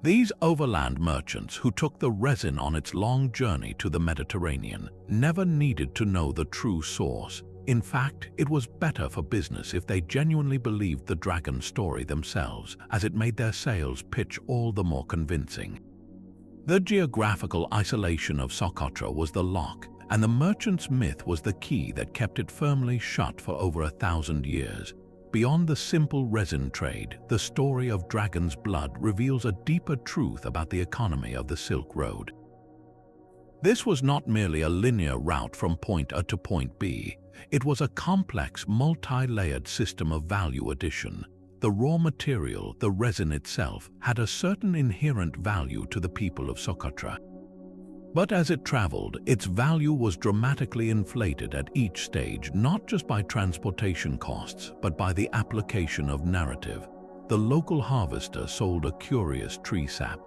These overland merchants, who took the resin on its long journey to the Mediterranean, never needed to know the true source. In fact, it was better for business if they genuinely believed the dragon story themselves, as it made their sales pitch all the more convincing. The geographical isolation of Socotra was the lock, and the merchant's myth was the key that kept it firmly shut for over 1,000 years. Beyond the simple resin trade, the story of dragon's blood reveals a deeper truth about the economy of the Silk Road. This was not merely a linear route from point A to point B. It was a complex, multi-layered system of value addition. The raw material, the resin itself, had a certain inherent value to the people of Socotra. But as it traveled, its value was dramatically inflated at each stage, not just by transportation costs, but by the application of narrative. The local harvester sold a curious tree sap.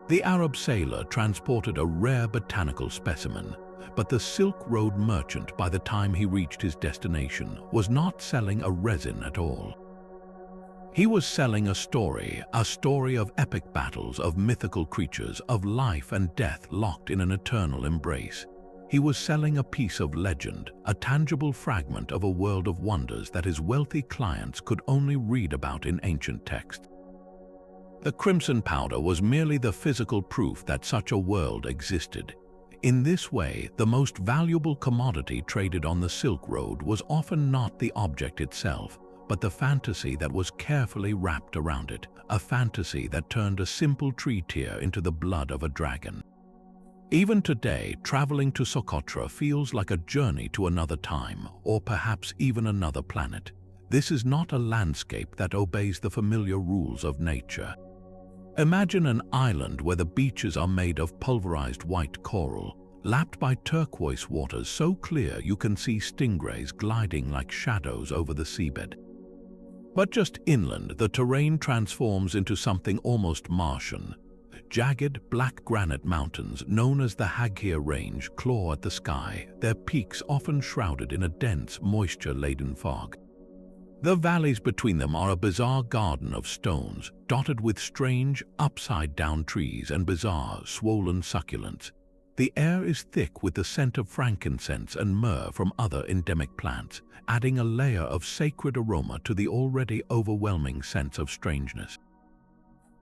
The Arab sailor transported a rare botanical specimen, but the Silk Road merchant, by the time he reached his destination, was not selling a resin at all. He was selling a story of epic battles, of mythical creatures, of life and death locked in an eternal embrace. He was selling a piece of legend, a tangible fragment of a world of wonders that his wealthy clients could only read about in ancient texts. The crimson powder was merely the physical proof that such a world existed. In this way, the most valuable commodity traded on the Silk Road was often not the object itself, but the fantasy that was carefully wrapped around it, a fantasy that turned a simple tree tear into the blood of a dragon. Even today, traveling to Socotra feels like a journey to another time, or perhaps even another planet. This is not a landscape that obeys the familiar rules of nature. Imagine an island where the beaches are made of pulverized white coral, lapped by turquoise waters so clear you can see stingrays gliding like shadows over the seabed. But just inland, the terrain transforms into something almost Martian. Jagged, black granite mountains, known as the Haghia Range, claw at the sky, their peaks often shrouded in a dense, moisture-laden fog. The valleys between them are a bizarre garden of stones, dotted with strange, upside-down trees and bizarre, swollen succulents. The air is thick with the scent of frankincense and myrrh from other endemic plants, adding a layer of sacred aroma to the already overwhelming sense of strangeness.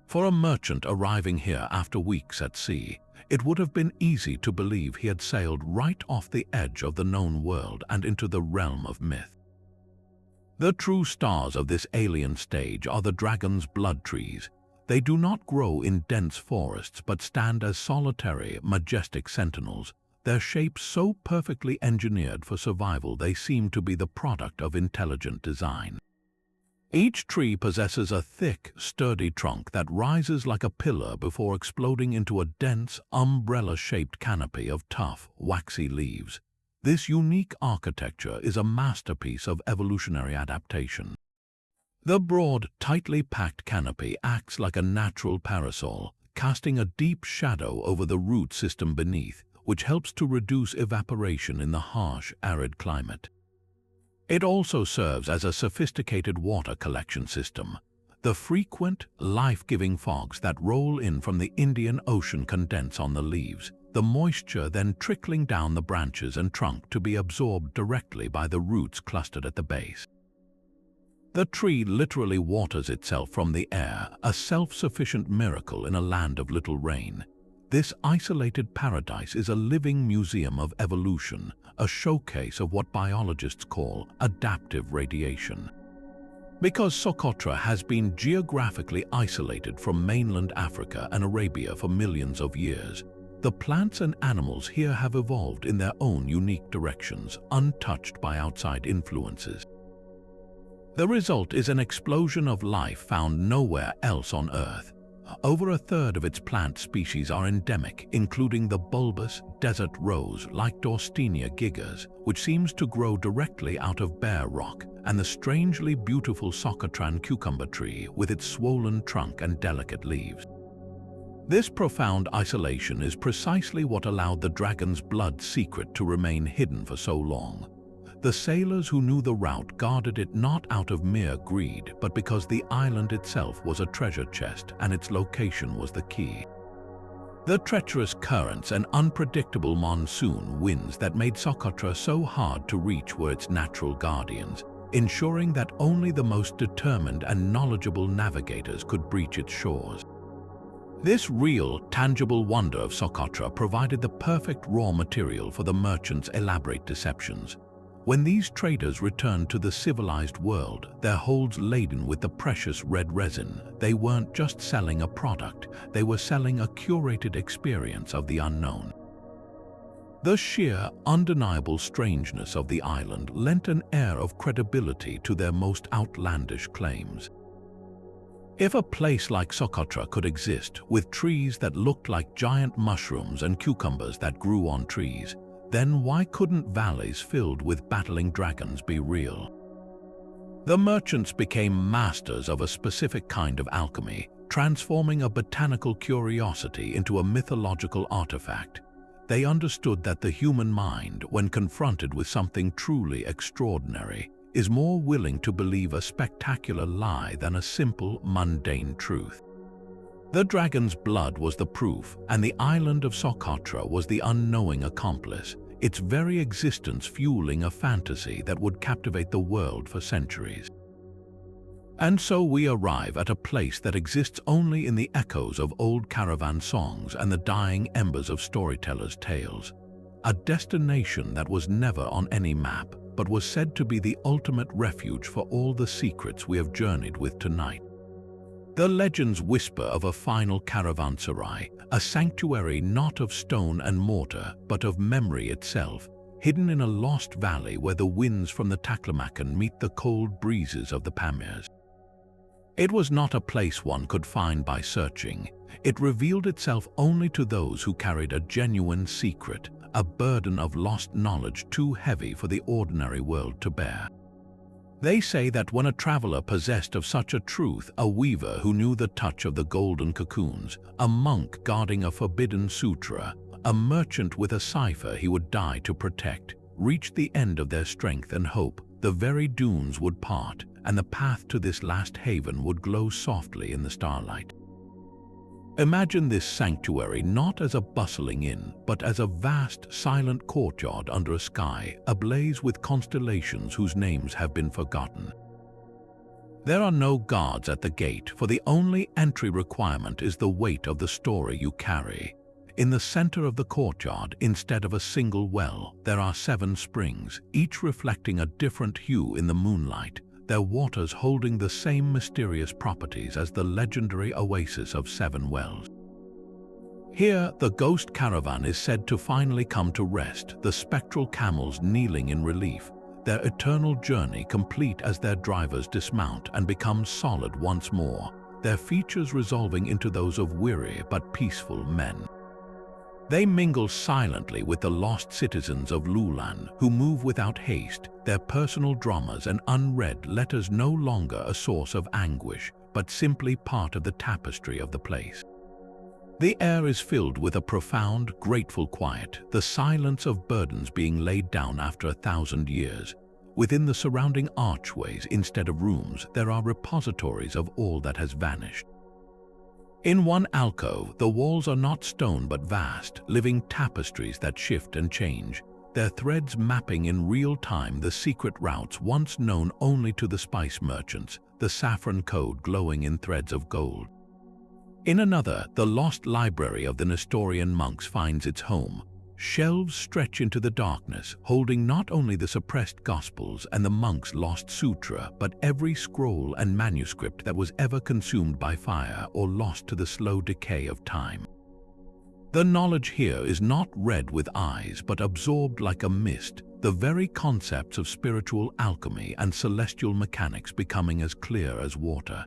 For a merchant arriving here after weeks at sea, it would have been easy to believe he had sailed right off the edge of the known world and into the realm of myth. The true stars of this alien stage are the dragon's blood trees. They do not grow in dense forests but stand as solitary, majestic sentinels, their shapes so perfectly engineered for survival they seem to be the product of intelligent design. Each tree possesses a thick, sturdy trunk that rises like a pillar before exploding into a dense, umbrella-shaped canopy of tough, waxy leaves. This unique architecture is a masterpiece of evolutionary adaptation. The broad, tightly packed canopy acts like a natural parasol, casting a deep shadow over the root system beneath, which helps to reduce evaporation in the harsh, arid climate. It also serves as a sophisticated water collection system. The frequent, life-giving fogs that roll in from the Indian Ocean condense on the leaves, the moisture then trickling down the branches and trunk to be absorbed directly by the roots clustered at the base. The tree literally waters itself from the air, a self-sufficient miracle in a land of little rain. This isolated paradise is a living museum of evolution, a showcase of what biologists call adaptive radiation. Because Socotra has been geographically isolated from mainland Africa and Arabia for millions of years, the plants and animals here have evolved in their own unique directions, untouched by outside influences. The result is an explosion of life found nowhere else on Earth. Over a third of its plant species are endemic, including the bulbous desert rose like Dorstenia gigas, which seems to grow directly out of bare rock, and the strangely beautiful Socotran cucumber tree with its swollen trunk and delicate leaves. This profound isolation is precisely what allowed the dragon's blood secret to remain hidden for so long. The sailors who knew the route guarded it not out of mere greed, but because the island itself was a treasure chest and its location was the key. The treacherous currents and unpredictable monsoon winds that made Socotra so hard to reach were its natural guardians, ensuring that only the most determined and knowledgeable navigators could breach its shores. This real, tangible wonder of Socotra provided the perfect raw material for the merchants' elaborate deceptions. When these traders returned to the civilized world, their holds laden with the precious red resin, they weren't just selling a product, they were selling a curated experience of the unknown. The sheer, undeniable strangeness of the island lent an air of credibility to their most outlandish claims. If a place like Socotra could exist, with trees that looked like giant mushrooms and cucumbers that grew on trees, then why couldn't valleys filled with battling dragons be real? The merchants became masters of a specific kind of alchemy, transforming a botanical curiosity into a mythological artifact. They understood that the human mind, when confronted with something truly extraordinary, is more willing to believe a spectacular lie than a simple, mundane truth. The dragon's blood was the proof, and the island of Socotra was the unknowing accomplice, its very existence fueling a fantasy that would captivate the world for centuries. And so we arrive at a place that exists only in the echoes of old caravan songs and the dying embers of storytellers' tales. A destination that was never on any map, but was said to be the ultimate refuge for all the secrets we have journeyed with tonight. The legends whisper of a final caravanserai, a sanctuary not of stone and mortar, but of memory itself, hidden in a lost valley where the winds from the Taklamakan meet the cold breezes of the Pamirs. It was not a place one could find by searching. It revealed itself only to those who carried a genuine secret, a burden of lost knowledge too heavy for the ordinary world to bear. They say that when a traveler possessed of such a truth, a weaver who knew the touch of the golden cocoons, a monk guarding a forbidden sutra, a merchant with a cipher he would die to protect, reached the end of their strength and hope, the very dunes would part, and the path to this last haven would glow softly in the starlight. Imagine this sanctuary not as a bustling inn, but as a vast, silent courtyard under a sky ablaze with constellations whose names have been forgotten. There are no guards at the gate, for the only entry requirement is the weight of the story you carry. In the center of the courtyard, instead of a single well, there are 7 springs, each reflecting a different hue in the moonlight, their waters holding the same mysterious properties as the legendary oasis of 7 wells. Here, the ghost caravan is said to finally come to rest, the spectral camels kneeling in relief, their eternal journey complete as their drivers dismount and become solid once more, their features resolving into those of weary but peaceful men. They mingle silently with the lost citizens of Lulan who move without haste, their personal dramas and unread letters no longer a source of anguish, but simply part of the tapestry of the place. The air is filled with a profound, grateful quiet, the silence of burdens being laid down after 1,000 years. Within the surrounding archways, instead of rooms, there are repositories of all that has vanished. In one alcove, the walls are not stone but vast, living tapestries that shift and change, their threads mapping in real time the secret routes once known only to the spice merchants, the saffron code glowing in threads of gold. In another, the lost library of the Nestorian monks finds its home. Shelves stretch into the darkness, holding not only the suppressed Gospels and the monks' lost sutra, but every scroll and manuscript that was ever consumed by fire or lost to the slow decay of time. The knowledge here is not read with eyes, but absorbed like a mist, the very concepts of spiritual alchemy and celestial mechanics becoming as clear as water.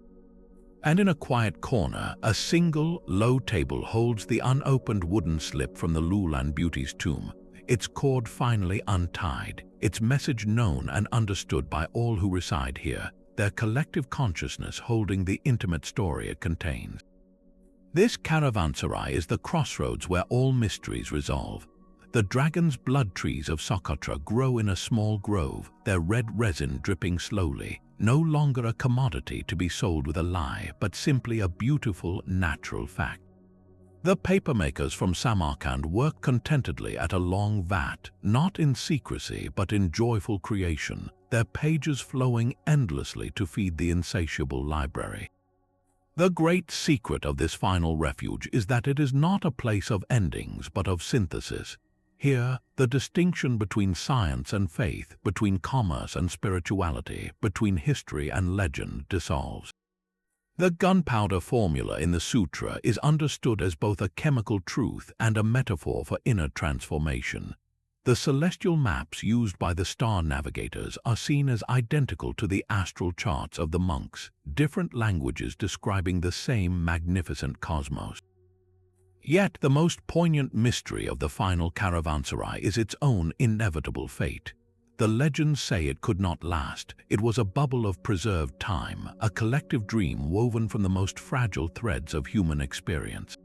And in a quiet corner, a single, low table holds the unopened wooden slip from the Lulan beauty's tomb, its cord finally untied, its message known and understood by all who reside here, their collective consciousness holding the intimate story it contains. This caravanserai is the crossroads where all mysteries resolve. The dragon's blood trees of Socotra grow in a small grove, their red resin dripping slowly, no longer a commodity to be sold with a lie, but simply a beautiful, natural fact. The papermakers from Samarkand work contentedly at a long vat, not in secrecy but in joyful creation, their pages flowing endlessly to feed the insatiable library. The great secret of this final refuge is that it is not a place of endings but of synthesis. Here, the distinction between science and faith, between commerce and spirituality, between history and legend dissolves. The gunpowder formula in the sutra is understood as both a chemical truth and a metaphor for inner transformation. The celestial maps used by the star navigators are seen as identical to the astral charts of the monks, different languages describing the same magnificent cosmos. Yet the most poignant mystery of the final caravanserai is its own inevitable fate. The legends say it could not last. It was a bubble of preserved time, a collective dream woven from the most fragile threads of human experience.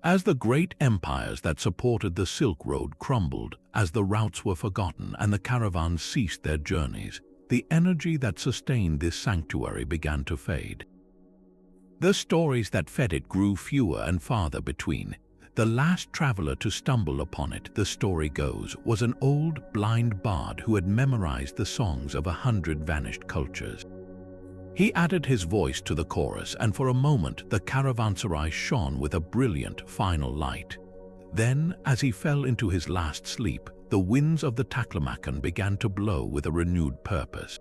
As the great empires that supported the Silk Road crumbled, as the routes were forgotten and the caravans ceased their journeys, the energy that sustained this sanctuary began to fade. The stories that fed it grew fewer and farther between. The last traveler to stumble upon it, the story goes, was an old, blind bard who had memorized the songs of 100 vanished cultures. He added his voice to the chorus, and for a moment the caravanserai shone with a brilliant, final light. Then, as he fell into his last sleep, the winds of the Taklamakan began to blow with a renewed purpose.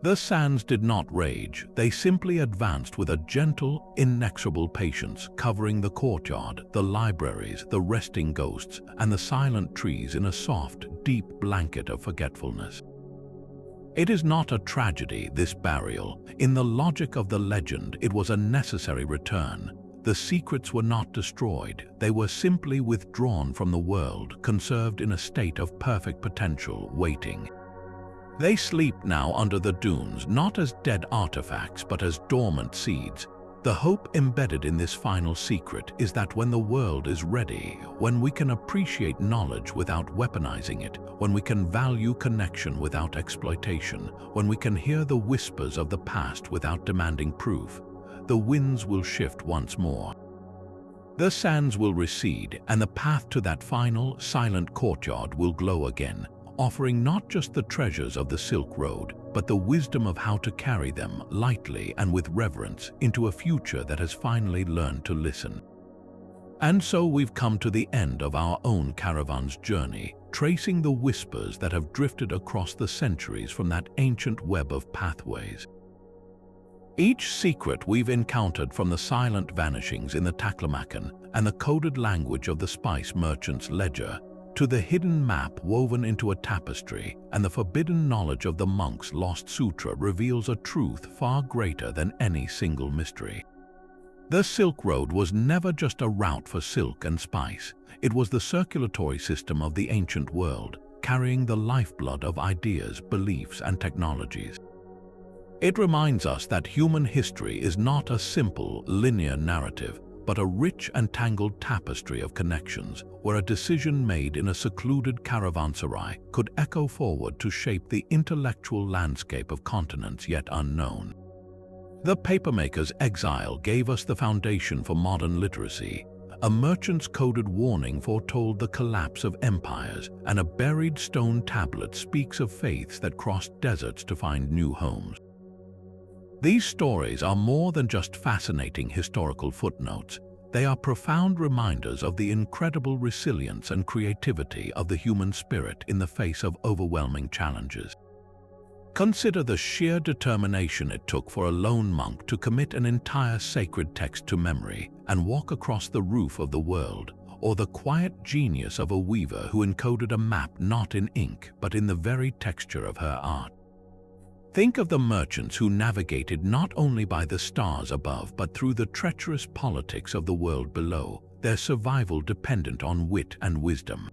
The sands did not rage, they simply advanced with a gentle, inexorable patience, covering the courtyard, the libraries, the resting ghosts, and the silent trees in a soft, deep blanket of forgetfulness. It is not a tragedy, this burial. In the logic of the legend, it was a necessary return. The secrets were not destroyed, they were simply withdrawn from the world, conserved in a state of perfect potential, waiting. They sleep now under the dunes, not as dead artifacts, but as dormant seeds. The hope embedded in this final secret is that when the world is ready, when we can appreciate knowledge without weaponizing it, when we can value connection without exploitation, when we can hear the whispers of the past without demanding proof, the winds will shift once more. The sands will recede, and the path to that final, silent courtyard will glow again, offering not just the treasures of the Silk Road, but the wisdom of how to carry them lightly and with reverence into a future that has finally learned to listen. And so we've come to the end of our own caravan's journey, tracing the whispers that have drifted across the centuries from that ancient web of pathways. Each secret we've encountered, from the silent vanishings in the Taklamakan and the coded language of the spice merchant's ledger, to the hidden map woven into a tapestry and the forbidden knowledge of the monk's lost sutra, reveals a truth far greater than any single mystery. The Silk Road was never just a route for silk and spice. It was the circulatory system of the ancient world, carrying the lifeblood of ideas, beliefs, and technologies. It reminds us that human history is not a simple, linear narrative, but a rich and tangled tapestry of connections, where a decision made in a secluded caravanserai could echo forward to shape the intellectual landscape of continents yet unknown. The papermaker's exile gave us the foundation for modern literacy. A merchant's coded warning foretold the collapse of empires, and a buried stone tablet speaks of faiths that crossed deserts to find new homes. These stories are more than just fascinating historical footnotes. They are profound reminders of the incredible resilience and creativity of the human spirit in the face of overwhelming challenges. Consider the sheer determination it took for a lone monk to commit an entire sacred text to memory and walk across the roof of the world, or the quiet genius of a weaver who encoded a map not in ink but in the very texture of her art. Think of the merchants who navigated not only by the stars above but through the treacherous politics of the world below, their survival dependent on wit and wisdom.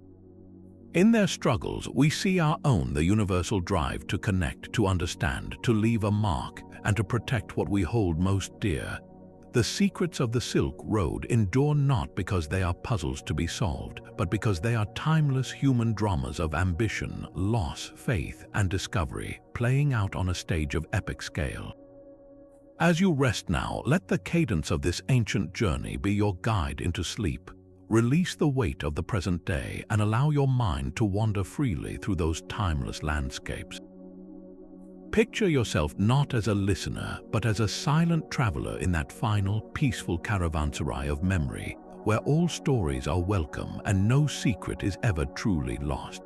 In their struggles, we see the universal drive to connect, to understand, to leave a mark, and to protect what we hold most dear. The secrets of the Silk Road endure not because they are puzzles to be solved, but because they are timeless human dramas of ambition, loss, faith, and discovery, playing out on a stage of epic scale. As you rest now, let the cadence of this ancient journey be your guide into sleep. Release the weight of the present day and allow your mind to wander freely through those timeless landscapes. Picture yourself not as a listener, but as a silent traveler in that final, peaceful caravanserai of memory, where all stories are welcome and no secret is ever truly lost.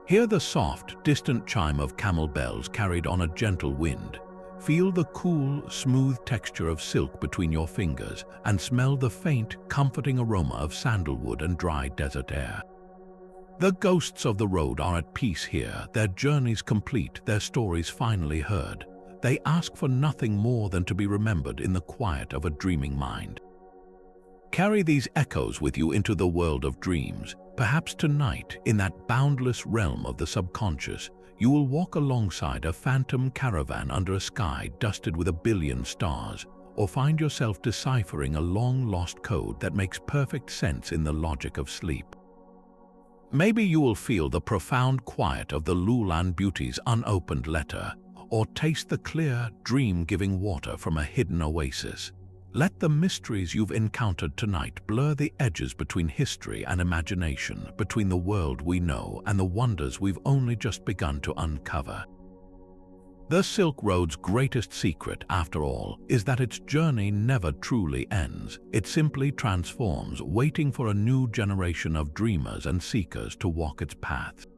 Hear the soft, distant chime of camel bells carried on a gentle wind. Feel the cool, smooth texture of silk between your fingers and smell the faint, comforting aroma of sandalwood and dry desert air. The ghosts of the road are at peace here, their journeys complete, their stories finally heard. They ask for nothing more than to be remembered in the quiet of a dreaming mind. Carry these echoes with you into the world of dreams. Perhaps tonight, in that boundless realm of the subconscious, you will walk alongside a phantom caravan under a sky dusted with a billion stars, or find yourself deciphering a long-lost code that makes perfect sense in the logic of sleep. Maybe you will feel the profound quiet of the Lulan Beauty's unopened letter, or taste the clear, dream-giving water from a hidden oasis. Let the mysteries you've encountered tonight blur the edges between history and imagination, between the world we know and the wonders we've only just begun to uncover. The Silk Road's greatest secret, after all, is that its journey never truly ends. It simply transforms, waiting for a new generation of dreamers and seekers to walk its paths.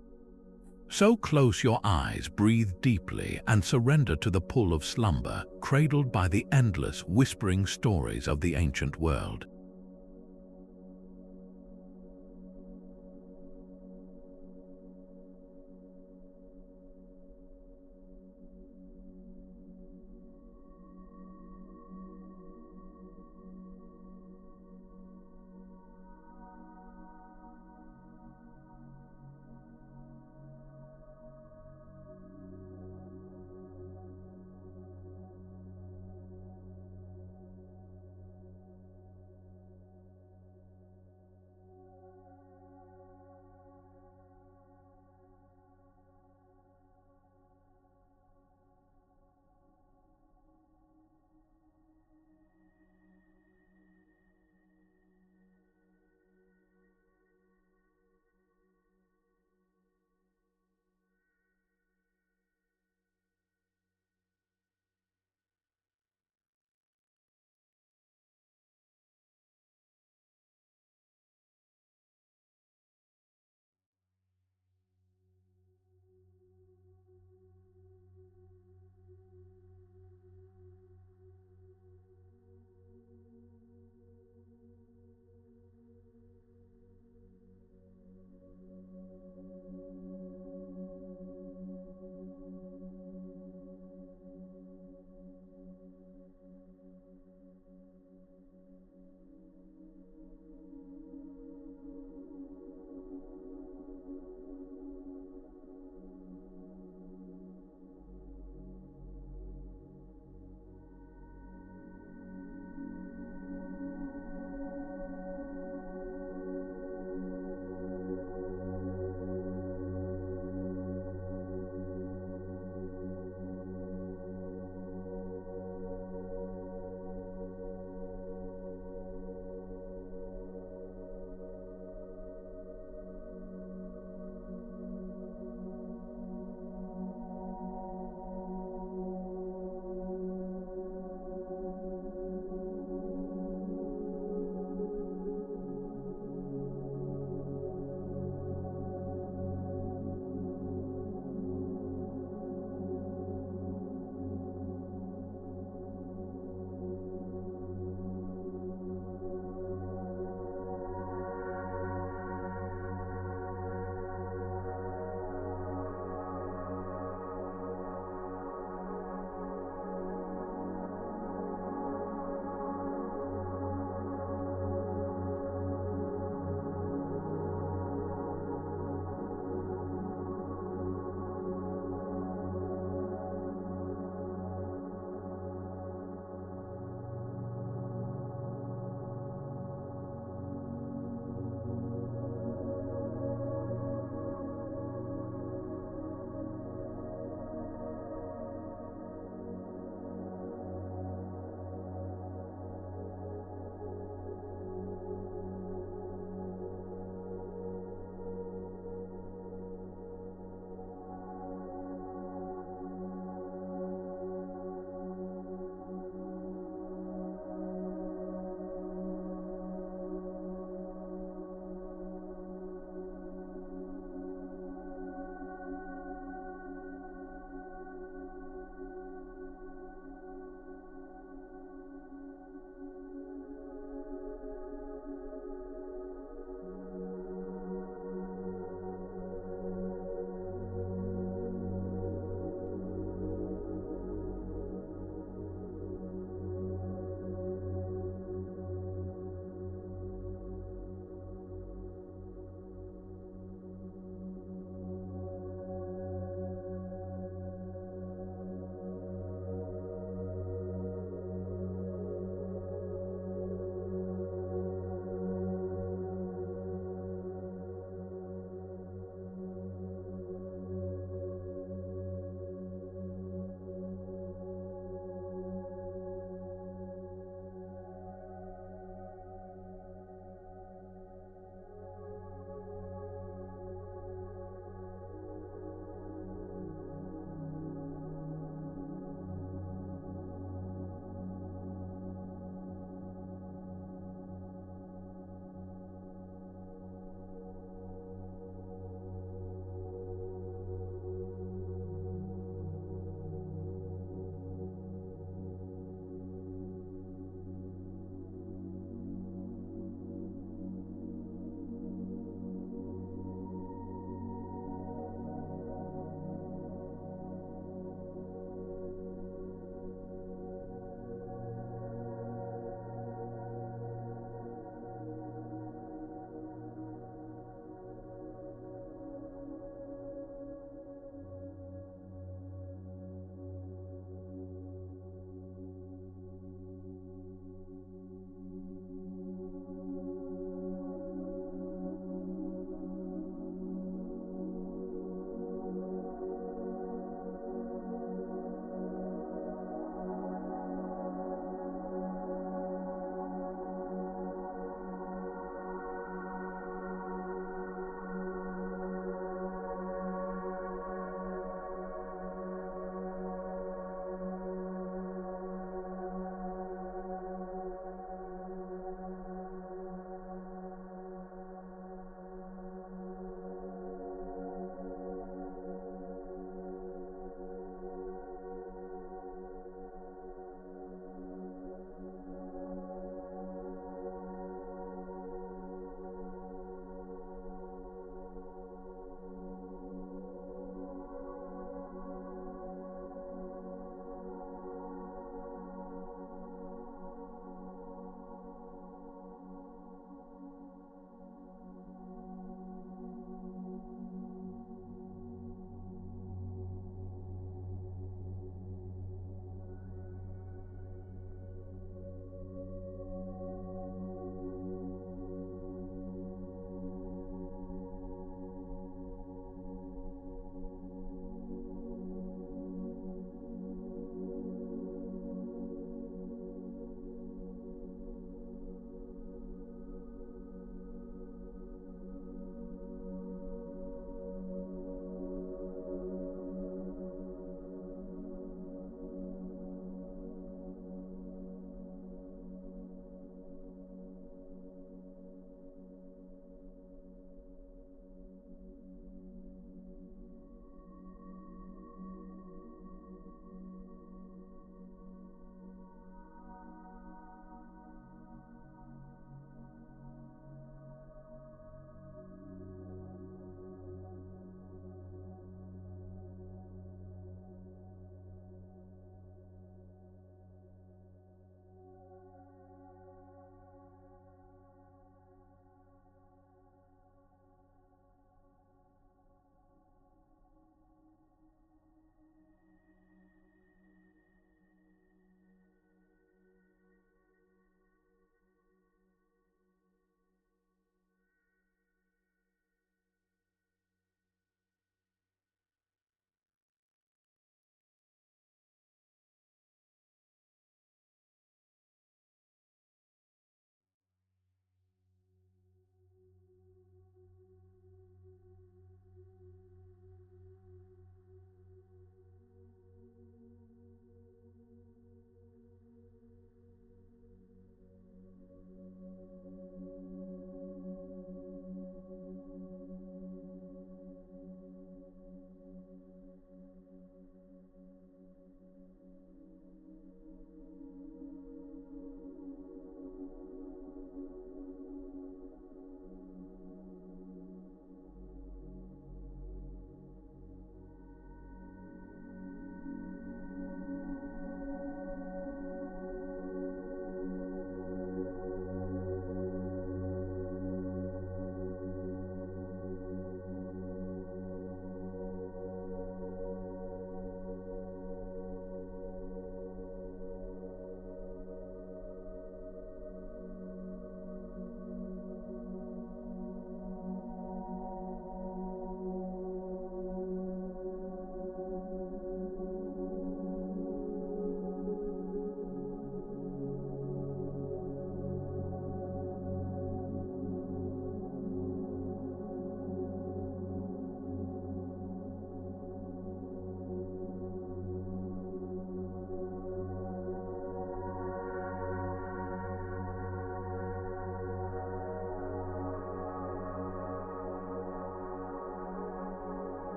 So close your eyes, breathe deeply, and surrender to the pull of slumber, cradled by the endless, whispering stories of the ancient world.